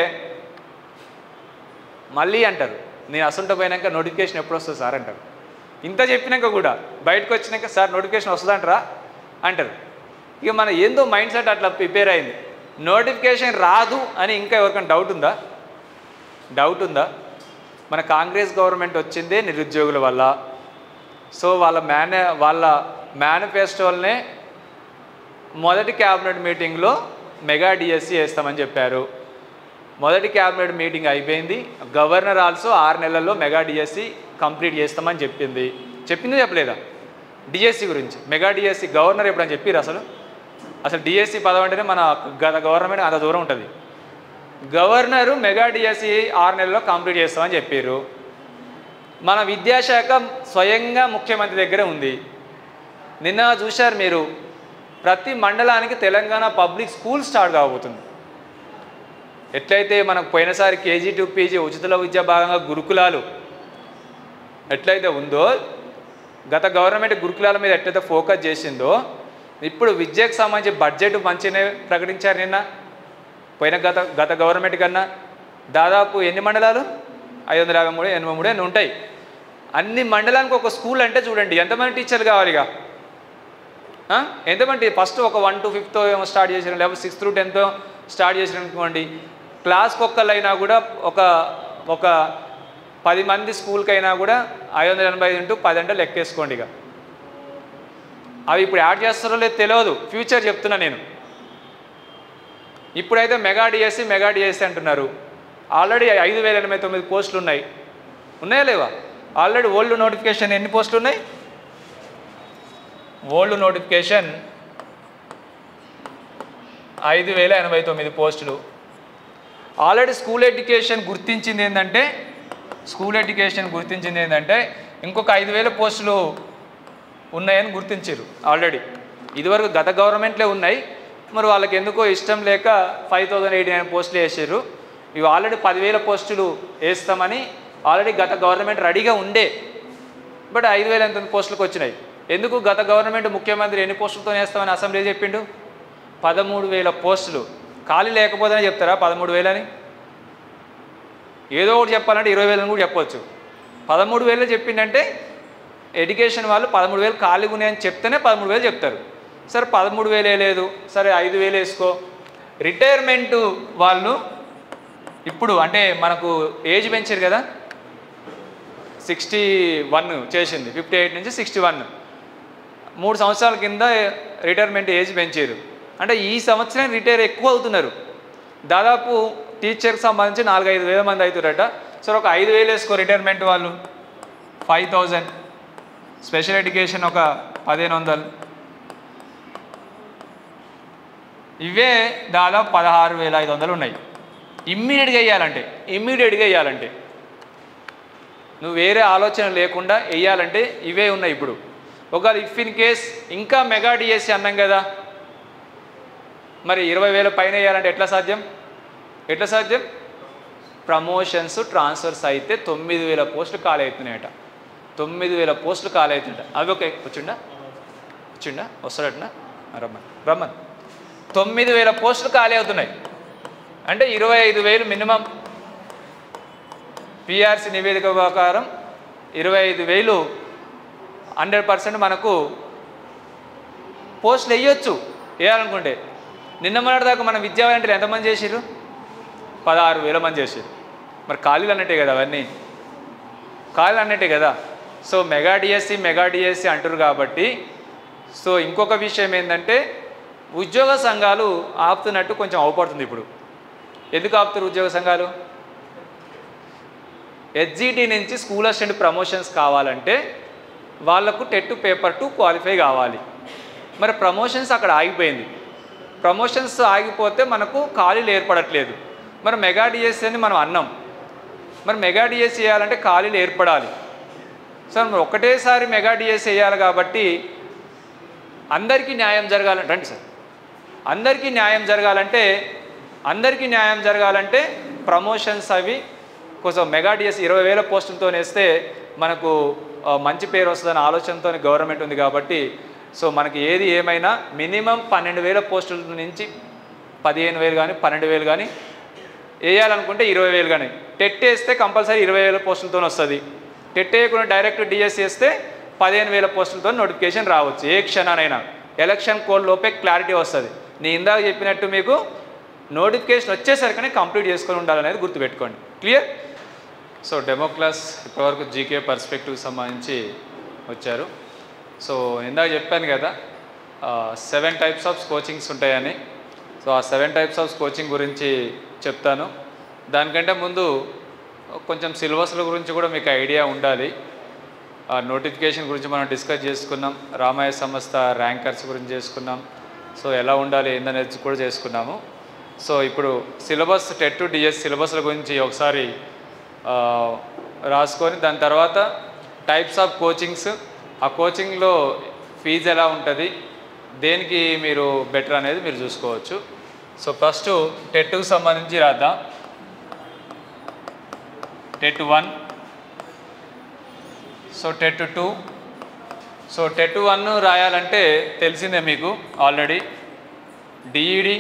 మళ్ళీ అంటారు నేను అసంట పోయినాక నోటిఫికేషన్ ఎప్పుడు వస్తుంది సార్ అంటారు. ఇంత చెప్పినాక కూడా బయటకు వచ్చినాక సార్ నోటిఫికేషన్ వస్తుందంటారా అంటారు. ఇక మన ఏందో మైండ్ సెట్ అట్లా ప్రిపేర్ అయింది. నోటిఫికేషన్ రాదు అని ఇంకా ఎవరికైనా డౌట్ ఉందా? మన కాంగ్రెస్ గవర్నమెంట్ వచ్చిందే నిరుద్యోగుల వల్ల. సో వాళ్ళ మేనిఫెస్టోల్నే మొదటి క్యాబినెట్ మీటింగ్లో మెగా డిఎస్సి వేస్తామని చెప్పారు. మొదటి క్యాబినెట్ మీటింగ్ అయిపోయింది. గవర్నర్ ఆల్సో 6 నెలల్లో మెగా డిఎస్సి కంప్లీట్ చేస్తామని చెప్పింది చెప్పలేదా? డిఎస్సి గురించి మెగా డిఎస్సి గవర్నర్ ఎప్పుడని చెప్పారు? అసలు డిఎస్సి పదవి అంటేనే మన గత గవర్నమెంట్ అంత దూరం ఉంటుంది. గవర్నరు మెగా డిఎస్సి 6 నెలల్లో కంప్లీట్ చేస్తామని చెప్పారు. మన విద్యాశాఖ స్వయంగా ముఖ్యమంత్రి దగ్గర ఉంది. నిన్న చూశారు మీరు, ప్రతి మండలానికి తెలంగాణ పబ్లిక్ స్కూల్ స్టార్ట్ కాబోతుంది. ఎట్లయితే మనకు పోయినసారి కేజీ టు పీజీ ఉచిత విద్యా భాగంగా గురుకులాలు ఎట్లయితే ఉందో, గత గవర్నమెంట్ గురుకులాల మీద ఎట్లయితే ఫోకస్ చేసిందో, ఇప్పుడు విద్యకు సంబంధించి బడ్జెట్ మంచిగానే ప్రకటించారు నిన్న. పోయిన గత గవర్నమెంట్ కన్నా దాదాపు ఎన్ని మండలాలు? 553, 83 అని ఉంటాయి. అన్ని మండలానికి ఒక స్కూల్ అంటే చూడండి ఎంతమంది టీచర్లు కావాలిగా. ఎంతమంది ఫస్ట్ ఒక 1 to 5th ఏమో స్టార్ట్ చేసిన, లేకపోతే 6th to 10th స్టార్ట్ చేసిన అనుకోండి. క్లాస్కి ఒక్కళ్ళైనా కూడా ఒక 10 మంది స్కూల్కైనా కూడా 585 into 10 అంటే లెక్కేసుకోండి. ఇక అవి ఇప్పుడు యాడ్ చేస్తారో లేదు తెలియదు, ఫ్యూచర్ చెప్తున్నా నేను. ఇప్పుడైతే మెగా డిఎస్సి అంటున్నారు. ఆల్రెడీ 5089 పోస్టులు ఉన్నాయా లేవా? ఆల్రెడీ ఓల్డ్ నోటిఫికేషన్ ఎన్ని పోస్టులు ఉన్నాయి? ఓల్డ్ నోటిఫికేషన్ 5089 పోస్టులు. ఆల్రెడీ స్కూల్ ఎడ్యుకేషన్ గుర్తించింది ఏంటంటే ఇంకొక 5000 పోస్టులు ఉన్నాయని గుర్తించారు ఆల్రెడీ. ఇదివరకు గత గవర్నమెంట్లే ఉన్నాయి, మరి వాళ్ళకి ఎందుకో ఇష్టం లేక 5089 పోస్టులు వేసారు. ఇవి ఆల్రెడీ 10,000 పోస్టులు వేస్తామని ఆల్రెడీ గత గవర్నమెంట్ రెడీగా ఉండే, బట్ 5,000 పోస్టులకు వచ్చినాయి. ఎందుకు? గత గవర్నమెంట్ ముఖ్యమంత్రి ఎన్ని పోస్టులతో వేస్తామని అసెంబ్లీ చెప్పిండు? 13,000 పోస్టులు. ఖాళీ లేకపోతేనే చెప్తారా 13,000 అని? ఏదో ఒకటి చెప్పాలంటే 20,000 కూడా చెప్పవచ్చు. 13,000 చెప్పిండంటే ఎడ్యుకేషన్ వాళ్ళు 13,000 ఖాళీగా ఉన్నాయని చెప్తేనే 13,000 చెప్తారు. సరే 13,000 లేదు, సరే 5,000 వేసుకో. రిటైర్మెంట్ వాళ్ళు ఇప్పుడు అంటే మనకు ఏజ్ పెంచారు కదా, 61 చేసింది, 58 నుంచి 61. 3 సంవత్సరాల కింద రిటైర్మెంట్ ఏజ్ పెంచారు. అంటే ఈ సంవత్సరం రిటైర్ ఎక్కువ అవుతున్నారు. దాదాపు టీచర్కి సంబంధించి 4-5 వేల మంది అవుతారట. సో ఒక 5,000 వేసుకో రిటైర్మెంట్ వాళ్ళు, 5,000. స్పెషల్ ఎడ్యుకేషన్ ఒక 1,500. ఇవే దాదాపు 16,500 ఉన్నాయి. ఇమ్మీడియట్గా వేయాలంటే నువ్వు వేరే ఆలోచన లేకుండా వేయాలంటే ఇవే ఉన్నాయి. ఇప్పుడు ఒకవేళ ఇఫ్ ఇన్ కేస్ ఇంకా మెగా డిఎస్సి అన్నాం కదా, మరి 20,000 పైన వేయాలంటే ఎట్లా సాధ్యం? ప్రమోషన్స్ ట్రాన్స్ఫర్స్ అయితే 9,000 పోస్టులు ఖాళీ అవుతున్నాయట. 9,000 పోస్టులు ఖాళీ అవుతుంట. అవి ఓకే వచ్చిండా వస్తాడటనా? రమ్మన్ 9,000 పోస్టులు ఖాళీ అవుతున్నాయి. అంటే 25,000 మినిమం. పిఆర్సి నివేదిక ప్రకారం 25,000 100% మనకు పోస్టులు వేయాలనుకుంటే. నిన్న మొన్నటిదాకా మన విద్యా వాలంటీర్లు ఎంతమంది చేసిర్రు? 16,000 మంది చేసిర్రు. మరి ఖాళీలు అన్నట్టే కదా, అవన్నీ ఖాళీలు అన్నట్టే కదా. సో మెగా డిఎస్సి అంటారు కాబట్టి. సో ఇంకొక విషయం ఏంటంటే ఉద్యోగ సంఘాలు ఆపుతున్నట్టు కొంచెం అవపడుతుంది ఇప్పుడు. ఎందుకు ఆపుతారు ఉద్యోగ సంఘాలు? హెచ్జిటి నుంచి స్కూల్ అసిస్టెంట్ ప్రమోషన్స్ కావాలంటే వాళ్లకు టెట్ పేపర్ 2 క్వాలిఫై కావాలి. మరి ప్రమోషన్స్ అక్కడ ఆగిపోయింది. ప్రమోషన్స్ ఆగిపోతే మనకు ఖాళీలు ఏర్పడట్లేదు. మరి మెగా డిఎస్సి అని మనం అన్నాం. మరి మెగా డిఎస్సి చేయాలంటే ఖాళీలు ఏర్పడాలి. సార్ మరి ఒకటేసారి మెగా డిఎస్సి వేయాలి కాబట్టి అందరికీ న్యాయం జరగాలంటే రండి సార్, అందరికీ న్యాయం జరగాలంటే ప్రమోషన్స్ అవి కొంచెం మెగా డిఎస్సి 20,000 పోస్టులతో వేస్తే మనకు మంచి పేరు వస్తుందనే ఆలోచనతో గవర్నమెంట్ ఉంది కాబట్టి. సో మనకి ఏది ఏమైనా మినిమం 12,000 పోస్టుల నుంచి 15,000 కానీ 12,000 కానీ వేయాలనుకుంటే 20,000 కానీ. టెట్ వేస్తే కంపల్సరీ 20,000 పోస్టులతో వస్తుంది. టెట్ వేయకుండా డైరెక్ట్ డిఎస్సి వేస్తే 15,000 పోస్టులతో నోటిఫికేషన్ రావచ్చు ఏ క్షణానైనా. ఎలక్షన్ కోడ్ లోపే క్లారిటీ వస్తుంది. నేను ఇందాక చెప్పినట్టు మీకు నోటిఫికేషన్ వచ్చేసరికనే కంప్లీట్ చేసుకొని ఉండాలనేది గుర్తుపెట్టుకోండి. క్లియర్? సో డెమో క్లాస్ ఇప్పటివరకు జీకే పర్స్పెక్టివ్ సంబంధించి వచ్చారు. సో ఇందాక చెప్పాను కదా 7 టైప్స్ ఆఫ్ కోచింగ్స్ ఉంటాయని. సో ఆ 7 టైప్స్ ఆఫ్ కోచింగ్ గురించి చెప్తాను. దానికంటే ముందు కొంచెం సిలబస్ల గురించి కూడా మీకు ఐడియా ఉండాలి. నోటిఫికేషన్ గురించి మనం డిస్కస్ చేసుకున్నాం, రామయ్య సంస్థ ర్యాంకర్స్ గురించి చేసుకున్నాం. సో ఎలా ఉండాలి ఏందనేది కూడా చేసుకున్నాము. సో ఇప్పుడు సిలబస్ టెట్ డిఎస్ సిలబస్ల గురించి ఒకసారి రాసుకొని దాని తర్వాత టైప్స్ ఆఫ్ కోచింగ్స్, ఆ కోచింగ్లో ఫీజు ఎలా ఉంటుంది, దేనికి మీరు బెటర్ అనేది మీరు చూసుకోవచ్చు. సో ఫస్ట్ టెట్కు సంబంధించి రాద్దాం. TET 1, so TET 2. So TET 1 రాయాలంటే తెలిసిందే మీకు ఆల్రెడీ. డిఈడి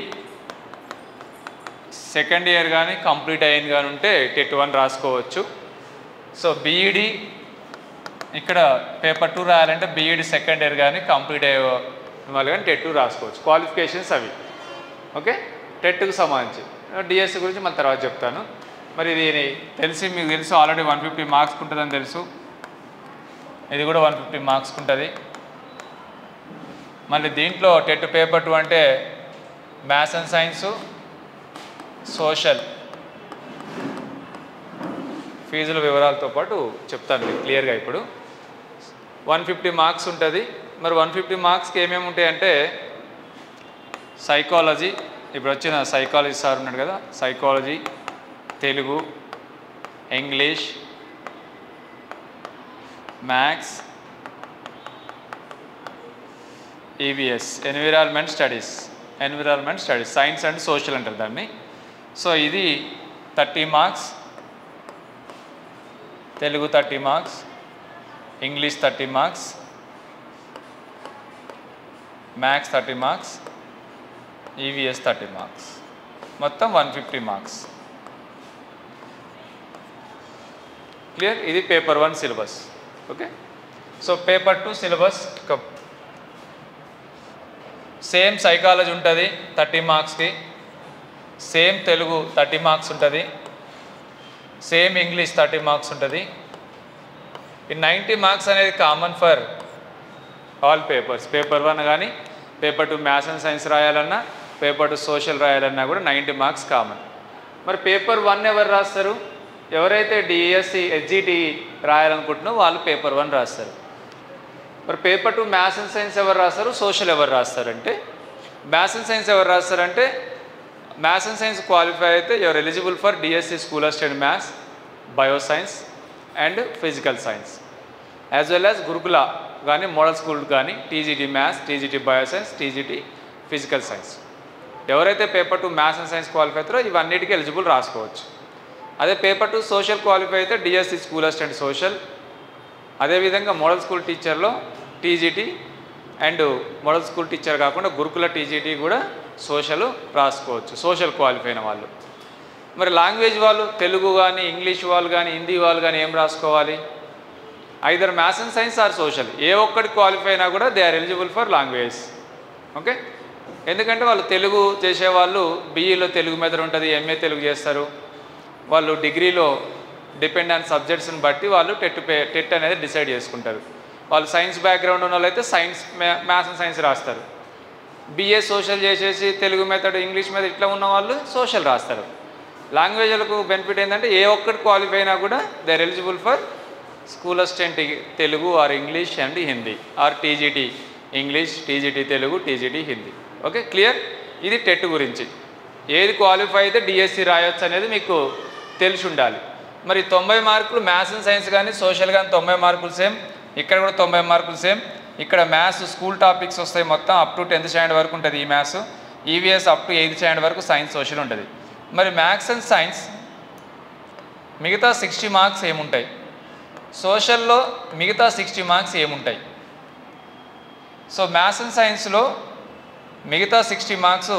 సెకండ్ ఇయర్ కానీ కంప్లీట్ అయ్యింది కానీ ఉంటే టెట్ 1 రాసుకోవచ్చు. సో బీఈడి ఇక్కడ పేపర్ 2 రాయాలంటే బీఈడి సెకండ్ ఇయర్ కానీ కంప్లీట్ అయ్యే వాళ్ళు కానీ టెట్ 2 రాసుకోవచ్చు. క్వాలిఫికేషన్స్ అవి ఓకే. టెట్కు సంబంధించి డిఎస్సి గురించి మన తర్వాత చెప్తాను. మరి ఇది మీకు తెలుసు ఆల్రెడీ 150 మార్క్స్కి ఉంటుందని తెలుసు. ఇది కూడా 150 మార్క్స్కి ఉంటుంది. మళ్ళీ దీంట్లో టెట్ పేపర్ 2 అంటే మ్యాథ్స్ అండ్ సైన్సు, సోషల్, ఫీజుల వివరాలతో పాటు చెప్తాను మీకు క్లియర్గా. ఇప్పుడు 150 మార్క్స్ ఉంటుంది. మరి 150 మార్క్స్కి ఏమేమి ఉంటాయంటే సైకాలజీ, ఇప్పుడు వచ్చిన సైకాలజీ సార్ ఉన్నాడు కదా, psychology, Telugu, English, maths, EVS environment studies, science and social అంటారు దాన్ని. సో ఇది 30 marks, Telugu 30 marks, English 30 marks, maths 30 marks, EVS 30 marks, మొత్తం 150 మార్క్స్. క్లియర్? ఇది paper 1 syllabus. Okay. So paper 2 syllabus same psychology ఉంటుంది 30 మార్క్స్కి, సేమ్ తెలుగు 30 మార్క్స్ ఉంటుంది, సేమ్ ఇంగ్లీష్ 30 మార్క్స్ ఉంటుంది. ఈ 90 మార్క్స్ అనేది common for all papers, paper 1 కానీ పేపర్ 2 మ్యాథ్స్ అండ్ సైన్స్ రాయాలన్నా, పేపర్ 2 సోషల్ రాయాలన్నా కూడా 90 మార్క్స్ కామన్. మరి పేపర్ 1 ఎవరు రాస్తారు? ఎవరైతే డిఎస్సి హెచ్జిటి రాయాలనుకుంటున్నారో వాళ్ళు పేపర్ 1 రాస్తారు. మరి పేపర్ 2 మ్యాథ్స్ అండ్ సైన్స్ ఎవరు రాస్తారు, సోషల్ ఎవరు రాస్తారంటే, మ్యాథ్స్ అండ్ సైన్స్ ఎవరు రాస్తారంటే, మ్యాథ్స్ అండ్ సైన్స్ క్వాలిఫై అయితే your eligible for DSC school of study maths, bio science and physical science, as well as Gurukula కానీ మోడల్ స్కూల్ కానీ TGT maths, TGT bio science, TGT physical science. ఎవరైతే paper 2 maths and science qualify అవుతారో ఇవన్నిటికీ eligible రాసుకోవచ్చు. అదే paper 2 social qualify అయితే DSC school of study social, అదేవిధంగా model school టీచర్లో TGT and model school teacher కాకుండా గురుకుల టీజీటీ కూడా సోషల్ రాసుకోవచ్చు, సోషల్ క్వాలిఫై అయిన వాళ్ళు. మరి లాంగ్వేజ్ వాళ్ళు తెలుగు కానీ ఇంగ్లీష్ వాళ్ళు కానీ హిందీ వాళ్ళు కానీ ఏం రాసుకోవాలి? Either maths and science or social, ఏ ఒక్కటి క్వాలిఫై అయినా కూడా they are eligible for language. Okay, ఎందుకంటే వాళ్ళు తెలుగు చేసేవాళ్ళు బీఈలో తెలుగు మెథడ్ ఉంటుంది, ఎంఏ తెలుగు చేస్తారు. వాళ్ళు డిగ్రీలో డిపెండ్ ఆన్ సబ్జెక్ట్స్ని బట్టి వాళ్ళు టెట్ అనేది డిసైడ్ చేసుకుంటారు. వాళ్ళు సైన్స్ బ్యాక్గ్రౌండ్ ఉన్న వాళ్ళైతే సైన్స్ మ్యాథ్స్ అండ్ సైన్స్ రాస్తారు. బీఏ సోషల్ చేసేసి తెలుగు మెథడ్ ఇంగ్లీష్ మెథడ్ ఇట్లా ఉన్న వాళ్ళు సోషల్ రాస్తారు. లాంగ్వేజ్లకు బెనిఫిట్ ఏంటంటే ఏ ఒక్కటి క్వాలిఫై అయినా కూడా they are eligible for school assistant Telugu or English and Hindi or TGT English, TGT Telugu, TGT Hindi. Okay, clear? ఇది టెట్ గురించి. ఏది క్వాలిఫై అయితే డిఎస్సి రాయొచ్చు అనేది మీకు తెలిసి ఉండాలి. మరి 90 మార్కులు మ్యాథ్స్ అండ్ సైన్స్ కానీ సోషల్ కానీ 90 మార్కులు సేమ్, ఇక్కడ కూడా 90 మార్కులు సేమ్. ఇక్కడ మ్యాథ్స్ స్కూల్ టాపిక్స్ వస్తాయి మొత్తం అప్ టు 10th స్టాండర్డ్ వరకు ఉంటుంది ఈ maths, EVS up to 8th standard వరకు సైన్స్ సోషల్ ఉంటుంది. మరి మ్యాథ్స్ అండ్ సైన్స్ మిగతా 60 మార్క్స్ ఏముంటాయి, సోషల్లో మిగతా 60 మార్క్స్ ఏముంటాయి? సో మ్యాథ్స్ అండ్ సైన్స్లో మిగతా 60 మార్క్స్,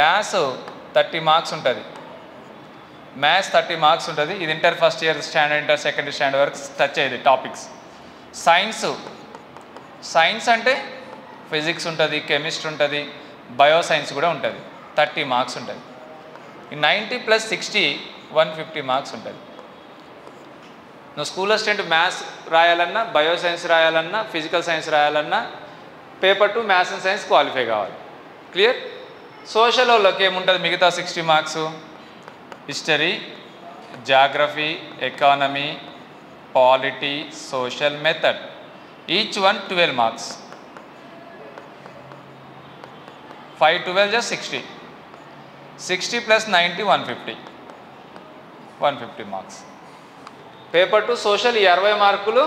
మ్యాథ్స్ 30 మార్క్స్ ఉంటుంది, మ్యాథ్స్ 30 మార్క్స్ ఉంటుంది. ఇది inter first year standard, inter second standard వరకు టచ్ అయ్యేది టాపిక్స్. సైన్స్ అంటే ఫిజిక్స్ ఉంటుంది, కెమిస్ట్రీ ఉంటుంది, బయోసైన్స్ కూడా ఉంటుంది, 30 మార్క్స్ ఉంటుంది. 90 + 60 150 మార్క్స్ ఉంటుంది. నువ్వు స్కూల్ అసిస్టెంట్ మ్యాథ్స్ రాయాలన్నా, బయోసైన్స్ రాయాలన్నా, ఫిజికల్ సైన్స్ రాయాలన్నా paper 2 maths and science qualify కావాలి. క్లియర్? సోషల్ వాళ్ళకి ఏముంటుంది మిగతా 60 marks? History, geography, economy, polity, social, method, each one 12 marks. 5 12 just 60. 60 + 90 150 marks. Paper 2 social 20 మార్కులు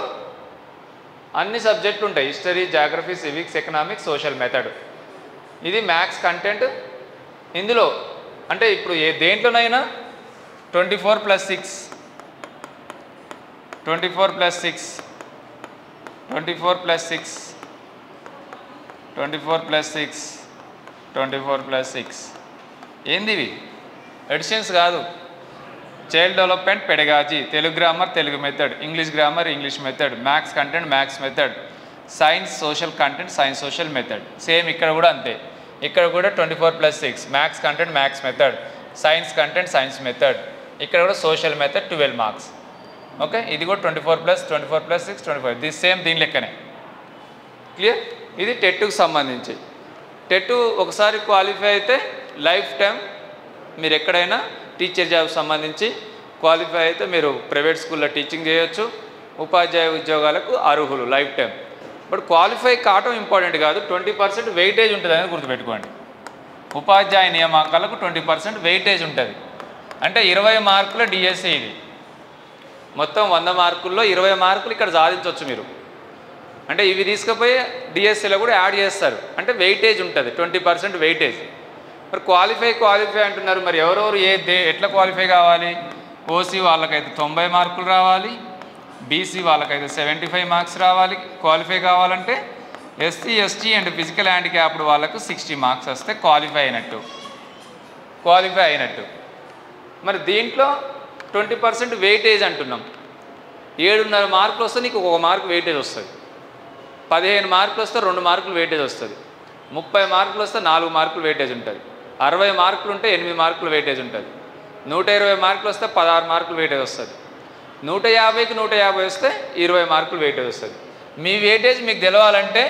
అన్ని సబ్జెక్టులు ఉంటాయి, history, geography, civics, economics, social, method. ఇది మ్యాథ్స్ కంటెంట్. ఇందులో అంటే ఇప్పుడు దేంట్లోనైనా 24 + 6 24 + 6 24 + 6 24 + 6 24 + 6 ఏంది ఇవి? ఎడిషన్స్ కాదు. Child development, pedagogy, Telugu grammar, Telugu method, English grammar, English method, maths content, maths method, science social content, science social method. Same ఇక్కడ కూడా అంతే. ఇక్కడ కూడా 24 + 6 maths content, maths method, science content, science method. ఇక్కడ కూడా సోషల్ మెథడ్ 12 మార్క్స్. ఓకే, ఇది కూడా 24 + 6 25. ఇది సేమ్ దీని లెక్కనే. క్లియర్? ఇది టెట్కు సంబంధించి. టెట్ ఒకసారి క్వాలిఫై అయితే లైఫ్ టైం మీరు ఎక్కడైనా టీచర్ జాబ్ సంబంధించి క్వాలిఫై అయితే మీరు ప్రైవేట్ స్కూల్లో టీచింగ్ చేయొచ్చు, ఉపాధ్యాయ ఉద్యోగాలకు అర్హులు లైఫ్ టైం. బట్ క్వాలిఫై కావటం ఇంపార్టెంట్ కాదు, 20% వెయిటేజ్ ఉంటుంది అనేది గుర్తుపెట్టుకోండి. ఉపాధ్యాయ నియామకాలకు 20% వెయిటేజ్ ఉంటుంది. అంటే 20 మార్కుల డిఎస్సి. ఇది మొత్తం 100 మార్కుల్లో 20 మార్కులు ఇక్కడ సాధించవచ్చు మీరు. అంటే ఇవి తీసుకుపోయి డిఎస్సిలో కూడా యాడ్ చేస్తారు. అంటే వెయిటేజ్ ఉంటుంది, 20% వెయిటేజ్. మరి క్వాలిఫై అంటున్నారు. మరి ఎవరెవరు ఎట్లా క్వాలిఫై కావాలి? ఓసీ వాళ్ళకైతే 90 మార్కులు రావాలి, బీసీ వాళ్ళకైతే 75 మార్క్స్ రావాలి. క్వాలిఫై కావాలంటే SC ST and physical handicapped వాళ్ళకు 60 మార్క్స్ వస్తే క్వాలిఫై అయినట్టు. మరి దీంట్లో 20% వెయిటేజ్ అంటున్నాం. 7.5 మార్కులు వస్తే నీకు 1 మార్కు వెయిటేజ్ వస్తుంది. 15 మార్కులు వస్తే 2 మార్కులు వెయిటేజ్ వస్తుంది. 30 మార్కులు వస్తే 4 మార్కులు వెయిటేజ్ ఉంటుంది. 60 మార్కులు ఉంటే 8 మార్కులు వెయిటేజ్ ఉంటుంది. 120 మార్కులు వస్తే 16 మార్కులు వెయిటేజ్ వస్తుంది. 150కి 150 వస్తే 20 మార్కులు వెయిటేజ్ వస్తుంది. మీ వెయిటేజ్ మీకు తెలవాలంటే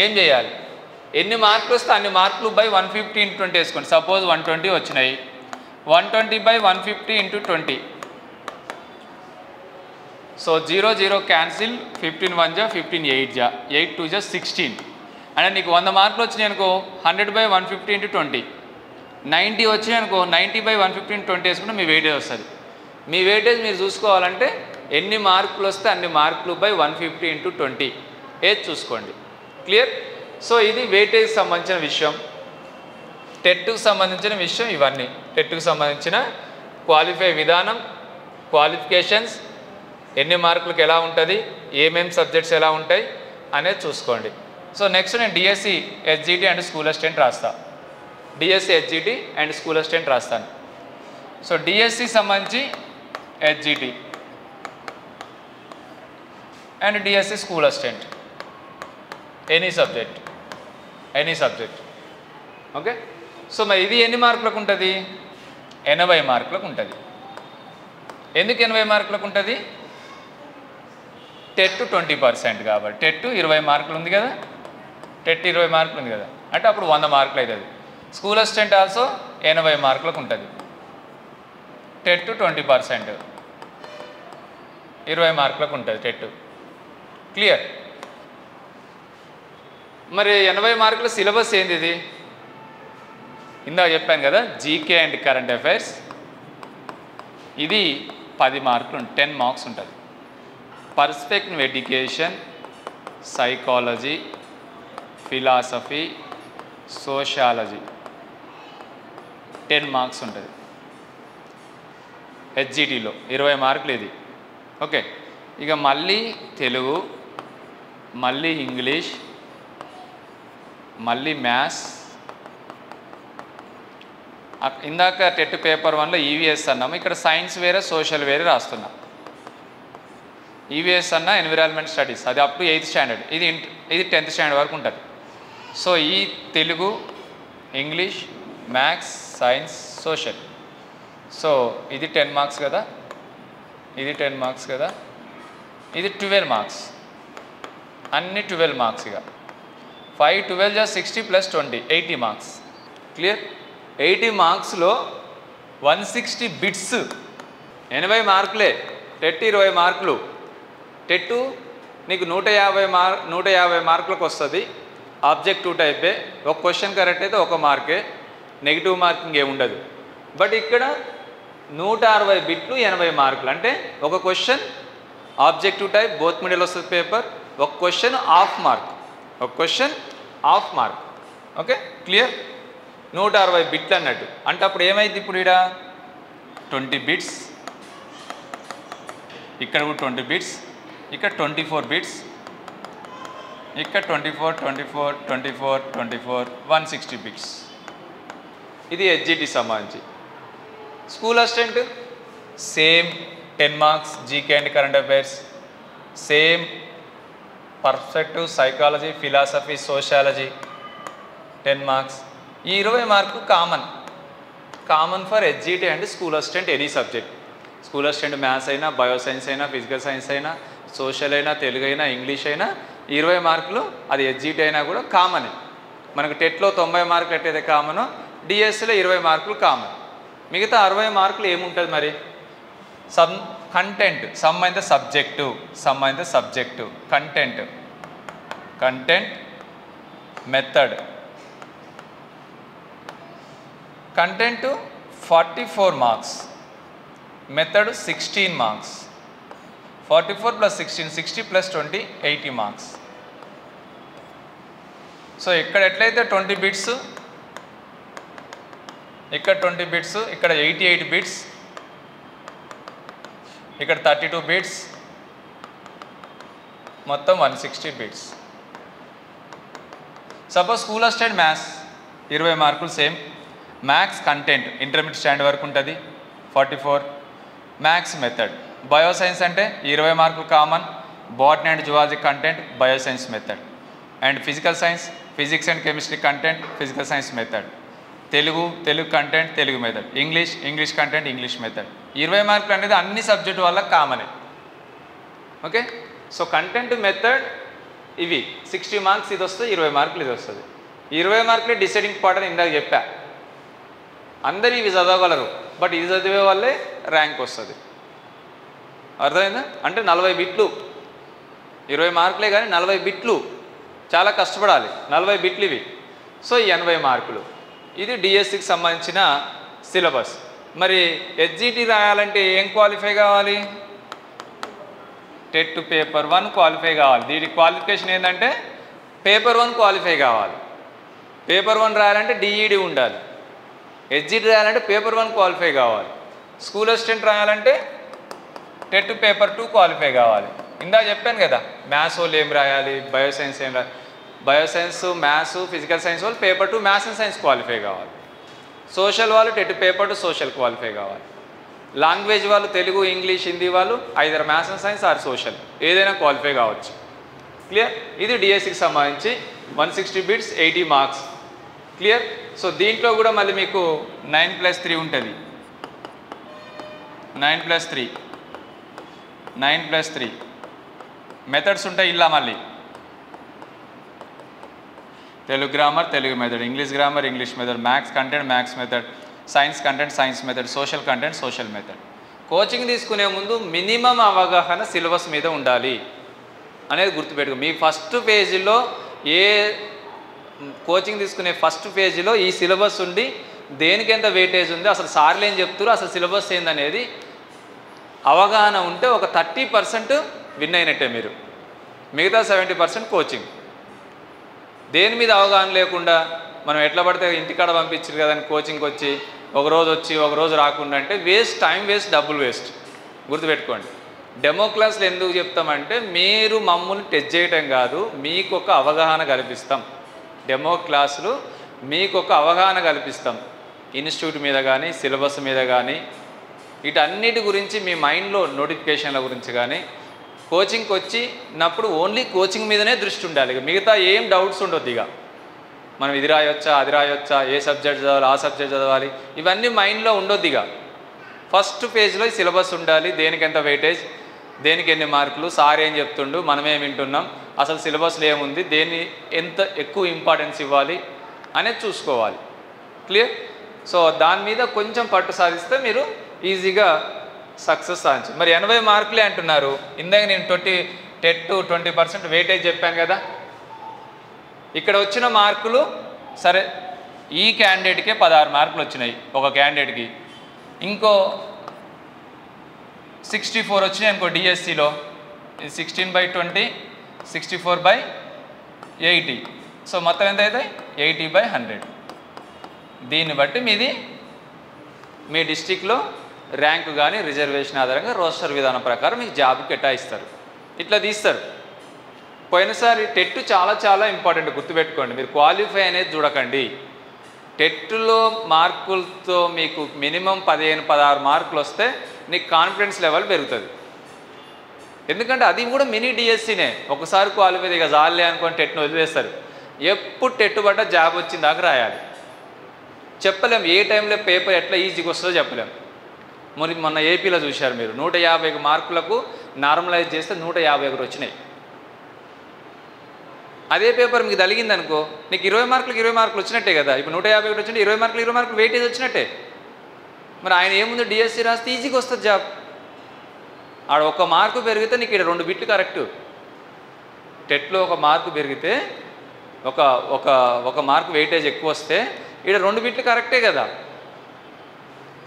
ఏం చేయాలి, ఎన్ని మార్కులు వస్తే అన్ని మార్కులు బై 150 × 20 వేసుకోండి. సపోజ్ 120 వచ్చినాయి, 120 / 150 × 20. సో 0 0 క్యాన్సిల్, 15 1 జా 15 8 జా 8 2 జా 16. అంటే నీకు 100 మార్కులు వచ్చినాయి అనుకో 100 / 150 × 20. 90 వచ్చినాయి అనుకో 90 / 150 × 20 వేసుకుంటే మీ వెయిటేజ్ వస్తుంది. మీ వెయిటేజ్ మీరు చూసుకోవాలంటే ఎన్ని మార్కులు వస్తే అన్ని మార్కులు బై 150 × 20 ఏది చూసుకోండి. క్లియర్? సో ఇది వెయిటేజ్కి సంబంధించిన విషయం. టెట్కు సంబంధించిన విషయం ఇవన్నీ. టెట్కు సంబంధించిన క్వాలిఫై విధానం, క్వాలిఫికేషన్స్, ఎన్ని మార్కులకు ఎలా ఉంటుంది, ఏమేమి సబ్జెక్ట్స్ ఎలా ఉంటాయి అనేది చూసుకోండి. సో నెక్స్ట్ నేను DSC HGT and school assistant రాస్తా. DSC HGT and school assistant రాస్తాను. సో డిఎస్సి సంబంధించి HGT and DSC school assistant any subject okay. So మరి ఇది ఎన్ని మార్కులకు ఉంటుంది? 80 మార్కులకు ఉంటుంది. ఎందుకు 80 మార్కులకు ఉంటుంది? టెట్ 20% కాబట్టి. టెట్ 20 మార్కులు ఉంది కదా, టెట్ 20 మార్కులు ఉంది కదా, అంటే అప్పుడు 100 మార్కులు అవుతుంది. స్కూల్ అసిస్టెంట్ ఆల్సో 80 మార్కులకు ఉంటుంది. టెట్ 20%, 20 మార్కులకు ఉంటుంది టెట్. క్లియర్? మరి 80 మార్కుల సిలబస్ ఏంది? ఇది ఇందాక చెప్పాను కదా, జీకే అండ్ కరెంట్ అఫైర్స్. ఇది 10 మార్కులు, 10 మార్క్స్ ఉంటుంది. Perspective education, psychology, philosophy, sociology 10 marks ఉంటుంది. హెచ్జిటిలో 20 మార్కులు ఇది. ఓకే. ఇక మళ్ళీ తెలుగు, మళ్ళీ ఇంగ్లీష్, మళ్ళీ మ్యాథ్స్. ఇందాక టెట్ పేపర్ 1లో ఈవీఎస్ అన్నాము, ఇక్కడ సైన్స్ వేరే సోషల్ వేరే రాస్తున్నాం. ఈవీఎస్ అన్న ఎన్విరాన్మెంట్ స్టడీస్, అది అప్ టు 8th స్టాండర్డ్, ఇది 10th స్టాండర్డ్ వరకు ఉంటుంది. సో ఈ Telugu, English, maths, science, social. So ఇది 10 మార్క్స్ కదా, ఇది 10 మార్క్స్ కదా, ఇది 12 మార్క్స్, అన్ని 12 మార్క్స్. ఇక 5 12 జా 60 + 20 80 మార్క్స్. క్లియర్? 80 మార్క్స్లో 160 బిట్స్. 80 మార్కులే. టెట్ 20 మార్కులు. టెట్టు నీకు 150 మార్కులకు వస్తుంది. ఆబ్జెక్టివ్ టైపే. ఒక క్వశ్చన్ కరెక్ట్ అయితే 1 మార్కే, నెగిటివ్ మార్కింగ్ ఏముండదు. బట్ ఇక్కడ 160 బిట్లు 80 మార్కులు. అంటే ఒక question objective type, both middle వస్తుంది పేపర్. ఒక క్వశ్చన్ హాఫ్ మార్క్, ఒక question half mark. Okay. Clear? 160 బిట్లు అన్నట్టు. అంటే అప్పుడు ఏమైంది? ఇప్పుడు ఇక్కడ 20 బిట్స్, ఇక్కడ కూడా 20 బిట్స్, ఇక్కడ 24 బిట్స్, ఇక్కడ 24 24 24 24 160 బిట్స్. ఇది హెచ్జిటి సంబంధించి. School assistant same 10 marks GK and current affairs, same perspective, psychology, philosophy, sociology 10 marks. ఈ 20 mark common for HGT and school assistant any subject. School assistant maths అయినా, bioscience అయినా, physical science అయినా, social అయినా, తెలుగు అయినా, English అయినా 20 మార్కులు. అది HGT అయినా కూడా కామనే. మనకు టెట్లో 90 మార్కులు ఎట్టయితే కామనో డిఎస్సిలో 20 మార్కులు కామన్. మిగతా 60 మార్కులు ఏముంటుంది మరి? కంటెంట్, సంబంధిత subject, content, method. Content 44 marks, method 16 marks. 44 + 16 60 + 20 80 marks. So ఇక్కడ ఎట్లయితే 20 బిట్స్, ఇక్కడ 20 బిట్స్, ఇక్కడ 88 బిట్స్, ఇక్కడ 32 బిట్స్, మొత్తం 160 bits. Suppose school assistant maths 20 మార్కులు same. Maths content intermediate standard వరకు ఉంటుంది 44. Maths method. బయోసైన్స్ అంటే 20 మార్కులు common. Botany and zoology content, bioscience method. And physical science, physics and chemistry content, physical science method. Telugu content, Telugu method. English content, English method. 20 మార్కులు అనేది అన్ని subject వల్ల కామనే. Okay. So content, method, ఇవి 60 marks ఇది వస్తుంది, 20 మార్కులు ఇది వస్తుంది. 20 మార్కులే డిసైడింగ్ పార్ట్ అని ఇందాక చెప్పా. అందరు ఇవి చదవగలరు, బట్ ఇది చదివే వాళ్ళే ర్యాంక్ వస్తుంది. అర్థమైందా? అంటే 40 బిట్లు, 20 మార్కులే కానీ 40 బిట్లు, చాలా కష్టపడాలి. 40 బిట్లు ఇవి. సో 80 మార్కులు. ఇది డిఎస్సికి సంబంధించిన సిలబస్. మరి హెచ్జిటి రాయాలంటే ఏం క్వాలిఫై కావాలి? టెట్ పేపర్ 1 క్వాలిఫై కావాలి. దీని క్వాలిఫికేషన్ ఏంటంటే పేపర్ 1 క్వాలిఫై కావాలి. పేపర్ 1 రాయాలంటే డిఈడి ఉండాలి. హెచ్జిటి రాయాలంటే పేపర్ 1 క్వాలిఫై కావాలి. స్కూల్ అసిస్టెంట్ రాయాలంటే టెట్ పేపర్ 2 క్వాలిఫై కావాలి. ఇందా చెప్పాను కదా, మ్యాథ్స్ వాళ్ళు ఏం రాయాలి, బయోసైన్స్ ఏం రాయాలి. బయోసైన్స్, మ్యాథ్స్, ఫిజికల్ సైన్స్ వాళ్ళు paper 2 maths and science qualify కావాలి. సోషల్ వాళ్ళు టెట్ పేపర్ 2 సోషల్ క్వాలిఫై కావాలి. లాంగ్వేజ్ వాళ్ళు తెలుగు, ఇంగ్లీష్, హిందీ వాళ్ళు either maths and science or social ఏదైనా క్వాలిఫై కావచ్చు. క్లియర్? ఇది డిఎస్సికి సంబంధించి 160 బిట్స్ 80 మార్క్స్. క్లియర్? సో దీంట్లో కూడా మళ్ళీ మీకు 9+3 ఉంటుంది. 9+3 మెథడ్స్ ఉంటాయి. ఇలా మళ్ళీ Telugu grammar, Telugu method, English grammar, English method, maths content, maths method, science content, science method, social content, social method. Coaching తీసుకునే ముందు మినిమం అవగాహన సిలబస్ మీద ఉండాలి అనేది గుర్తుపెట్టుకో. మీ ఫస్ట్ పేజీలో కోచింగ్ తీసుకునే ఫస్ట్ పేజీలో ఈ సిలబస్ ఉండి దేనికి ఎంత వెయిటేజ్ ఉంది, అసలు సార్లు ఏం చెప్తారు, అసలు సిలబస్ ఏందనేది అవగాహన ఉంటే ఒక 30% విన్ అయినట్టే మీరు. మిగతా 70% కోచింగ్. దేని మీద అవగాహన లేకుండా మనం ఎట్లా పడితే ఇంటికాడ పంపించారు కదా అని కోచింగ్కి వచ్చి ఒక రోజు రాకుండా అంటే వేస్ట్, టైం వేస్ట్, డబ్బులు వేస్ట్. గుర్తుపెట్టుకోండి. డెమో క్లాసులు ఎందుకు చెప్తామంటే మీరు మమ్మల్ని టెస్ట్ చేయటం కాదు, మీకు ఒక అవగాహన కల్పిస్తాం. డెమో క్లాసులు మీకు ఒక అవగాహన కల్పిస్తాం. ఇన్స్టిట్యూట్ మీద కానీ, సిలబస్ మీద కానీ, వీటన్నిటి గురించి మీ మైండ్లో నోటిఫికేషన్ల గురించి కానీ కోచింగ్కి వచ్చినప్పుడు ఓన్లీ కోచింగ్ మీదనే దృష్టి ఉండాలి. మిగతా ఏం డౌట్స్ ఉండొద్దు. ఇక మనం ఇది రాయొచ్చా, అది రాయొచ్చా, ఏ సబ్జెక్ట్ చదవాలి, ఆ సబ్జెక్ట్ చదవాలి, ఇవన్నీ మైండ్లో ఉండొద్దు. ఇక ఫస్ట్ పేజ్లో సిలబస్ ఉండాలి. దేనికి ఎంత వెయిటేజ్, దేనికి ఎన్ని మార్కులు, సార్ ఏం చెప్తుండు, మనమేం వింటున్నాం, అసలు సిలబస్లో ఏముంది, దేన్ని ఎంత ఎక్కువ ఇంపార్టెన్స్ ఇవ్వాలి అనేది చూసుకోవాలి. క్లియర్? సో దాని మీద కొంచెం పట్టు సాధిస్తే మీరు ఈజీగా సక్సెస్ సాధించు. మరి 80 మార్కులే అంటున్నారు. ఇందాక నేను టెట్ 20% వెయిటేజ్ చెప్పాను కదా. ఇక్కడ వచ్చిన మార్కులు సరే, ఈ క్యాండిడేట్కే 16 మార్కులు వచ్చినాయి ఒక క్యాండిడేట్కి. ఇంకో 64 వచ్చినాయి అనుకో డిఎస్సిలో. ఇది 16/20, 64/80. సో మొత్తం ఎంత అవుతాయి? 80/100. దీన్ని బట్టి మీ డిస్టిక్లో ర్యాంకు కానీ రిజర్వేషన్ ఆధారంగా రోస్టర్ విధానం ప్రకారం మీకు జాబ్ కేటాయిస్తారు. ఇట్లా తీస్తారు. పోయినసారి టెట్ చాలా చాలా ఇంపార్టెంట్, గుర్తుపెట్టుకోండి. మీరు క్వాలిఫై అనేది చూడకండి. టెట్లో మార్కులతో మీకు మినిమం 15-16 మార్కులు వస్తే నీకు కాన్ఫిడెన్స్ లెవెల్ పెరుగుతుంది. ఎందుకంటే అది కూడా మినీ డిఎస్సీనే. ఒకసారి క్వాలిఫై ఇక జాలే అనుకొని టెట్ను వదిలేస్తారు. ఎప్పుడు టెట్ పడ్డ జాబ్ వచ్చిన దాకా రాయాలి. చెప్పలేం ఏ టైంలో పేపర్ ఎట్లా ఈజీగా వస్తుందో చెప్పలేం. మొన్న ఏపీలో చూశారు మీరు, 150 మార్కులకు నార్మలైజ్ చేస్తే 151 వచ్చినాయి. అదే పేపర్ మీకు తగిలింది అనుకో, నీకు 20 మార్కులకు 20 మార్కులు వచ్చినట్టే కదా. ఇప్పుడు 151 వచ్చింటే 20 మార్కులు వెయిటేజ్ వచ్చినట్టే. మరి ఆయన ఏముంది, డిఎస్సి రాస్తే ఈజీగా వస్తుంది జాబ్. ఆడ 1 మార్కు పెరిగితే నీకు ఇక్కడ 2 బిట్లు కరెక్ట్. టెట్లో 1 మార్కు పెరిగితే ఒక మార్కు వెయిటేజ్ ఎక్కువ వస్తే ఇక్కడ 2 బిట్లు కరెక్టే కదా.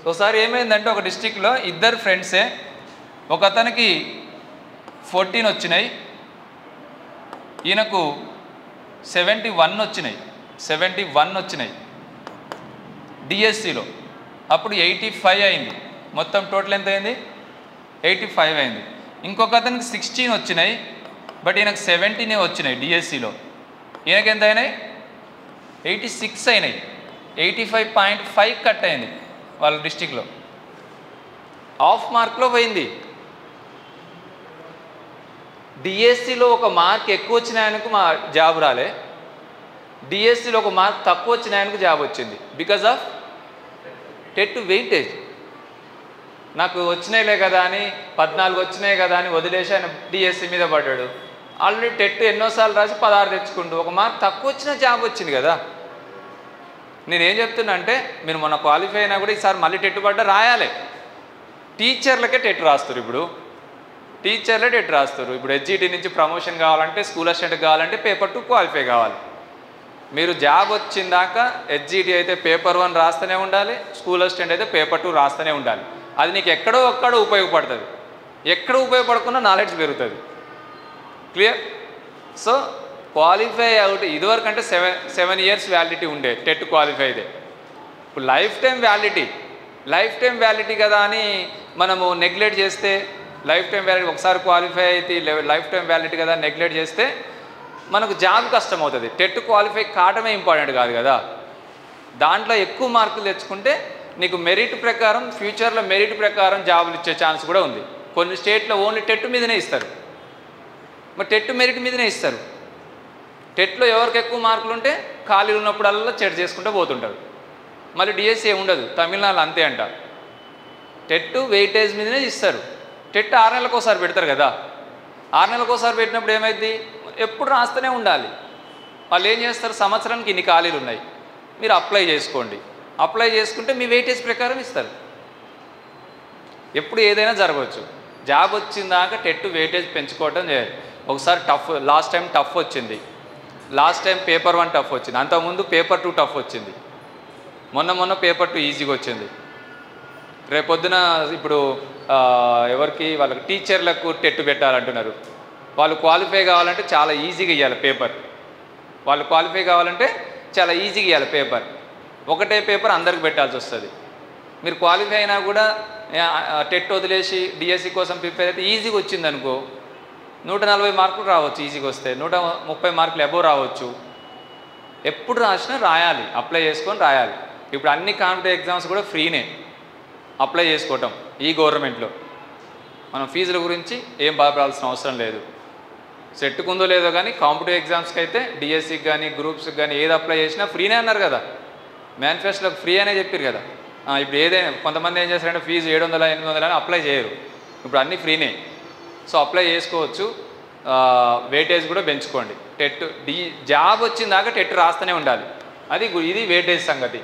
ఒకసారి ఏమైందంటే ఒక డిస్టిక్లో 2 ఫ్రెండ్సే, ఒక అతనికి 14 వచ్చినాయి, ఈయనకు 71 వచ్చినాయి డిఎస్సిలో. అప్పుడు 85 అయింది. మొత్తం టోటల్ ఎంత అయింది? 85 అయింది. ఇంకొక అతనికి 16 వచ్చినాయి, బట్ ఈయనకు 70 వచ్చినాయి డిఎస్సిలో. ఈయనకి ఎంత అయినాయి? 86 అయినాయి. 85.5 కట్ అయింది వాళ్ళ డిస్టిక్లో. హాఫ్ మార్క్లో పోయింది. డిఎస్సిలో 1 మార్క్ ఎక్కువ వచ్చిన ఆయనకు మా జాబ్ రాలే, డిఎస్సిలో 1 మార్క్ తక్కువ వచ్చిన ఆయనకు జాబ్ వచ్చింది. Because of TET weightage. నాకు వచ్చినాయిలే కదా అని 14 వచ్చినాయి కదా అని వదిలేసి ఆయన డిఎస్సి మీద పడ్డాడు. ఆల్రెడీ టెట్ ఎన్నోసార్లు రాసి 16 తెచ్చుకుంటూ 1 మార్క్ తక్కువ వచ్చిన జాబ్ వచ్చింది కదా. నేనేం చెప్తున్నా అంటే మీరు మొన్న క్వాలిఫై అయినా కూడా ఈసారి మళ్ళీ టెట్ పడ్డా రాయాలి. టీచర్లకే టెట్ రాస్తారు. ఇప్పుడు టీచర్లే టెట్ రాస్తారు. ఇప్పుడు హెచ్జిటి నుంచి ప్రమోషన్ కావాలంటే, స్కూల్ అసిస్టెంట్ కావాలంటే పేపర్ 2 క్వాలిఫై కావాలి. మీరు జాబ్ వచ్చిందాక హెచ్జిటి అయితే పేపర్ 1 రాస్తూనే ఉండాలి, స్కూల్ అసిస్టెంట్ అయితే పేపర్ 2 రాస్తూనే ఉండాలి. అది నీకు ఎక్కడో ఉపయోగపడుతుంది. ఎక్కడ ఉపయోగపడకుండా నాలెడ్జ్ పెరుగుతుంది. క్లియర్? సో క్వాలిఫై అవుట్ ఇదివరకు అంటే 7 ఇయర్స్ వ్యాలిడిటీ ఉండే టెట్ క్వాలిఫై అయితే. ఇప్పుడు లైఫ్ టైం వ్యాలిడిటీ కదా అని మనము నెగ్లెక్ట్ చేస్తే, లైఫ్ టైం వ్యాలిడిటీ ఒకసారి క్వాలిఫై అయితే లైఫ్ టైం వ్యాలిడిటీ కదా నెగ్లెక్ట్ చేస్తే మనకు జాబ్ కష్టం అవుతుంది. టెట్ క్వాలిఫై కావడమే ఇంపార్టెంట్ కాదు కదా. దాంట్లో ఎక్కువ మార్కులు తెచ్చుకుంటే నీకు మెరిట్ ప్రకారం ఫ్యూచర్లో మెరిట్ ప్రకారం జాబులు ఇచ్చే ఛాన్స్ కూడా ఉంది. కొన్ని స్టేట్లో ఓన్లీ టెట్ మీదనే ఇస్తారు. మరి టెట్ మెరిట్ మీదనే ఇస్తారు. టెట్లో ఎవరికి ఎక్కువ మార్కులు ఉంటే ఖాళీలు ఉన్నప్పుడల్లా చెట్ చేసుకుంటూ పోతుంటారు. మళ్ళీ డిఎస్సి ఉండదు. తమిళనాడు అంతే అంట. టెట్ వెయిటేజ్ మీదనే ఇస్తారు. టెట్ 6 నెలలకు ఒకసారి పెడతారు కదా. 6 నెలలకు ఒకసారి పెట్టినప్పుడు ఏమైంది, ఎప్పుడు రాస్తూనే ఉండాలి. వాళ్ళు ఏం చేస్తారు, సంవత్సరానికి ఇన్ని ఖాళీలు ఉన్నాయి, మీరు అప్లై చేసుకోండి. అప్లై చేసుకుంటే మీ వెయిటేజ్ ప్రకారం ఇస్తారు. ఎప్పుడు ఏదైనా జరగవచ్చు. జాబ్ వచ్చిందాక టెట్ వెయిటేజ్ పెంచుకోవటం చేయాలి. ఒకసారి లాస్ట్ టైం టఫ్ వచ్చింది. లాస్ట్ టైం పేపర్ 1 టఫ్ వచ్చింది. అంతకుముందు పేపర్ 2 టఫ్ వచ్చింది. మొన్న పేపర్ 2 ఈజీగా వచ్చింది. రేపొద్దున ఇప్పుడు ఎవరికి వాళ్ళకి టీచర్లకు టెట్ పెట్టాలంటున్నారు. వాళ్ళు క్వాలిఫై కావాలంటే చాలా ఈజీగా ఇవ్వాలి పేపర్. వాళ్ళు క్వాలిఫై కావాలంటే చాలా ఈజీగా ఇవ్వాలి పేపర్. ఒకటే పేపర్ అందరికి పెట్టాల్సి వస్తుంది. మీరు క్వాలిఫై అయినా కూడా టెట్ వదిలేసి డిఎస్సి కోసం ప్రిపేర్ అయితే ఈజీగా వచ్చింది అనుకో, 140 మార్కులు రావచ్చు. ఈజీగా వస్తే 130 మార్కులు అబోవ్ రావచ్చు. ఎప్పుడు రాసినా రాయాలి, అప్లై చేసుకొని రాయాలి. ఇప్పుడు అన్ని కాంపిటేటివ్ ఎగ్జామ్స్ కూడా ఫ్రీనే అప్లై చేసుకోవటం. ఈ గవర్నమెంట్లో మనం ఫీజుల గురించి ఏం బాధపడాల్సిన అవసరం లేదు. సెట్టుకుందో లేదో కానీ కాంపిటేటివ్ ఎగ్జామ్స్కి అయితే డిఎస్సికి కానీ గ్రూప్స్కి కానీ ఏది అప్లై చేసినా ఫ్రీనే అన్నారు కదా. మేనిఫెస్టోకి ఫ్రీ అనే చెప్పారు కదా. ఇప్పుడు ఏదైనా కొంతమంది ఏం చేస్తారంటే ఫీజు 700 800 అని అప్లై చేయరు. ఇప్పుడు అన్నీ ఫ్రీనే. సో అప్లై చేసుకోవచ్చు. వెయిటేజ్ కూడా పెంచుకోండి. టెట్ జాబ్ వచ్చిందాక టెట్ రాస్తూనే ఉండాలి. ఇది వెయిటేజ్ సంగతి.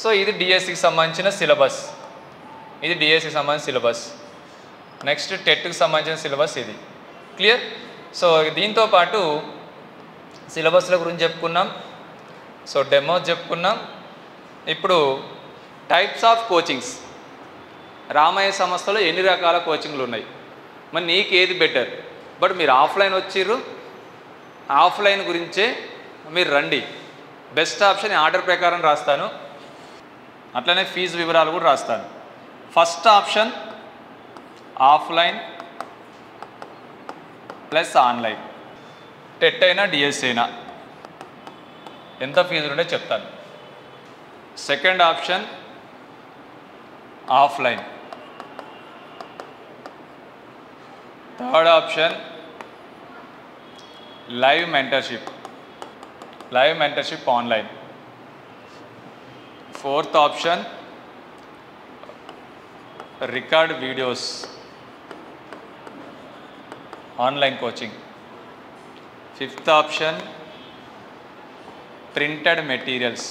సో ఇది డిఎస్సికి సంబంధించిన సిలబస్. ఇది డిఎస్సికి సంబంధించిన సిలబస్. నెక్స్ట్ టెట్కి సంబంధించిన సిలబస్ ఇది. క్లియర్? సో దీంతో పాటు సిలబస్ల గురించి చెప్పుకున్నాం. సో డెమోస్ చెప్పుకున్నాం. ఇప్పుడు టైప్స్ ఆఫ్ కోచింగ్స్. రామయ్య సంస్థలో ఎన్ని రకాల కోచింగ్లు ఉన్నాయి, మరి నీకు ఏది బెటర్? బట్ మీరు ఆఫ్లైన్ వచ్చిర్రు, ఆఫ్లైన్ గురించే మీరు రండి. బెస్ట్ ఆప్షన్ ఆర్డర్ ప్రకారం రాస్తాను, అట్లనే ఫీజు వివరాలు కూడా రాస్తాను. First option offline plus online. TET అయినా డిఎస్సి అయినా ఎంత ఫీజులు ఉంటే చెప్తాను. Second option offline. Third option live mentorship online. Fourth option record videos online coaching. Fifth option printed materials.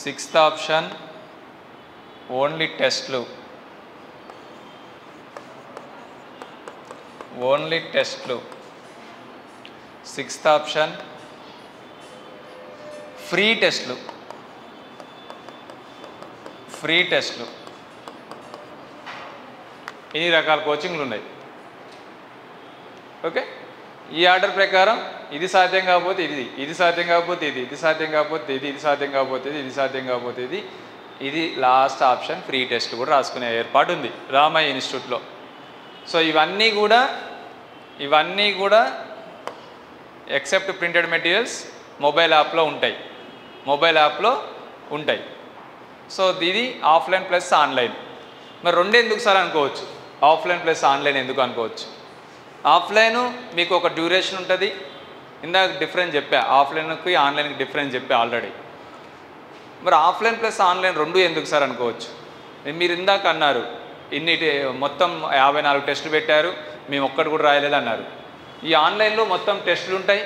Sixth option only టెస్ట్లు. సిక్స్త్ ఆప్షన్ ఫ్రీ టెస్ట్లు. ఇన్ని రకాల కోచింగ్లు ఉన్నాయి. ఓకే, ఈ ఆర్డర్ ప్రకారం ఇది సాధ్యం కాకపోతే ఇది సాధ్యం కాకపోతే ఇది సాధ్యం కాకపోతే ఇది సాధ్యం కాకపోతే ఇది సాధ్యం కాకపోతే ఇది లాస్ట్ ఆప్షన్ ఫ్రీ టెస్ట్ కూడా రాసుకునే ఏర్పాటు ఉంది రామయ్య ఇన్స్టిట్యూట్లో. సో ఇవన్నీ కూడా ఎక్సెప్ట్ ప్రింటెడ్ మెటీరియల్స్ మొబైల్ యాప్లో ఉంటాయి. సో ఇది ఆఫ్లైన్ ప్లస్ ఆన్లైన్. మరి రెండు ఎందుకు సార్ అనుకోవచ్చు, ఆఫ్లైన్ ప్లస్ ఆన్లైన్ ఎందుకు అనుకోవచ్చు? ఆఫ్లైన్ మీకు ఒక డ్యూరేషన్ ఉంటుంది. ఇందాక డిఫరెన్స్ చెప్పా, ఆఫ్లైన్కి ఆన్లైన్కి డిఫరెన్స్ చెప్పా ఆల్రెడీ. మరి ఆఫ్లైన్ ప్లస్ ఆన్లైన్ రెండు ఎందుకు సార్ అనుకోవచ్చు? మీరు ఇందాక అన్నారు మొత్తం 54 టెస్టులు పెట్టారు, మేము ఒక్కటి కూడా రాయలేదు అన్నారు. ఈ ఆన్లైన్లో మొత్తం టెస్టులు ఉంటాయి.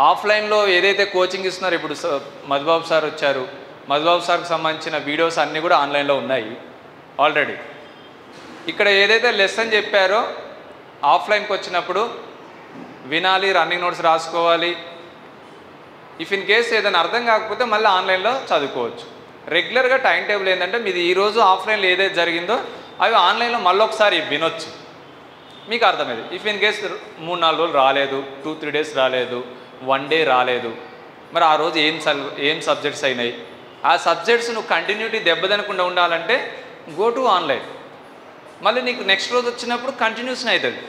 ఆఫ్లైన్లో ఏదైతే కోచింగ్ ఇస్తున్నారో, ఇప్పుడు మధుబాబు సార్ వచ్చారు, మధుబాబు సార్కి సంబంధించిన వీడియోస్ అన్నీ కూడా ఆన్లైన్లో ఉన్నాయి ఆల్రెడీ. ఇక్కడ ఏదైతే లెసన్ చెప్పారో ఆఫ్లైన్కి వచ్చినప్పుడు వినాలి, రన్నింగ్ నోట్స్ రాసుకోవాలి. ఇఫ్ ఇన్ కేస్ ఏదైనా అర్థం కాకపోతే మళ్ళీ ఆన్లైన్లో చదువుకోవచ్చు. రెగ్యులర్గా టైం టేబుల్ ఏంటంటే మీది ఈరోజు ఆఫ్లైన్లో ఏదైతే జరిగిందో అవి ఆన్లైన్లో మళ్ళీ ఒకసారి వినొచ్చు, మీకు అర్థమైంది. ఇఫ్ ఇన్ కేస్ 3-4 రోజులు రాలేదు, 2-3 డేస్ రాలేదు, 1 డే రాలేదు, మరి ఆ రోజు ఏం సబ్జెక్ట్స్ అయినాయి, ఆ సబ్జెక్ట్స్ నువ్వు కంటిన్యూటీ దెబ్బతినకుండా ఉండాలంటే గో టు ఆన్లైన్. మళ్ళీ నీకు నెక్స్ట్ రోజు వచ్చినప్పుడు కంటిన్యూషన్ అవుతుంది.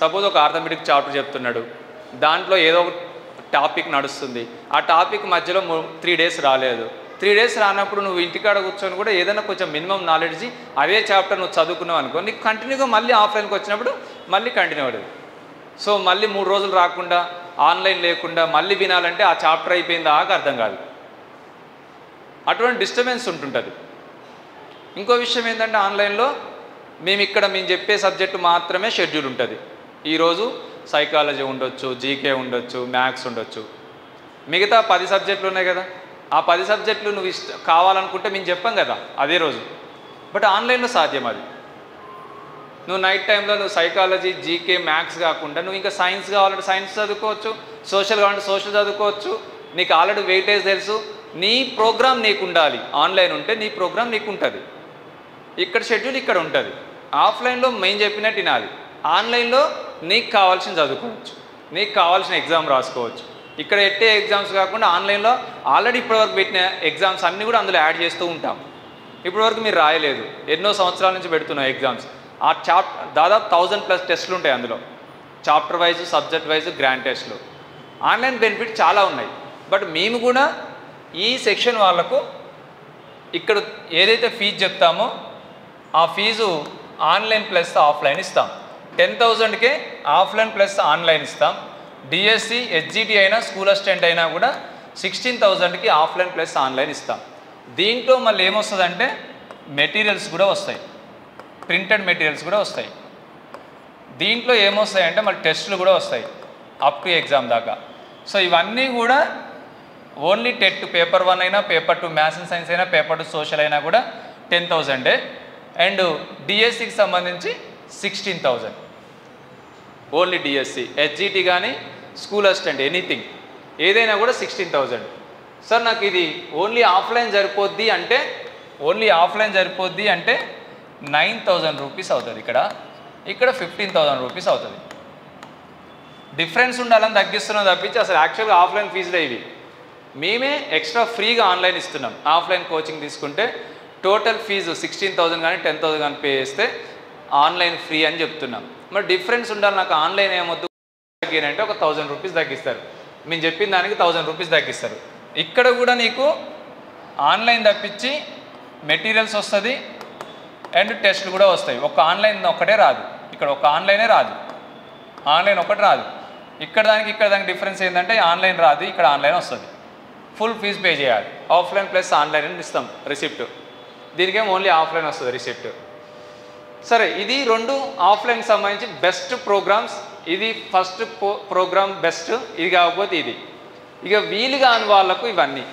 సపోజ్ ఒక ఆర్థమెటిక్ చాప్టర్ చెప్తున్నాడు, దాంట్లో ఏదో ఒక టాపిక్ నడుస్తుంది, ఆ టాపిక్ మధ్యలో 3 డేస్ రాలేదు. 3 డేస్ రానప్పుడు నువ్వు ఇంటికాడ కూర్చొని కూడా ఏదైనా కొంచెం మినిమం నాలెడ్జ్ అవే చాప్టర్ నువ్వు చదువుకున్నావు అనుకో, నీకు కంటిన్యూగా మళ్ళీ ఆఫ్లైన్కి వచ్చినప్పుడు మళ్ళీ కంటిన్యూ అవుతుంది. సో మళ్ళీ 3 రోజులు రాకుండా ఆన్లైన్ లేకుండా మళ్ళీ వినాలంటే ఆ చాప్టర్ అయిపోయింది దాకా అర్థం కాదు. అటువంటి డిస్టర్బెన్స్ ఉంటుంటుంది. ఇంకో విషయం ఏంటంటే ఆన్లైన్లో మేము చెప్పే సబ్జెక్టు మాత్రమే షెడ్యూల్ ఉంటుంది. ఈరోజు సైకాలజీ ఉండొచ్చు, జీకే ఉండొచ్చు, మ్యాథ్స్ ఉండొచ్చు, మిగతా 10 సబ్జెక్టులు ఉన్నాయి కదా, ఆ 10 సబ్జెక్టులు నువ్వు కావాలనుకుంటే మేము చెప్పాం కదా అదే రోజు. బట్ ఆన్లైన్లో సాధ్యం అది. నువ్వు నైట్ టైంలో నువ్వు సైకాలజీ, జీకే, మ్యాథ్స్ కాకుండా నువ్వు ఇంకా సైన్స్ కావాలంటే సైన్స్ చదువుకోవచ్చు, సోషల్ కావాలంటే సోషల్ చదువుకోవచ్చు. నీకు ఆల్రెడీ వెయిటేజ్ తెలుసు, నీ ప్రోగ్రామ్ నీకు ఉండాలి. ఆన్లైన్ ఉంటే నీ ప్రోగ్రామ్ నీకు ఉంటుంది, ఇక్కడ షెడ్యూల్ ఇక్కడ ఉంటుంది. ఆఫ్లైన్లో మేము చెప్పినట్టు వినాలి, ఆన్లైన్లో నీకు కావాల్సిన చదువుకోవచ్చు, నీకు కావాల్సిన ఎగ్జామ్ రాసుకోవచ్చు. ఇక్కడ ఎట్టే ఎగ్జామ్స్ కాకుండా ఆన్లైన్లో ఆల్రెడీ ఇప్పటివరకు పెట్టిన ఎగ్జామ్స్ అన్నీ కూడా అందులో యాడ్ చేస్తూ ఉంటాం. ఇప్పటివరకు మీరు రాయలేదు, ఎన్నో సంవత్సరాల నుంచి పెడుతున్నాం ఎగ్జామ్స్. ఆ దాదాపు 1000+ టెస్టులు ఉంటాయి అందులో, chapter wise, subject wise, grand టెస్ట్లు. ఆన్లైన్ బెనిఫిట్ చాలా ఉన్నాయి. బట్ మేము కూడా ఈ సెక్షన్ వాళ్ళకు ఇక్కడ ఏదైతే ఫీజు చెప్తామో ఆ ఫీజు ఆన్లైన్ ప్లస్ ఆఫ్లైన్ ఇస్తాం. 10,000కే ఆఫ్లైన్ ప్లస్ ఆన్లైన్ ఇస్తాం. డిఎస్సి, హెచ్జిటి అయినా, స్కూల్ అసిస్టెంట్ అయినా కూడా 16,000కి ఆఫ్లైన్ ప్లస్ ఆన్లైన్ ఇస్తాం. దీంట్లో మళ్ళీ ఏమొస్తుందంటే మెటీరియల్స్ కూడా వస్తాయి, ప్రింటెడ్ మెటీరియల్స్ కూడా వస్తాయి. దీంట్లో ఏమొస్తాయంటే మళ్ళీ టెస్టులు కూడా వస్తాయి అప్ టు ఎగ్జామ్ దాకా. సో ఇవన్నీ కూడా ఓన్లీ టెట్ పేపర్ 1 అయినా, పేపర్ 2 మ్యాథ్స్ అండ్ సైన్స్ అయినా, పేపర్ 2 సోషల్ అయినా కూడా 10,000. అండ్ డిఎస్సికి సంబంధించి 16,000 ఓన్లీ డిఎస్సి. హెచ్జిటి కానీ, స్కూల్ అసిస్టెంట్, ఎనీథింగ్ ఏదైనా కూడా 16,000. సార్ నాకు ఇది ఓన్లీ ఆఫ్లైన్ సరిపోద్ది అంటే 9,000 రూపీస్ అవుతుంది. ఇక్కడ 15,000 రూపీస్ అవుతుంది. డిఫరెన్స్ ఉండాలని తగ్గిస్తున్నాం తప్పించి అసలు యాక్చువల్గా ఆఫ్లైన్ ఫీజులే ఇవి. మేమే ఎక్స్ట్రా ఫ్రీగా ఆన్లైన్ ఇస్తున్నాం. ఆఫ్లైన్ కోచింగ్ తీసుకుంటే టోటల్ ఫీజు 16,000 కానీ 10,000 కానీ పే చేస్తే ఆన్లైన్ ఫ్రీ అని చెప్తున్నాం. మరి డిఫరెన్స్ ఉండాలి, నాకు ఆన్లైన్ ఏమొద్దు అంటే ఒక 1,000 రూపీస్ తగ్గిస్తారు. మేము చెప్పిన దానికి 1,000 రూపీస్ తగ్గిస్తారు. ఇక్కడ కూడా నీకు ఆన్లైన్ తప్పించి మెటీరియల్స్ వస్తుంది అండ్ టెస్ట్లు కూడా వస్తాయి. ఒక ఆన్లైన్ ఒకటే రాదు, ఇక్కడ ఒక ఆన్లైనే రాదు, ఆన్లైన్ ఒకటి రాదు. ఇక్కడ దానికి డిఫరెన్స్ ఏంటంటే ఆన్లైన్ రాదు, ఇక్కడ ఆన్లైన్ వస్తుంది. ఫుల్ ఫీజు పే చేయాలి. ఆఫ్లైన్ ప్లస్ ఆన్లైన్ అని ఇస్తాం రిసిప్ట్. దీనికేమో ఓన్లీ ఆఫ్లైన్ వస్తుంది రిసిప్ట్. సరే, ఇది 2 ఆఫ్లైన్కి సంబంధించి బెస్ట్ ప్రోగ్రామ్స్. ఇది ఫస్ట్ ప్రోగ్రామ్ బెస్ట్, ఇది కాకపోతే ఇది. ఇక వీలు కాని వాళ్ళకు ఇవన్నీ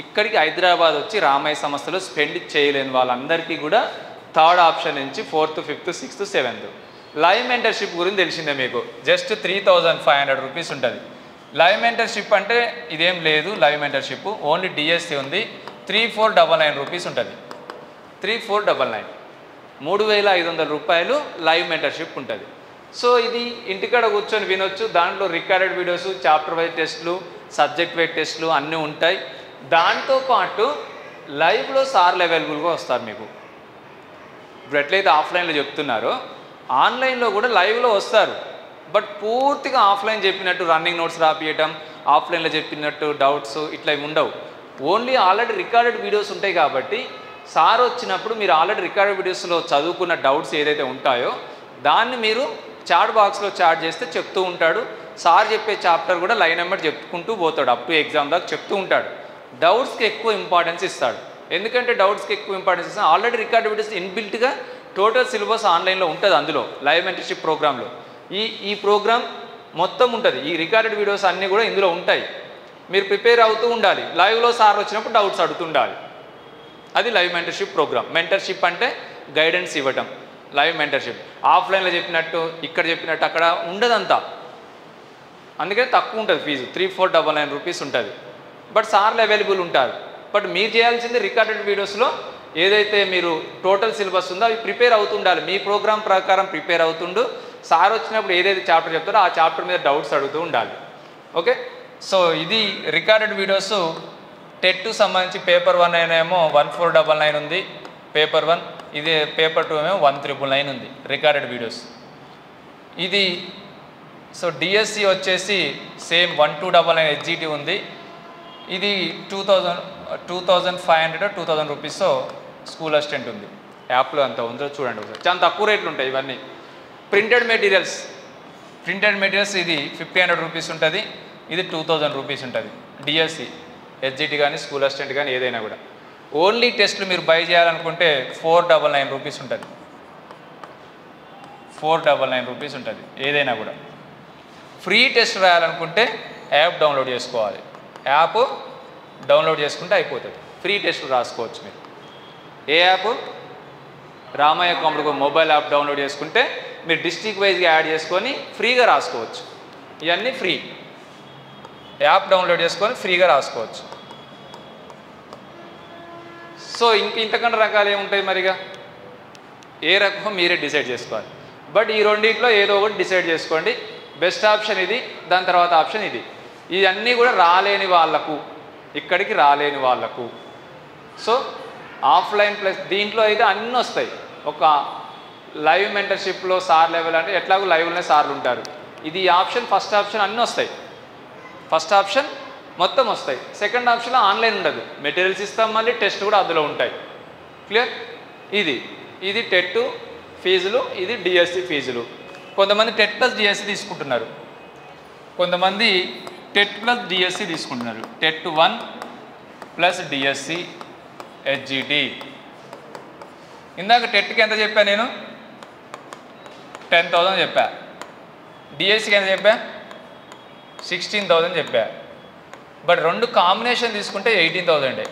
ఇక్కడికి హైదరాబాద్ వచ్చి రామయ్య సంస్థలో స్పెండ్ చేయలేని వాళ్ళందరికీ కూడా 3rd ఆప్షన్ నుంచి 4th, 5th, 6th, 7th live mentorship గురించి తెలిసిందే మీకు. జస్ట్ 3,500 రూపీస్ ఉంటుంది. లైవ్ మెంటర్షిప్ అంటే ఇదేం లేదు. లైవ్ మెంటర్షిప్ ఓన్లీ డిఎస్సి ఉంది. 3,499 రూపీస్ ఉంటుంది. 3,499 3,500 రూపాయలు లైవ్ మెంటర్షిప్ ఉంటుంది. సో ఇది ఇంటికాడ కూర్చొని వినొచ్చు. దాంట్లో రికార్డెడ్ వీడియోస్, చాప్టర్ వైజ్ టెస్టులు, సబ్జెక్ట్ వైజ్ టెస్టులు అన్నీ ఉంటాయి. దాంతోపాటు లైవ్లో సార్లు అవైలబుల్గా వస్తారు మీకు. ఇప్పుడు ఎట్లయితే ఆఫ్లైన్లో చెప్తున్నారో ఆన్లైన్లో కూడా లైవ్లో వస్తారు. బట్ పూర్తిగా ఆఫ్లైన్ చెప్పినట్టు రన్నింగ్ నోట్స్ రాపియటం, ఆఫ్లైన్లో చెప్పినట్టు డౌట్స్ ఇట్లా ఉండవు. ఓన్లీ ఆల్రెడీ రికార్డెడ్ వీడియోస్ ఉంటాయి కాబట్టి సార్ వచ్చినప్పుడు మీరు ఆల్రెడీ రికార్డెడ్ వీడియోస్లో చదువుకున్న డౌట్స్ ఏదైతే ఉంటాయో దాన్ని మీరు చాట్ బాక్స్లో చాట్ చేస్తే చెప్తూ ఉంటాడు. సార్ చెప్పే చాప్టర్ కూడా లైన్ నెంబర్ చెప్పుకుంటూ పోతాడు. అప్ టు ఎగ్జామ్ దాకా చెప్తూ ఉంటాడు. డౌట్స్కి ఎక్కువ ఇంపార్టెన్స్ ఇస్తాడు. ఎందుకంటే డౌట్స్కి ఎక్కువ ఇంపార్టెన్స్ ఇస్తాం. ఆల్రెడీ రికార్డ్ వీడియోస్ ఇన్బిల్ట్గా టోటల్ సిలబస్ ఆన్లైన్లో ఉంటుంది. అందులో లైవ్ మెంటర్షిప్ ప్రోగ్రాంలో ఈ ప్రోగ్రామ్ మొత్తం ఉంటుంది. ఈ రికార్డెడ్ వీడియోస్ అన్నీ కూడా ఇందులో ఉంటాయి. మీరు ప్రిపేర్ అవుతూ ఉండాలి. లైవ్లో సార్ వచ్చినప్పుడు డౌట్స్ అడుగుతుండాలి. అది లైవ్ మెంటర్షిప్ ప్రోగ్రామ్. మెంటర్షిప్ అంటే గైడెన్స్ ఇవ్వటం. లైవ్ మెంటర్షిప్ ఆఫ్లైన్లో చెప్పినట్టు ఇక్కడ చెప్పినట్టు అక్కడ ఉండదంతా. అందుకని తక్కువ ఉంటుంది ఫీజు, 3499 రూపీస్ ఉంటుంది. బట్ సార్లు అవైలబుల్ ఉంటారు. బట్ మీరు చేయాల్సింది రికార్డెడ్ వీడియోస్లో ఏదైతే మీరు టోటల్ సిలబస్ ఉందో అవి ప్రిపేర్ అవుతుండాలి. మీ ప్రోగ్రామ్ ప్రకారం ప్రిపేర్ అవుతుండు. సార్ వచ్చినప్పుడు ఏదైతే చాప్టర్ చెప్తారో ఆ చాప్టర్ మీద డౌట్స్ అడుగుతూ ఉండాలి. ఓకే, సో ఇది రికార్డెడ్ వీడియోస్. టెట్ సంబంధించి పేపర్ 1 ఏమో 1499 ఉంది పేపర్ 1. ఇది పేపర్ 2 ఏమో 1999 ఉంది రికార్డెడ్ వీడియోస్. ఇది సో డిఎస్సి వచ్చేసి సేమ్ 1299 హెచ్జిటి ఉంది. ఇది 2500 2000 రూపీస్ స్కూల్ అసిస్టెంట్ ఉంది. యాప్లో అంత ఉందో చూడండి ఒకసారి. చాలా తక్కువ రేట్లు ఉంటాయి ఇవన్నీ. ప్రింటెడ్ మెటీరియల్స్ ఇది 1500 రూపీస్ ఉంటుంది. ఇది 2000 రూపీస్ ఉంటుంది. డిఎస్సి హెచ్జిటి కానీ స్కూల్ అసిస్టెంట్ కానీ ఏదైనా కూడా. ఓన్లీ టెస్ట్లు మీరు బై చేయాలనుకుంటే 499 రూపీస్ ఉంటుంది. 499 రూపీస్ ఉంటుంది ఏదైనా కూడా. ఫ్రీ టెస్ట్ రాయాలనుకుంటే యాప్ డౌన్లోడ్ చేసుకోవాలి. యాప్ డౌన్లోడ్ చేసుకుంటే అయిపోతుంది. ఫ్రీ టెస్ట్లు రాసుకోవచ్చు మీరు. ఏ app? Ramaiah competitive mobile app download చేసుకుంటే మీరు డిస్ట్రిక్ట్ వైజ్గా యాడ్ చేసుకొని ఫ్రీగా రాసుకోవచ్చు. ఇవన్నీ ఫ్రీ. యాప్ డౌన్లోడ్ చేసుకొని ఫ్రీగా రాసుకోవచ్చు. సో ఇంతకంటే రకాలు ఏముంటాయి మరిగా? ఏ రకం మీరే డిసైడ్ చేసుకోవాలి. బట్ ఈ రెండింటిలో ఏదో ఒకటి డిసైడ్ చేసుకోండి. బెస్ట్ ఆప్షన్ ఇది, దాని తర్వాత ఆప్షన్ ఇది. ఇవన్నీ కూడా రాలేని వాళ్ళకు, ఇక్కడికి రాలేని వాళ్ళకు. సో ఆఫ్లైన్ ప్లస్ దీంట్లో అయితే అన్నీ వస్తాయి. ఒక లైవ్ మెంటర్షిప్లో సార్ లెవెల్ అంటే ఎట్లాగో లైవ్లోనే సార్లు ఉంటారు. ఇది ఆప్షన్, ఫస్ట్ ఆప్షన్ అన్నీ వస్తాయి. ఫస్ట్ ఆప్షన్ మొత్తం వస్తాయి. సెకండ్ ఆప్షన్లో ఆన్లైన్ ఉండదు. మెటీరియల్స్ ఇస్తాం, మళ్ళీ టెస్ట్ కూడా అందులో ఉంటాయి. క్లియర్? ఇది టెట్ ఫీజులు, ఇది డిఎస్సి ఫీజులు. కొంతమంది టెట్ ప్లస్ డిఎస్సి తీసుకుంటున్నారు, కొంతమంది టెట్ ప్లస్ డిఎస్సి తీసుకుంటున్నారు. TET 1 plus DSC HGT. ఇందాక టెట్కి ఎంత చెప్పా నేను? 10,000 చెప్పా. డిఎస్సికి ఎంత చెప్పా? 16,000 చెప్పా. బట్ రెండు కాంబినేషన్ తీసుకుంటే 18,000.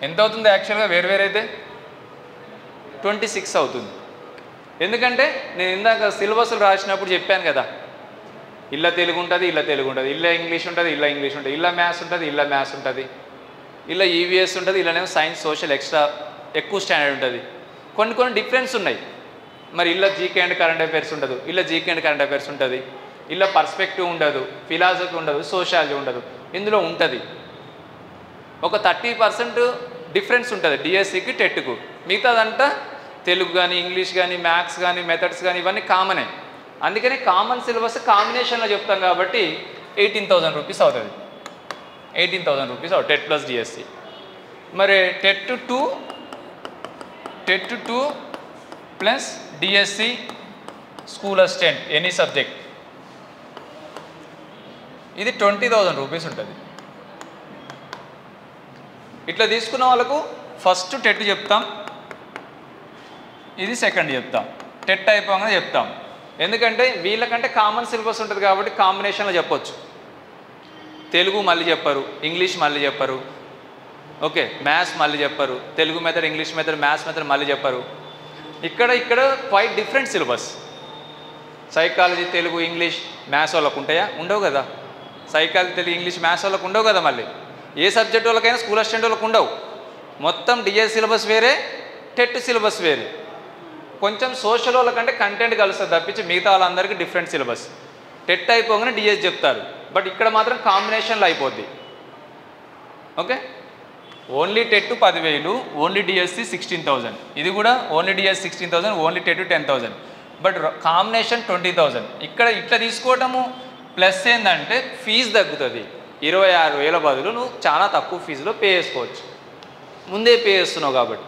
ఎంత అవుతుంది యాక్చువల్గా వేరువేరైతే? 26 అవుతుంది. ఎందుకంటే నేను ఇందాక సిలబస్లు రాసినప్పుడు చెప్పాను కదా, ఇలా తెలుగు ఉంటుంది, ఇలా తెలుగు ఉంటుంది, ఇలా ఇంగ్లీష్ ఉంటుంది, ఇలా ఇంగ్లీష్ ఉంటుంది, ఇలా మ్యాథ్స్ ఉంటుంది, ఇలా మ్యాథ్స్ ఉంటుంది, ఇలా ఈవీఎస్ ఉంటుంది, ఇలానేమో సైన్స్ సోషల్ ఎక్స్ట్రా ఎక్కువ స్టాండర్డ్ ఉంటుంది. కొన్ని డిఫరెన్స్ ఉన్నాయి. మరి ఇలా జీకే అండ్ కరెంట్ అఫైర్స్ ఉండదు, ఇలా జీకే అండ్ కరెంట్ అఫైర్స్ ఉంటుంది, ఇలా పర్స్పెక్టివ్ ఉండదు, ఫిలాసఫీ ఉండదు, సోషాలజీ ఉండదు. ఇందులో ఉంటుంది ఒక 30% డిఫరెన్స్ ఉంటుంది డిఎస్సికి టెట్కు. మిగతాదంతా తెలుగు కానీ ఇంగ్లీష్ కానీ మ్యాథ్స్ కానీ మెథడ్స్ కానీ ఇవన్నీ కామనే. అందుకని కామన్ సిలబస్ కాంబినేషన్లో చెప్తాం కాబట్టి 18,000 రూపీస్ అవుతుంది. 18,000 రూపీస్ అవుతుంది టెట్ ప్లస్ డిఎస్సి. మరి TET 2 plus DSC school assistant any subject, ఇది 20,000 రూపీస్ ఉంటుంది. ఇట్లా తీసుకున్న వాళ్ళకు ఫస్ట్ టెట్ చెప్తాం, ఇది సెకండ్ చెప్తాం, టెట్ అయిపోగానే చెప్తాం. ఎందుకంటే వీళ్ళకంటే కామన్ సిలబస్ ఉంటుంది కాబట్టి కాంబినేషన్లో చెప్పొచ్చు. తెలుగు మళ్ళీ చెప్పరు, ఇంగ్లీష్ మళ్ళీ చెప్పరు, ఓకే, మ్యాథ్స్ మళ్ళీ చెప్పరు, Telugu method English method maths method మళ్ళీ చెప్పరు. ఇక్కడ quite different syllabus. Psychology Telugu English maths వాళ్ళకు ఉంటాయా? ఉండవు కదా. సైకాలజీ తెలుగు ఇంగ్లీష్ మ్యాథ్స్ వాళ్ళకు ఉండవు కదా. మళ్ళీ ఏ సబ్జెక్ట్ వాళ్ళకైనా స్కూల్ అసిస్టెంట్ వాళ్ళకు ఉండవు. మొత్తం డిఎస్ సిలబస్ వేరే, టెట్ సిలబస్ వేరే. కొంచెం సోషల్ వాళ్ళకంటే కంటెంట్ కలుస్తుంది తప్పించి మిగతా వాళ్ళందరికీ డిఫరెంట్ సిలబస్. టెట్ అయిపోగానే డిఎస్ చెప్తారు, బట్ ఇక్కడ మాత్రం కాంబినేషన్లో అయిపోద్ది. Okay, only TET 10,000, only DSC 16,000. ఇది కూడా only DS 16,000, only TET 10,000. But combination 20,000. ఇక్కడ ఇట్లా తీసుకోవటము ప్లస్ ఏంటంటే ఫీజు తగ్గుతుంది. 26,000 బదులు నువ్వు చాలా తక్కువ ఫీజులో పే చేసుకోవచ్చు, ముందే పే చేస్తున్నావు కాబట్టి.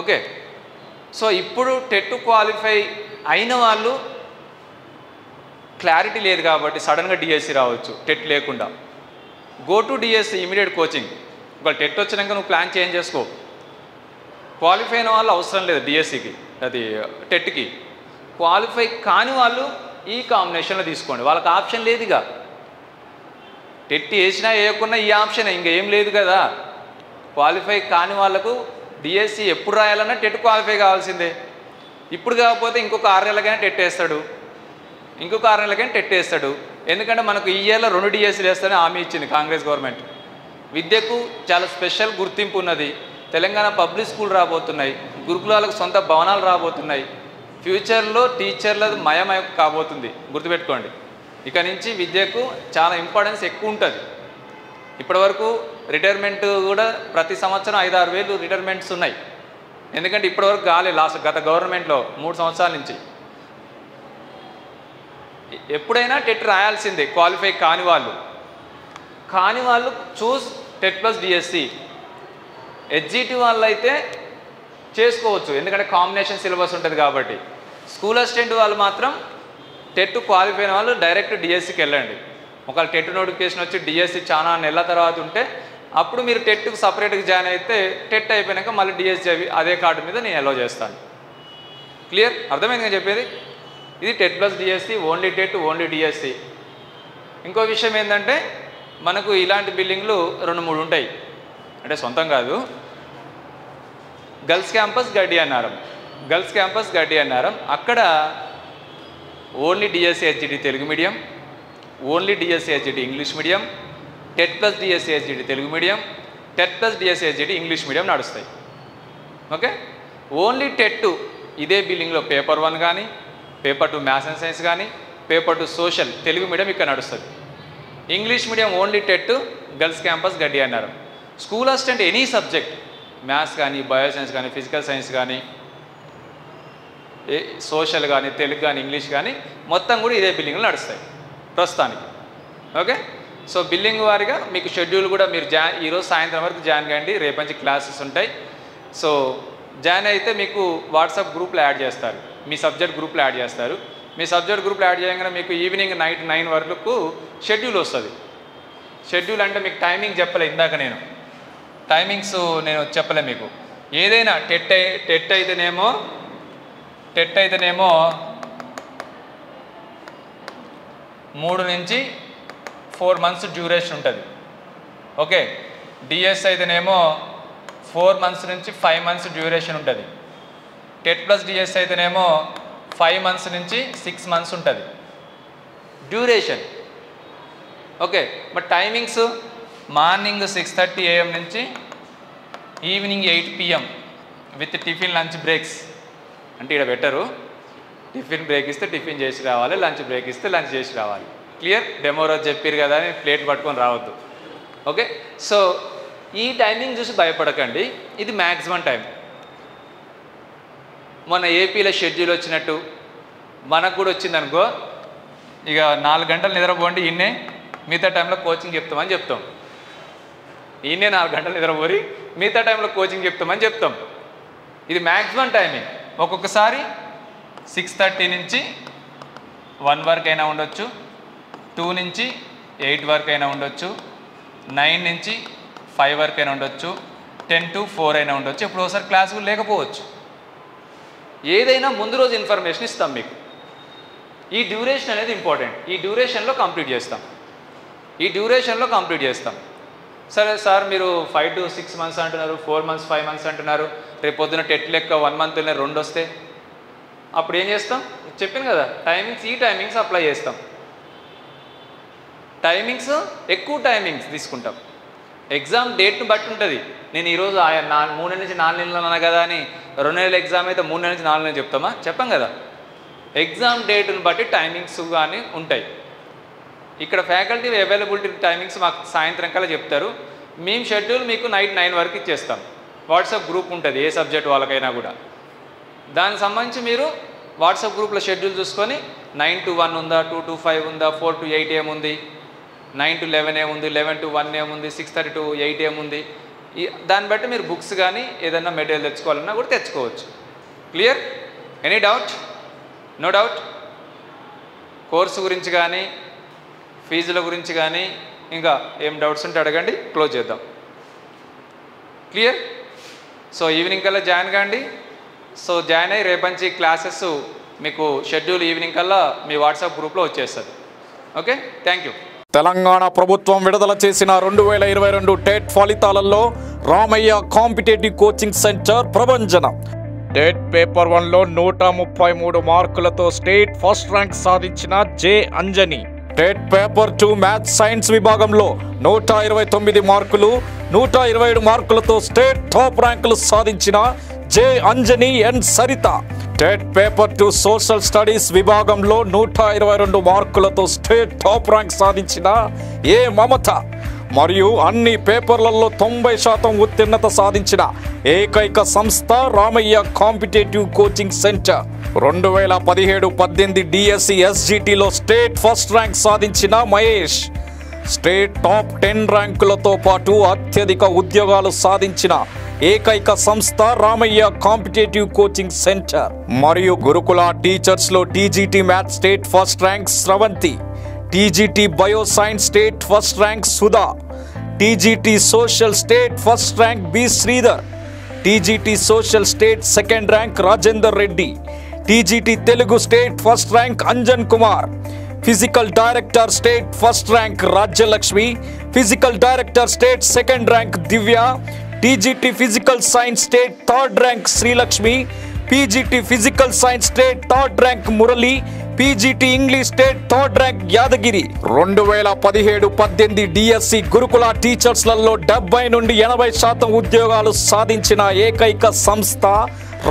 ఓకే, సో ఇప్పుడు టెట్ క్వాలిఫై అయిన వాళ్ళు క్లారిటీ లేదు కాబట్టి సడన్గా డిఎస్సి రావచ్చు టెట్ లేకుండా. Go to DSC immediate coaching. ఒకవేళ టెట్ వచ్చినాక నువ్వు ప్లాన్ చేంజ్ చేసుకో. క్వాలిఫై అయిన వాళ్ళు అవసరం లేదు డిఎస్సికి, అది టెట్కి. క్వాలిఫై కాని వాళ్ళు ఈ కాంబినేషన్లో తీసుకోండి, వాళ్ళకి ఆప్షన్ లేదు. ఇక టెట్ వేసినా వేయకున్నా ఈ ఆప్షన్ ఇంకా ఏం లేదు కదా. క్వాలిఫై కాని వాళ్ళకు డిఎస్సి ఎప్పుడు రాయాలన్నా టెట్ క్వాలిఫై కావాల్సిందే. ఇప్పుడు కాకపోతే ఇంకొక 6 నెలలకైనా టెట్ వేస్తాడు, ఇంకొక 6 నెలలకైనా టెట్ వేస్తాడు. ఎందుకంటే మనకు ఈ ఇయర్లో 2 డిఎస్సీలు వేస్తారని హామీ ఇచ్చింది కాంగ్రెస్ గవర్నమెంట్. విద్యకు చాలా స్పెషల్ గుర్తింపు ఉన్నది. తెలంగాణ పబ్లిక్ స్కూల్ రాబోతున్నాయి, గురుకులాలకు సొంత భవనాలు రాబోతున్నాయి. ఫ్యూచర్లో టీచర్లది మయమయ కాబోతుంది, గుర్తుపెట్టుకోండి. ఇక నుంచి విద్యకు చాలా ఇంపార్టెన్స్ ఎక్కువ ఉంటుంది. ఇప్పటివరకు రిటైర్మెంట్ కూడా ప్రతి సంవత్సరం 5-6 వేలు రిటైర్మెంట్స్ ఉన్నాయి. ఎందుకంటే ఇప్పటివరకు గత గవర్నమెంట్లో 3 సంవత్సరాల నుంచి. ఎప్పుడైనా టెట్ రాయాల్సిందే క్వాలిఫై కాని వాళ్ళు చూస్ టెట్ ప్లస్ డిఎస్సి. హెచ్జిటి వాళ్ళు అయితే చేసుకోవచ్చు, ఎందుకంటే కాంబినేషన్ సిలబస్ ఉంటుంది కాబట్టి. స్కూల్ అసిస్టెంట్ వాళ్ళు మాత్రం టెట్ క్వాలిఫై అయిన వాళ్ళు డైరెక్ట్ డిఎస్సికి వెళ్ళండి. ఒకవేళ టెట్ నోటిఫికేషన్ వచ్చి డిఎస్సి చాలా నెలల తర్వాత ఉంటే అప్పుడు మీరు టెట్కు సపరేట్గా జాయిన్ అయితే టెట్ అయిపోయాక మళ్ళీ డిఎస్సి అదే కార్డు మీద నేను అలో చేస్తాను. క్లియర్? అర్థమైంది చెప్పేది? ఇది TET plus DSC, only TET, only DSC. ఇంకో విషయం ఏంటంటే మనకు ఇలాంటి బిల్డింగ్లు 2-3 ఉంటాయి, అంటే సొంతం కాదు. గర్ల్స్ క్యాంపస్ గడ్డి అన్నారం, అక్కడ only DSC HGT Telugu medium, only DSC HGT English medium, TET plus DSC HGT Telugu medium, TET plus DSC HGT English medium నడుస్తాయి. ఓకే, ఓన్లీ టెట్ ఇదే బిల్డింగ్లో పేపర్ 1 కానీ, పేపర్ 2 మ్యాథ్స్ అండ్ సైన్స్ కానీ, పేపర్ 2 సోషల్ తెలుగు మీడియం ఇక్కడ నడుస్తుంది. English medium only TET girls campus గడ్డి అన్నారు. School assistant any subject, maths కానీ, బయో సైన్స్ కానీ, ఫిజికల్ సైన్స్ కానీ, సోషల్ కానీ, తెలుగు కానీ, ఇంగ్లీష్ కానీ మొత్తం కూడా ఇదే బిల్డింగ్లో నడుస్తాయి ప్రస్తుతానికి. ఓకే, సో బిల్డింగ్ వారిగా మీకు షెడ్యూల్ కూడా మీరు ఈరోజు సాయంత్రం వరకు జాయిన్ కండి, రేపు నుంచి క్లాసెస్ ఉంటాయి. సో జాయిన్ అయితే మీకు వాట్సాప్ గ్రూప్లో యాడ్ చేస్తారు, మీ సబ్జెక్ట్ గ్రూప్లో యాడ్ చేస్తారు. మీ సబ్జెక్ట్ గ్రూప్లో యాడ్ చేయగానే మీకు ఈవినింగ్ నైట్ 9 వరకు షెడ్యూల్ వస్తుంది. షెడ్యూల్ అంటే మీకు టైమింగ్ చెప్పలే ఇందాక, టైమింగ్స్ నేను చెప్పలే మీకు. ఏదైనా టెట్ అయితేనేమో 3 నుంచి 4 మంత్స్ డ్యూరేషన్ ఉంటుంది. ఓకే, డిఎస్ అయితేనేమో 4 మంత్స్ నుంచి 5 మంత్స్ డ్యూరేషన్ ఉంటుంది. టెట్ ప్లస్ డిఎస్ అయితేనేమో 5 మంత్స్ నుంచి 6 మంత్స్ ఉంటుంది డ్యూరేషన్. ఓకే, మరి టైమింగ్స్ మార్నింగ్ 6:30 AM నుంచి evening 8 PM with tiffin lunch breaks. అంటే ఇక్కడ బెటరు, టిఫిన్ బ్రేక్ ఇస్తే టిఫిన్ చేసి రావాలి, లంచ్ బ్రేక్ ఇస్తే లంచ్ చేసి రావాలి. క్లియర్? డెమో రోజు చెప్పారు కదా అని ప్లేట్ పట్టుకొని రావద్దు. ఓకే, సో ఈ టైమింగ్ చూసి భయపడకండి, ఇది మ్యాక్సిమం టైం. మన ఏపీలో షెడ్యూల్ వచ్చినట్టు మనకు కూడా వచ్చిందనుకో, ఇక 4 గంటలు నిద్రపోండి, ఇన్నే మిగతా టైంలో కోచింగ్ చెప్తామని చెప్తాం. ఈయనే 4 గంటలు నిద్రపోరి మిగతా టైంలో కోచింగ్ చెప్తామని చెప్తాం. ఇది మ్యాక్సిమం టైమింగ్. ఒక్కొక్కసారి 6:30 నుంచి 1 వరకు అయినా ఉండొచ్చు, 2 నుంచి 8 వరకు అయినా ఉండొచ్చు, 9 నుంచి 5 వరకు అయినా ఉండొచ్చు, 10 to 4 అయినా ఉండొచ్చు. ఇప్పుడు ఒకసారి క్లాస్ కూడా లేకపోవచ్చు. ఏదైనా ముందు రోజు ఇన్ఫర్మేషన్ ఇస్తాం మీకు. ఈ డ్యూరేషన్ అనేది ఇంపార్టెంట్. ఈ డ్యూరేషన్లో కంప్లీట్ చేస్తాం. సరే సార్, మీరు 5 to 6 మంత్స్ అంటున్నారు, 4 months 5 months అంటున్నారు, రేపు పొద్దున టెట్ లెక్క 1 month 2 వస్తే అప్పుడు ఏం చేస్తాం? చెప్పాను కదా, ఈ టైమింగ్స్ అప్లై చేస్తాం. ఎక్కువ టైమింగ్స్ తీసుకుంటాం. ఎగ్జామ్ డేట్ను బట్టి ఉంటుంది. నేను ఈరోజు 3 నుంచి 4 నెలలు అన్నా కదా అని 2 నెలల ఎగ్జామ్ అయితే 3 నుంచి 4 నెలలు చెప్తామా? చెప్పాం కదా. ఎగ్జామ్ డేట్ను బట్టి టైమింగ్స్ కానీ ఉంటాయి. ఇక్కడ ఫ్యాకల్టీ అవైలబిలిటీ టైమింగ్స్ మాకు సాయంత్రం కల్లా చెప్తారు. మేము షెడ్యూల్ మీకు నైట్ 9 వరకు ఇచ్చేస్తాం. వాట్సాప్ గ్రూప్ ఉంటుంది ఏ సబ్జెక్ట్ వాళ్ళకైనా కూడా. దానికి సంబంధించి మీరు వాట్సాప్ గ్రూప్లో షెడ్యూల్ చూసుకొని 9 to 1 ఉందా, 2 to 5 ఉందా, 4 to 8 ఏముంది, 9 to 11 ఏముంది, 11 to 1 ఏముంది, 6:30 to 8 ఏముంది, దాన్ని బట్టి మీరు బుక్స్ కానీ ఏదైనా మెటీరియల్ తెచ్చుకోవాలన్నా కూడా తెచ్చుకోవచ్చు. Clear? Any doubt? No doubt? Course గురించి కానీ, ఫీజుల గురించి కానీ ఇంకా ఏం డౌట్స్ ఉంటే అడగండి, క్లోజ్ చేద్దాం. క్లియర్? సో ఈవినింగ్ కల్లా జాయిన్ కాండి. సో జాయిన్ అయ్యి రేపంచి క్లాసెస్ మీకు షెడ్యూల్ ఈవినింగ్ కల్లా మీ వాట్సాప్ గ్రూప్లో వచ్చేస్తుంది. Okay, thank you. తెలంగాణ ప్రభుత్వం విడుదల చేసిన 2022 టెట్ ఫలితాలలో రామయ్య కాంపిటేటివ్ కోచింగ్ సెంటర్ ప్రభంజనం. టెట్ పేపర్ 1లో 133 మార్కులతో స్టేట్ ఫస్ట్ ర్యాంక్ సాధించిన J Anjani. TET paper 2 maths science విభాగంలో 129 మార్కులు, 127 మార్కులతో స్టేట్ టాప్ ర్యాంకులు సాధించిన J Anjani N Saritha. TET paper 2 social studies విభాగంలో 122 మార్కులతో స్టేట్ టాప్ ర్యాంక్ సాధించిన ఏ మమత. మరియు అన్ని పేపర్లలో 90% ఉత్తీర్ణత సాధించిన ఏకైక సంస్థ Ramaiah competitive coaching centre. 2017-18 DSC ఎస్జిటిలో స్టేట్ ఫస్ట్ ర్యాంక్ సాధించిన మహేష్. స్టేట్ టాప్ 10 ర్యాంకులతో పాటు అత్యధిక ఉద్యోగాలు సాధించిన ఏకైక సంస్థ రామయ్య కాంపిటేటివ్ కోచింగ్ సెంటర్. మరియు గురుకుల టీచర్స్లో TGT maths state first rank Sravanthi, TGT bio science state first rank Sudha, TGT social state first rank B Sridhar, TGT social state second rank Rajender Reddy, TGT Telugu state first rank Anjan Kumar, physical director state first rank Rajyalakshmi, physical director state second rank Divya, TGT physical science state third rank Srilakshmi, PGT physical science state third rank Murali, PGT English state third rank Yadagiri. 2017-18 DSC గురుకుల టీచర్స్లలో 70 నుండి 80% ఉద్యోగాలు సాధించిన ఏకైక సంస్థ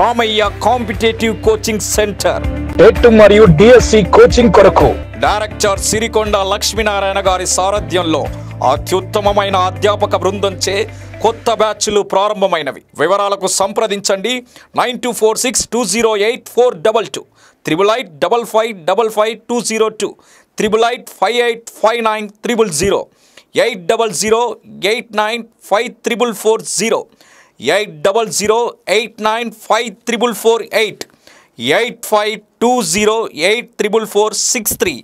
Ramaiah competitive coaching centre. TET మరియు DSC coaching కొరకు director Sirikonda Lakshminarayana గారి సారథ్యంలో అత్యుత్తమమైన అధ్యాపక బృందంచే కొత్త బ్యాచ్లు ప్రారంభమైనవి. వివరాలకు సంప్రదించండి 9246208422, 8885555202, 88585900, 8008954440, 8008954448, 8520844463.